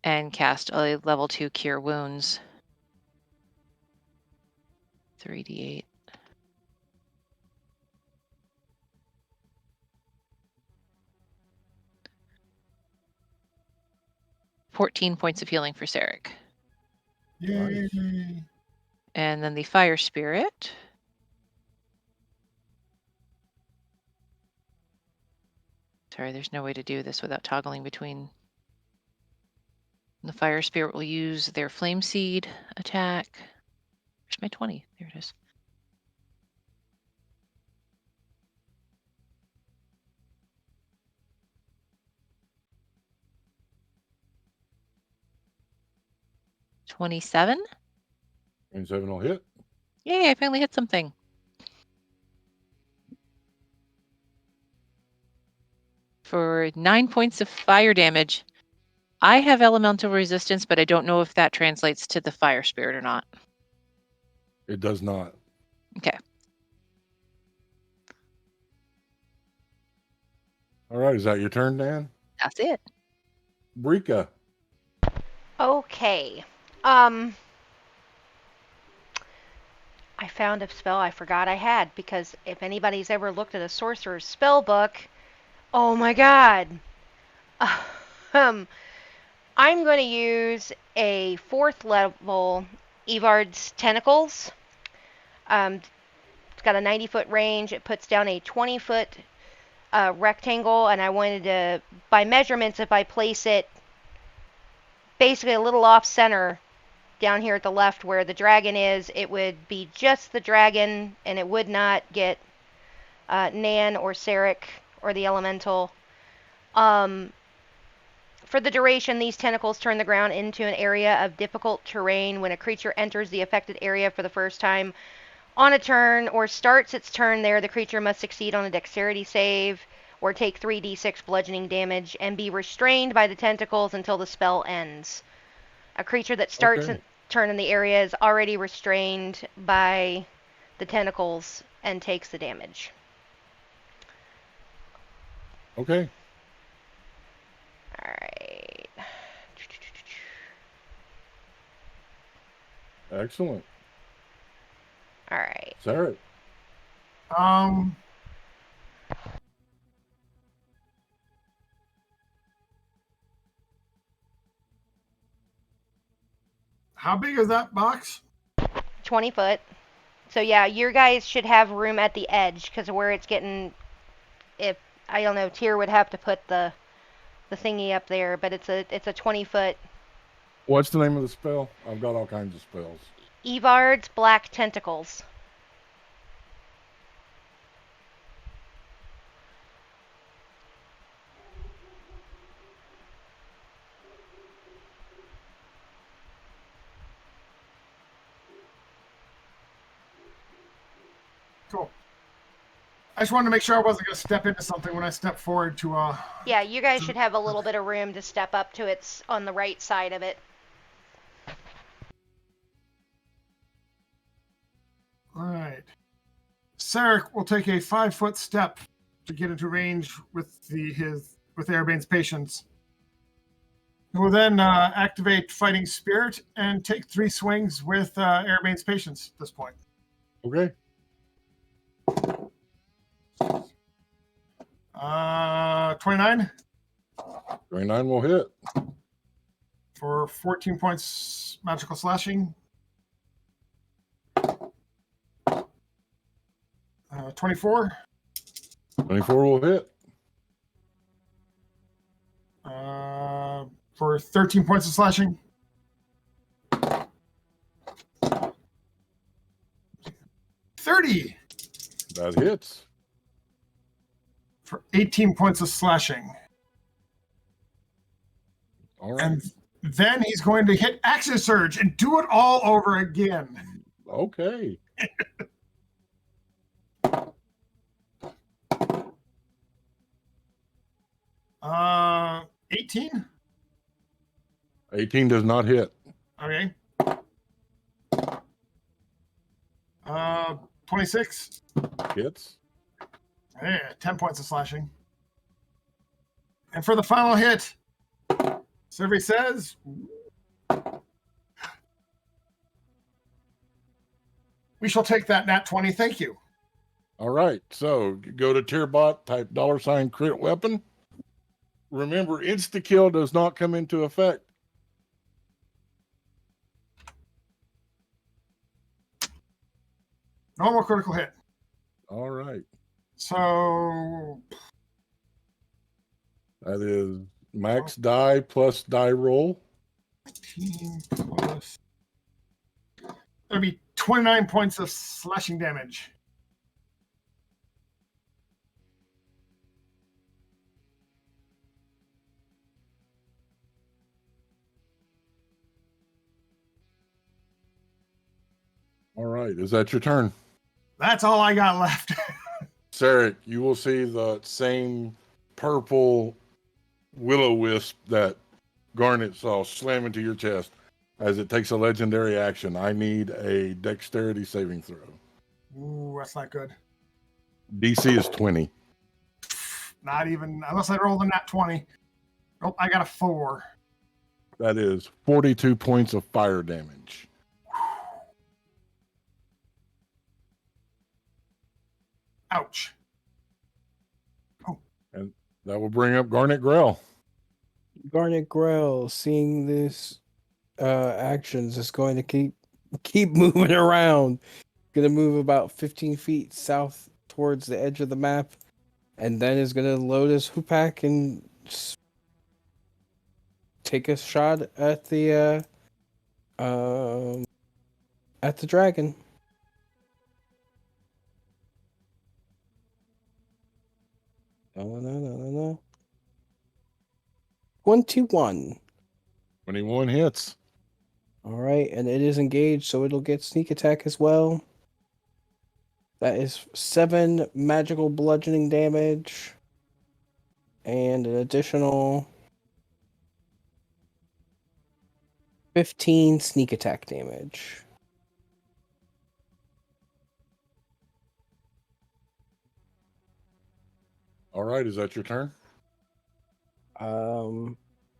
and cast a level 2 Cure Wounds. 3d8. $14 points of healing for Sarek. Yay. And then the Fire Spirit. Sorry, there's no way to do this without toggling between. The fire spirit will use their flame seed attack. Where's my 20? There it is. $27. 27 will hit. Yay, I finally hit something. For 9 points of fire damage. I have elemental resistance, but I don't know if that translates to the fire spirit or not. It does not. Okay. All right. Is that your turn, Dan? That's it. Brika. Okay. I found a spell I forgot I had, because if anybody's ever looked at a sorcerer's spell book, oh my god. I'm going to use a 4th level Evard's Tentacles. It's got a 90-foot range. It puts down a 20-foot rectangle, and I wanted to, by measurements, if I place it basically a little off center down here at the left where the dragon is, it would be just the dragon, and it would not get Nan or Sarek or the elemental. For the duration, these tentacles turn the ground into an area of difficult terrain. When a creature enters the affected area for the first time on a turn or starts its turn there, the creature must succeed on a dexterity save or take 3d6 bludgeoning damage and be restrained by the tentacles until the spell ends. A creature that starts a turn in the area is already restrained by the tentacles and takes the damage. Okay. Alright. Excellent. Alright. Sarah. How big is that box? 20 foot. So yeah, your guys should have room at the edge, because where it's getting, if I don't know, Tyr would have to put the thingy up there, but it's a 20-foot. What's the name of the spell? I've got all kinds of spells. Evard's Black Tentacles. Cool. I just wanted to make sure I wasn't going to step into something when I step forward to Yeah, you guys should have a little bit of room to step up to it on the right side of it. All right. Sarek will take a 5-foot step to get into range with Airbane's patience. He will then activate Fighting Spirit and take 3 swings with Airbane's patience at this point. Okay. 29 29 will hit. for 14 points magical slashing. 24 24 will hit. for 13 points of slashing. 30 That hits. for 18 points of slashing. All right. And then he's going to hit Action Surge and do it all over again. Okay. 18. 18 does not hit. Okay. 26. Hits. Yeah, 10 points of slashing. And for the final hit, Survey says, we shall take that nat 20. Thank you. All right. So go to Tierbot, type $ crit weapon. Remember, insta kill does not come into effect. Normal critical hit. All right. So That is max die plus die roll. 15 plus. That'll be 29 points of slashing damage. All right. Is that your turn? That's all I got left. Sarek, you will see the same purple will-o-wisp that Garnet saw slam into your chest. As it takes a legendary action, I need a dexterity saving throw. Ooh, that's not good. DC is 20. Not even, unless I roll the nat 20. Nope, I got a 4. That is 42 points of fire damage. Ouch. That will bring up Garnet Grell. Garnet Grell, seeing this actions, is going to keep moving around. Gonna move about 15 feet south towards the edge of the map, and then is gonna load his hoopak and take a shot at the dragon. No. 21. 21 hits. All right, and it is engaged, so it'll get sneak attack as well. That is 7 magical bludgeoning damage, and an additional 15 sneak attack damage. All right, is that your turn?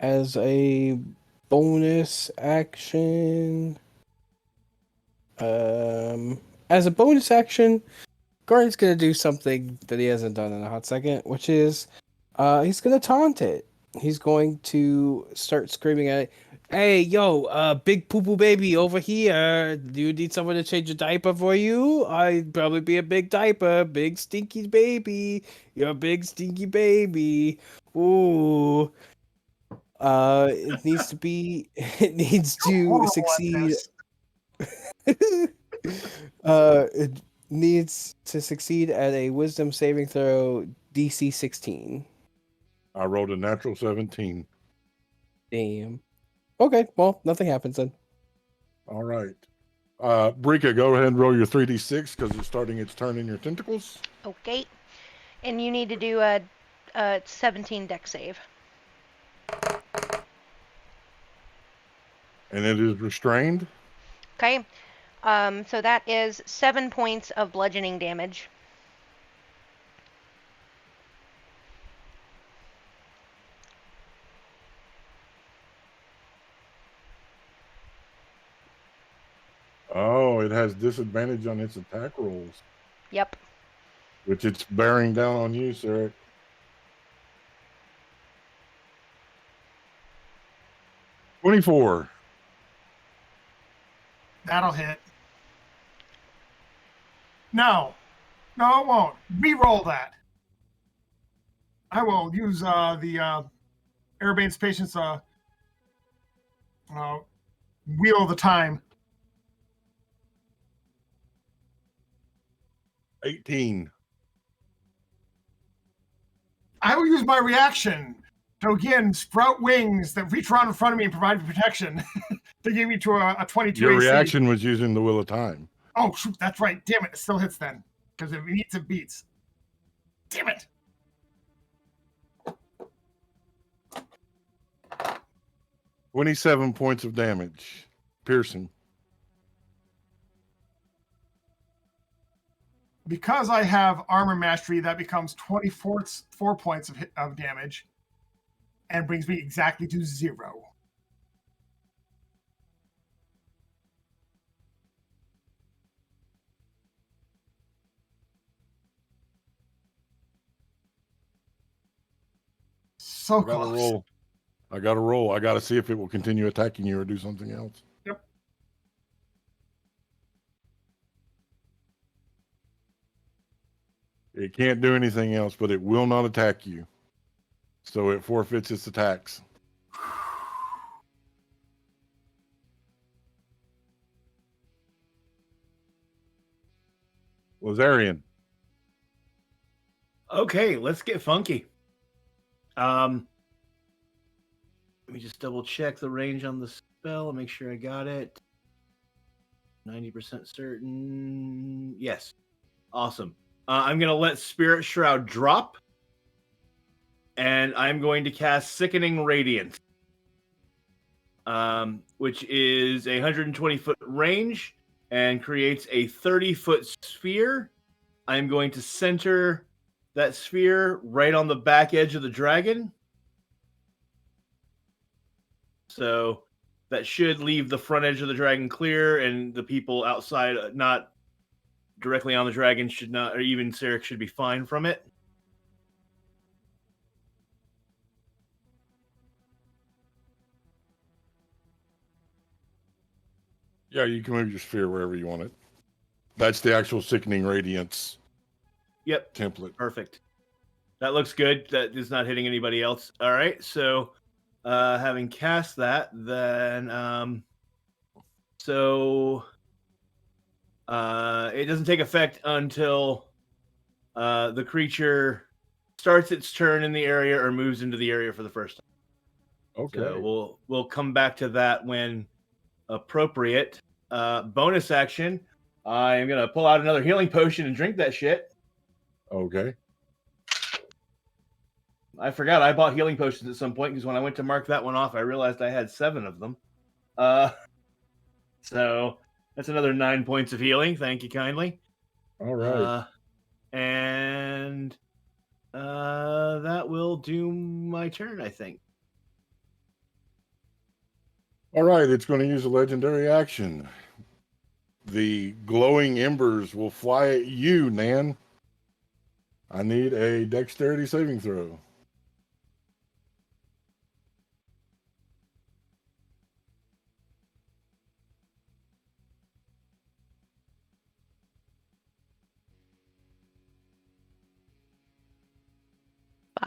As a bonus action, Garnet's gonna do something that he hasn't done in a hot second, which is, he's gonna taunt it. He's going to start screaming at it. Hey, yo, big poo poo baby over here. Do you need someone to change a diaper for you? I'd probably be a big diaper, big stinky baby. You're a big stinky baby. Ooh. It needs to be. It needs to Horrible at succeed. this. It needs to succeed at a Wisdom saving throw, DC 16. I rolled a natural 17. Damn. Okay, well, nothing happens then. All right. Brika, go ahead and roll your 3d6 because it's starting its turn in your tentacles. Okay. And you need to do a 17 dex save. And it is restrained. Okay. So that is 7 points of bludgeoning damage. Oh, it has disadvantage on its attack rolls, Yep. which it's bearing down on you, sir. $24. That'll hit. No, it won't. Reroll that. I will use the Airbane's Patience Wheel of the Time. 18. I will use my reaction to again sprout wings that reach around in front of me and provide protection to give me to a 22 Your AC. reaction was using the Wheel of Time. Oh, shoot, that's right. Damn it. It still hits then. Because if it eats, it beats. Damn it. $27 points of damage. Piercing. Because I have armor mastery, that becomes 4 points of damage and brings me exactly to 0. So I gotta close. roll. I gotta roll. I gotta see if it will continue attacking you or do something else. Yep. It can't do anything else, but it will not attack you. So it forfeits its attacks. Lazarian. Okay, let's get funky. Let me just double check the range on the spell and make sure I got it. 90% certain. Yes. Awesome. I'm going to let Spirit Shroud drop. And I'm going to cast Sickening Radiance. Which is a 120-foot range and creates a 30-foot sphere. I'm going to center that sphere right on the back edge of the dragon. So that should leave the front edge of the dragon clear, and the people outside, not directly on the dragon, should not, or even Sarek should be fine from it. Yeah, you can move your sphere wherever you want it. That's the actual Sickening Radiance Yep. template. Perfect. That looks good. That is not hitting anybody else. All right. So, having cast that, then, it doesn't take effect until the creature starts its turn in the area or moves into the area for the first time. Okay. So we'll come back to that when appropriate. Bonus action. I'm gonna pull out another healing potion and drink that shit. Okay. I forgot I bought healing potions at some point because when I went to mark that one off, I realized I had 7 of them. So that's another 9 points of healing. Thank you kindly. All right. And that will do my turn, I think. All right. It's going to use a legendary action. The glowing embers will fly at you, Nan. I need a dexterity saving throw.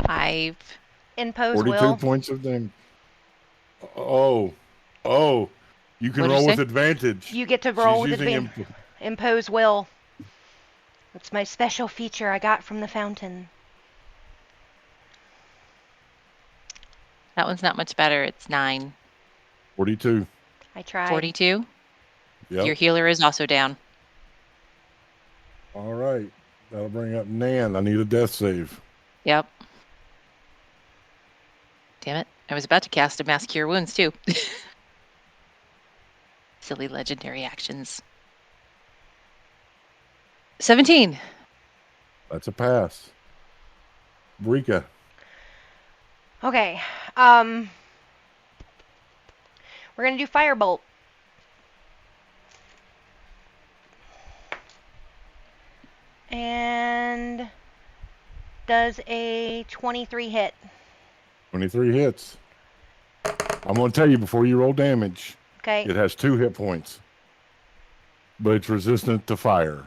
Five. Impose 42 will. points of damage. Oh. You can What'd you roll with say? advantage. You get to roll She's with using advantage. Impose will. It's my special feature I got from the fountain. That one's not much better. It's 9. 42. I tried. 42. Yep. Your healer is also down. All right. That'll bring up Nan. I need a death save. Yep. Damn it. I was about to cast a Mass Cure Wounds too. Silly legendary actions. 17. That's a pass. Brika. Okay. We're gonna do Firebolt. And does a 23 hit. 23 hits. I'm going to tell you before you roll damage. Okay. It has 2 hit points. But it's resistant to fire.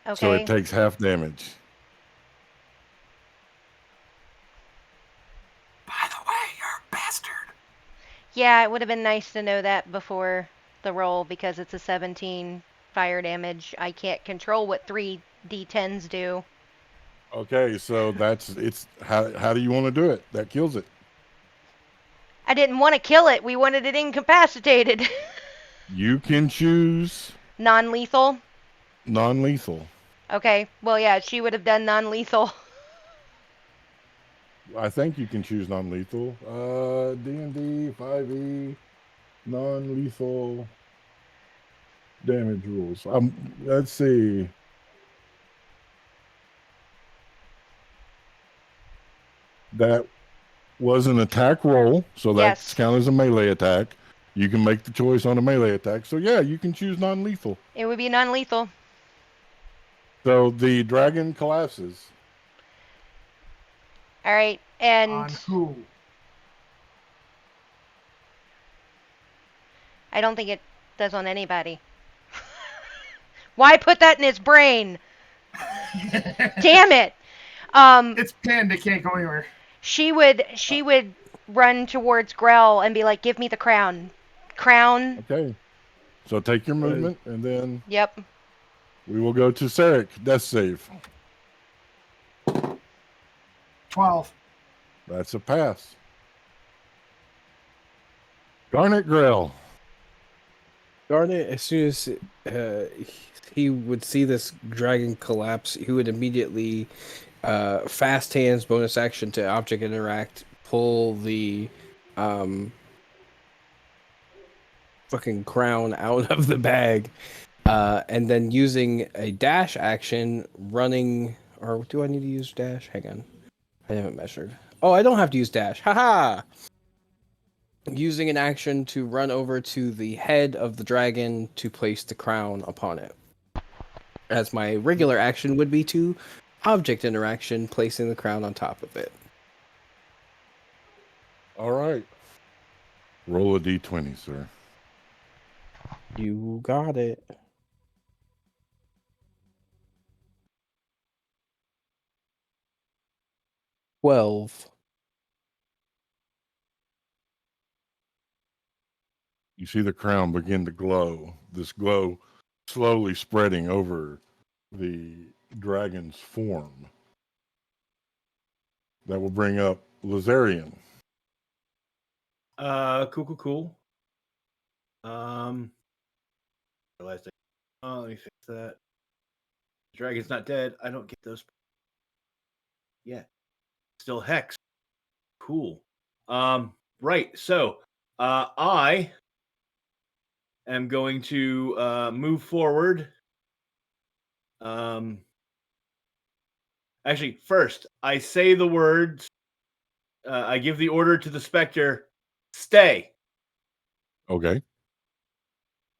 Okay. So it takes half damage. By the way, you're a bastard. Yeah, it would have been nice to know that before the roll because it's a 17 fire damage. I can't control what 3 d10s do. Okay, so it's how do you want to do it? That kills it. I didn't want to kill it. We wanted it incapacitated. You can choose Non-lethal. non-lethal. Okay. Well, yeah, she would have done non-lethal. I think you can choose non-lethal. D&D 5e non-lethal damage rules. Let's see. That was an attack roll, so that's Yes. counted as a melee attack. You can make the choice on a melee attack. So yeah, you can choose non-lethal. It would be non-lethal. So the dragon collapses. All right. And On who? I don't think it does on anybody. Why put that in his brain? Damn it. It's pinned. It can't go anywhere. She would run towards Grell and be like, "Give me the crown." Crown. Okay. So take your movement and then Yep. We will go to Sarek. Death save. 12. That's a pass. Garnet Grill. Garnet, as soon as he would see this dragon collapse, he would immediately fast hands, bonus action to object interact, pull the fucking crown out of the bag, and then using a dash action, running. Or do I need to use dash? Hang on, I haven't measured. Oh, I don't have to use dash. Haha! Using an action to run over to the head of the dragon to place the crown upon it. As my regular action would be to object interaction, placing the crown on top of it. All right. Roll a d20, sir. You got it. $12. You see the crown begin to glow. This glow slowly spreading over the dragon's form. That will bring up Lazarian. Cool. Realized let me fix that. The dragon's not dead. I don't get those yet. Still hex. Cool. Right. So, I am going to move forward. Actually, first, I say the words. I give the order to the Spectre, stay. Okay.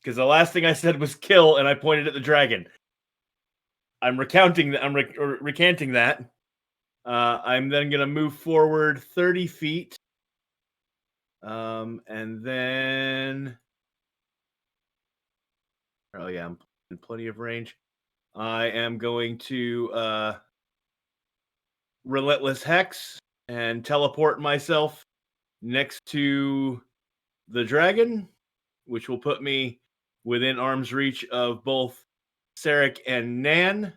Because the last thing I said was kill, and I pointed at the dragon. I'm recounting that. I'm recanting that. I'm then going to move forward 30 feet. And then... Oh, yeah, I'm in plenty of range. I am going to Relentless Hex and teleport myself next to the dragon, which will put me within arm's reach of both Sarek and Nan.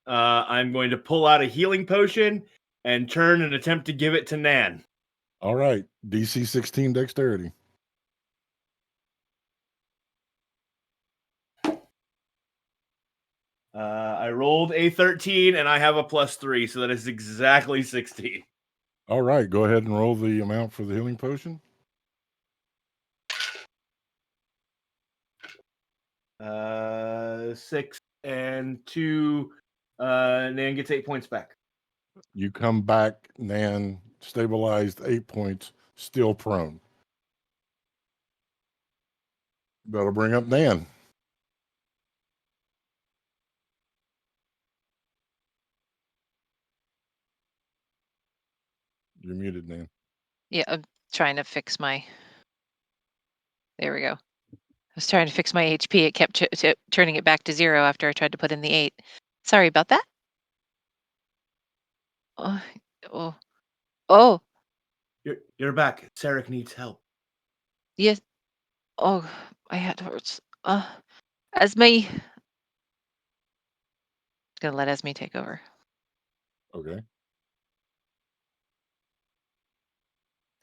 I'm going to pull out a healing potion and turn and attempt to give it to Nan. All right. DC 16 dexterity. I rolled a 13 and I have a +3, so that is exactly 16. All right. Go ahead and roll the amount for the healing potion. 6 and 2. Nan gets 8 points back. You come back, Nan, stabilized 8 points, still prone. That'll bring up Nan. You're muted, Nan. Yeah, I'm trying to fix my. There we go. I was trying to fix my HP. It kept turning it back to 0 after I tried to put in the 8. Sorry about that. Oh, You're back. Sarek needs help. yes. Oh, my head hurts. Esme. Gonna let Esme take over. Okay.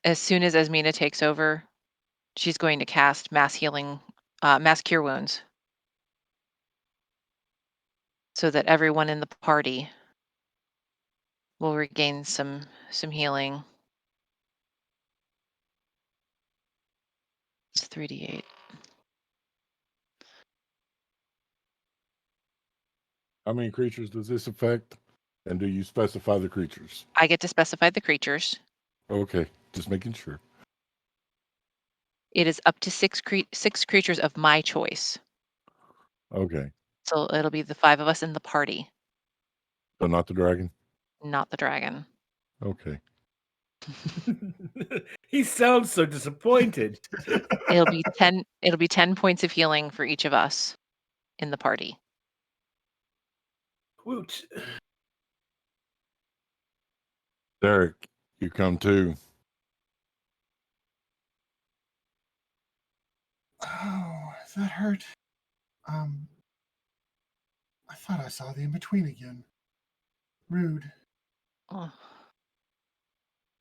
As soon as Esmina takes over, she's going to cast mass healing, mass cure wounds, so that everyone in the party will regain some healing. It's 3d8. How many creatures does this affect? And do you specify the creatures? I get to specify the creatures. Okay. Just making sure. It is up to 6 creatures of my choice. Okay. So it'll be the 5 of us in the party, So not the dragon? not the dragon. Okay. He sounds so disappointed. It'll be 10. It'll be 10 points of healing for each of us in the party. Woot. Derek, you come too. Oh, that hurt. thought I saw the in-between again. Rude. Oh,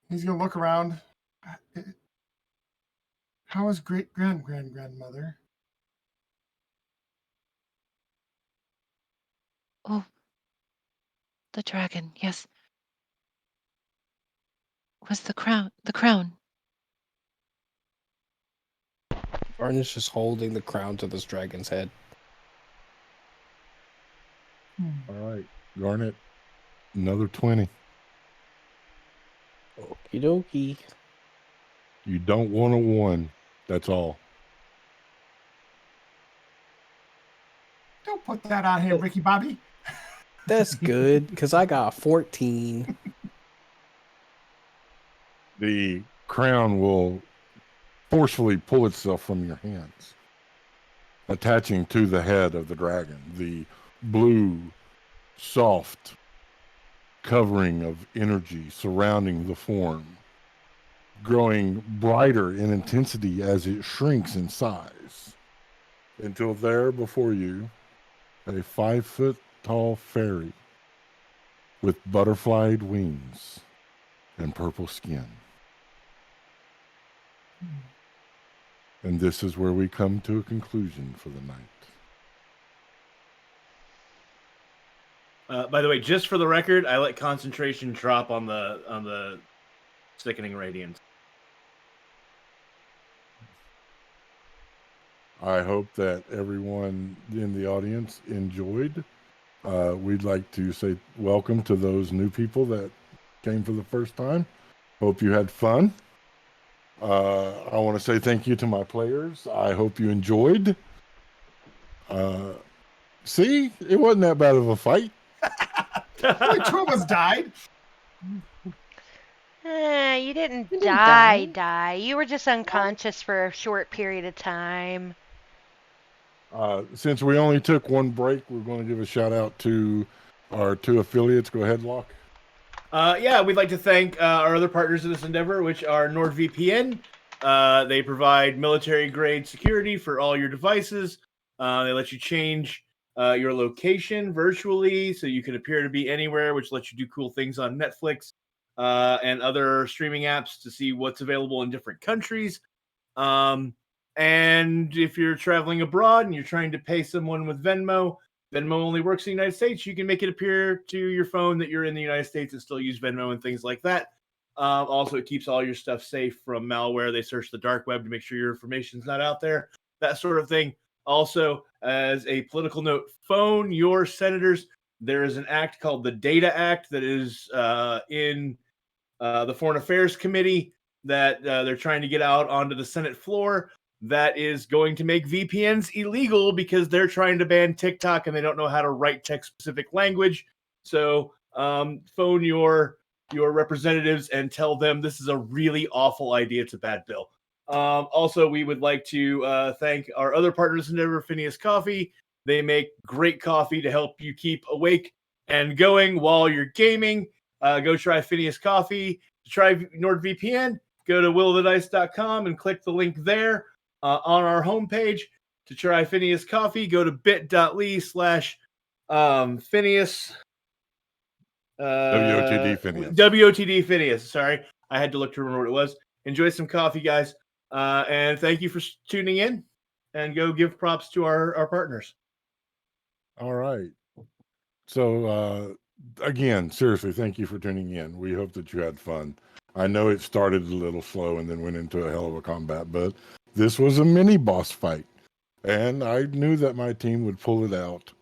He's going to look around. How is great-grandmother? oh, the dragon. Yes. Was the crown? The crown. Varnish is holding the crown to this dragon's head. All right, Garnet, another 20. Okie dokie. You don't want a 1. That's all. Don't put that on him, Ricky Bobby. That's good, because I got 14. The crown will forcefully pull itself from your hands, attaching to the head of the dragon. The blue, soft covering of energy surrounding the form, growing brighter in intensity as it shrinks in size, until there before you, a 5-foot-tall fairy with butterflied wings and purple skin. And this is where we come to a conclusion for the night. By the way, just for the record, I let concentration drop on the sickening radiance. I hope that everyone in the audience enjoyed. We'd like to say welcome to those new people that came for the first time. Hope you had fun. I want to say thank you to my players. I hope you enjoyed. See, it wasn't that bad of a fight. Only 2 of us died. You didn't You didn't die. You were just unconscious for a short period of time. Since we only took 1 break, we're going to give a shout out to our 2 affiliates. Go ahead, Locke. Yeah, we'd like to thank our other partners in this endeavor, which are NordVPN. They provide military-grade security for all your devices. They let you change your location virtually, so you can appear to be anywhere, which lets you do cool things on Netflix and other streaming apps to see what's available in different countries. And if you're traveling abroad and you're trying to pay someone with Venmo, Venmo only works in the United States. You can make it appear to your phone that you're in the United States and still use Venmo and things like that. Also, it keeps all your stuff safe from malware. They search the dark web to make sure your information's not out there, that sort of thing. Also, as a political note, phone your senators. There is an act called the Data Act that is in the Foreign Affairs Committee that they're trying to get out onto the Senate floor. That is going to make VPNs illegal because they're trying to ban TikTok and they don't know how to write text-specific language. So phone your representatives and tell them this is a really awful idea. It's a bad bill. Also, we would like to thank our other partners in Endeavor, Phineas Coffee. They make great coffee to help you keep awake and going while you're gaming. Go try Phineas Coffee. To try NordVPN, go to willofthedice.com and click the link there. On our homepage to try Phineas Coffee, go to bit.ly/Phineas. WOTD Phineas. WOTD Phineas. Sorry, I had to look to remember what it was. Enjoy some coffee, guys. And thank you for tuning in. And go give props to our partners. All right. So, again, seriously, thank you for tuning in. We hope that you had fun. I know it started a little slow and then went into a hell of a combat, but this was a mini boss fight. And I knew that my team would pull it out.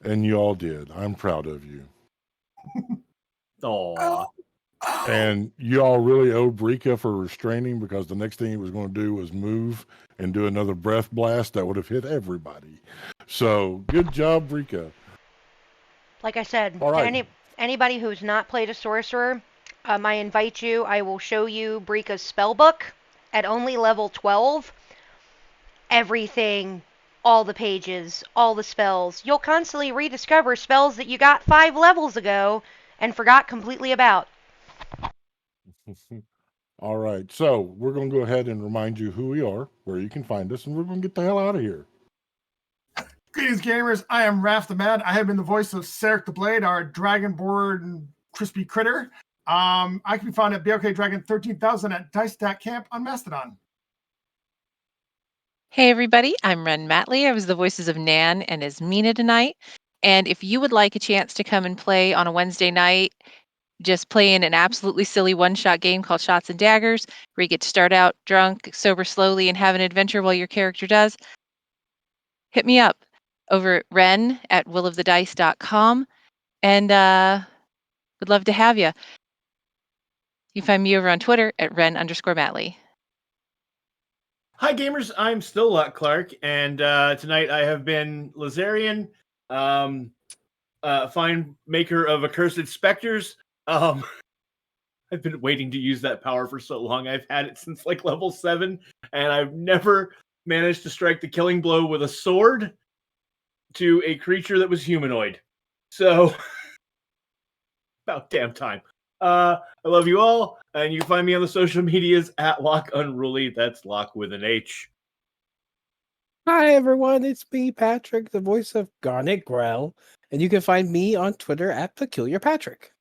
And you all did. I'm proud of you. Aww. And you all really owe Brika for restraining, because the next thing he was going to do was move and do another breath blast that would have hit everybody. So good job, Brika. Like I said, All right. anybody who's not played a sorcerer, I invite you. I will show you Brika's spell book at only level 12. Everything, all the pages, all the spells. You'll constantly rediscover spells that you got 5 levels ago and forgot completely about. All right. So we're going to go ahead and remind you who we are, where you can find us, and we're going to get the hell out of here. Greetings, gamers. I am Raph the Mad. I have been the voice of Sarek the Blade, our dragonborn crispy critter. I can be found at BLK Dragon 13,000 at Dice.camp on Mastodon. Hey everybody, I'm Ren Matley. I was the voices of Nan and Esmina tonight. And if you would like a chance to come and play on a Wednesday night, just playing an absolutely silly one-shot game called Shots and Daggers, where you get to start out drunk, sober slowly, and have an adventure while your character does, hit me up over at Ren at willofthedice.com, and would love to have you. You can find me over on Twitter at Ren_Matley. Hi, gamers. I'm still Lot Clark, and tonight I have been Lazarian, fine maker of Accursed Specters. I've been waiting to use that power for so long. I've had it since like level 7, and I've never managed to strike the killing blow with a sword to a creature that was humanoid. So, about damn time. I love you all, and you can find me on the social medias at Lock Unruly. That's Lock with an H. Hi everyone, it's me, Patrick, the voice of Garnet Grell, and you can find me on Twitter at Peculiar Patrick.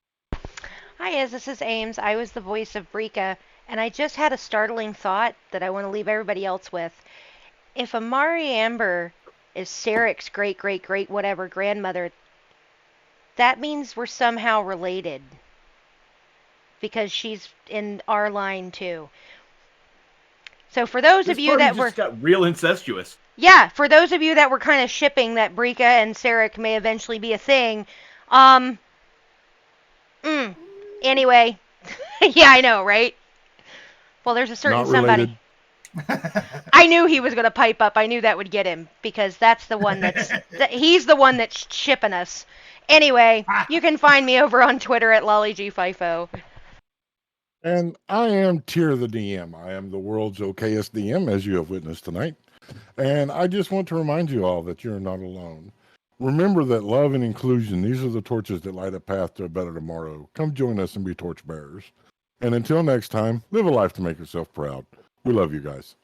Hi, this is Ames. I was the voice of Brika, and I just had a startling thought that I want to leave everybody else with. If Amari Amber is Sarek's great whatever grandmother, that means we're somehow related. Because she's in our line too. So for those of you that were got real incestuous. Yeah, for those of you that were kind of shipping that Brika and Sarek may eventually be a thing, anyway, yeah, I know, right? Well, there's a certain Not somebody. I knew he was going to pipe up. I knew that would get him because that's the one he's the one that's shipping us. Anyway, you can find me over on Twitter at LollyG50. And I am Tyr the DM. I am the world's okayest DM, as you have witnessed tonight. And I just want to remind you all that you're not alone. Remember that love and inclusion, these are the torches that light a path to a better tomorrow. Come join us and be torchbearers. And until next time, live a life to make yourself proud. We love you guys.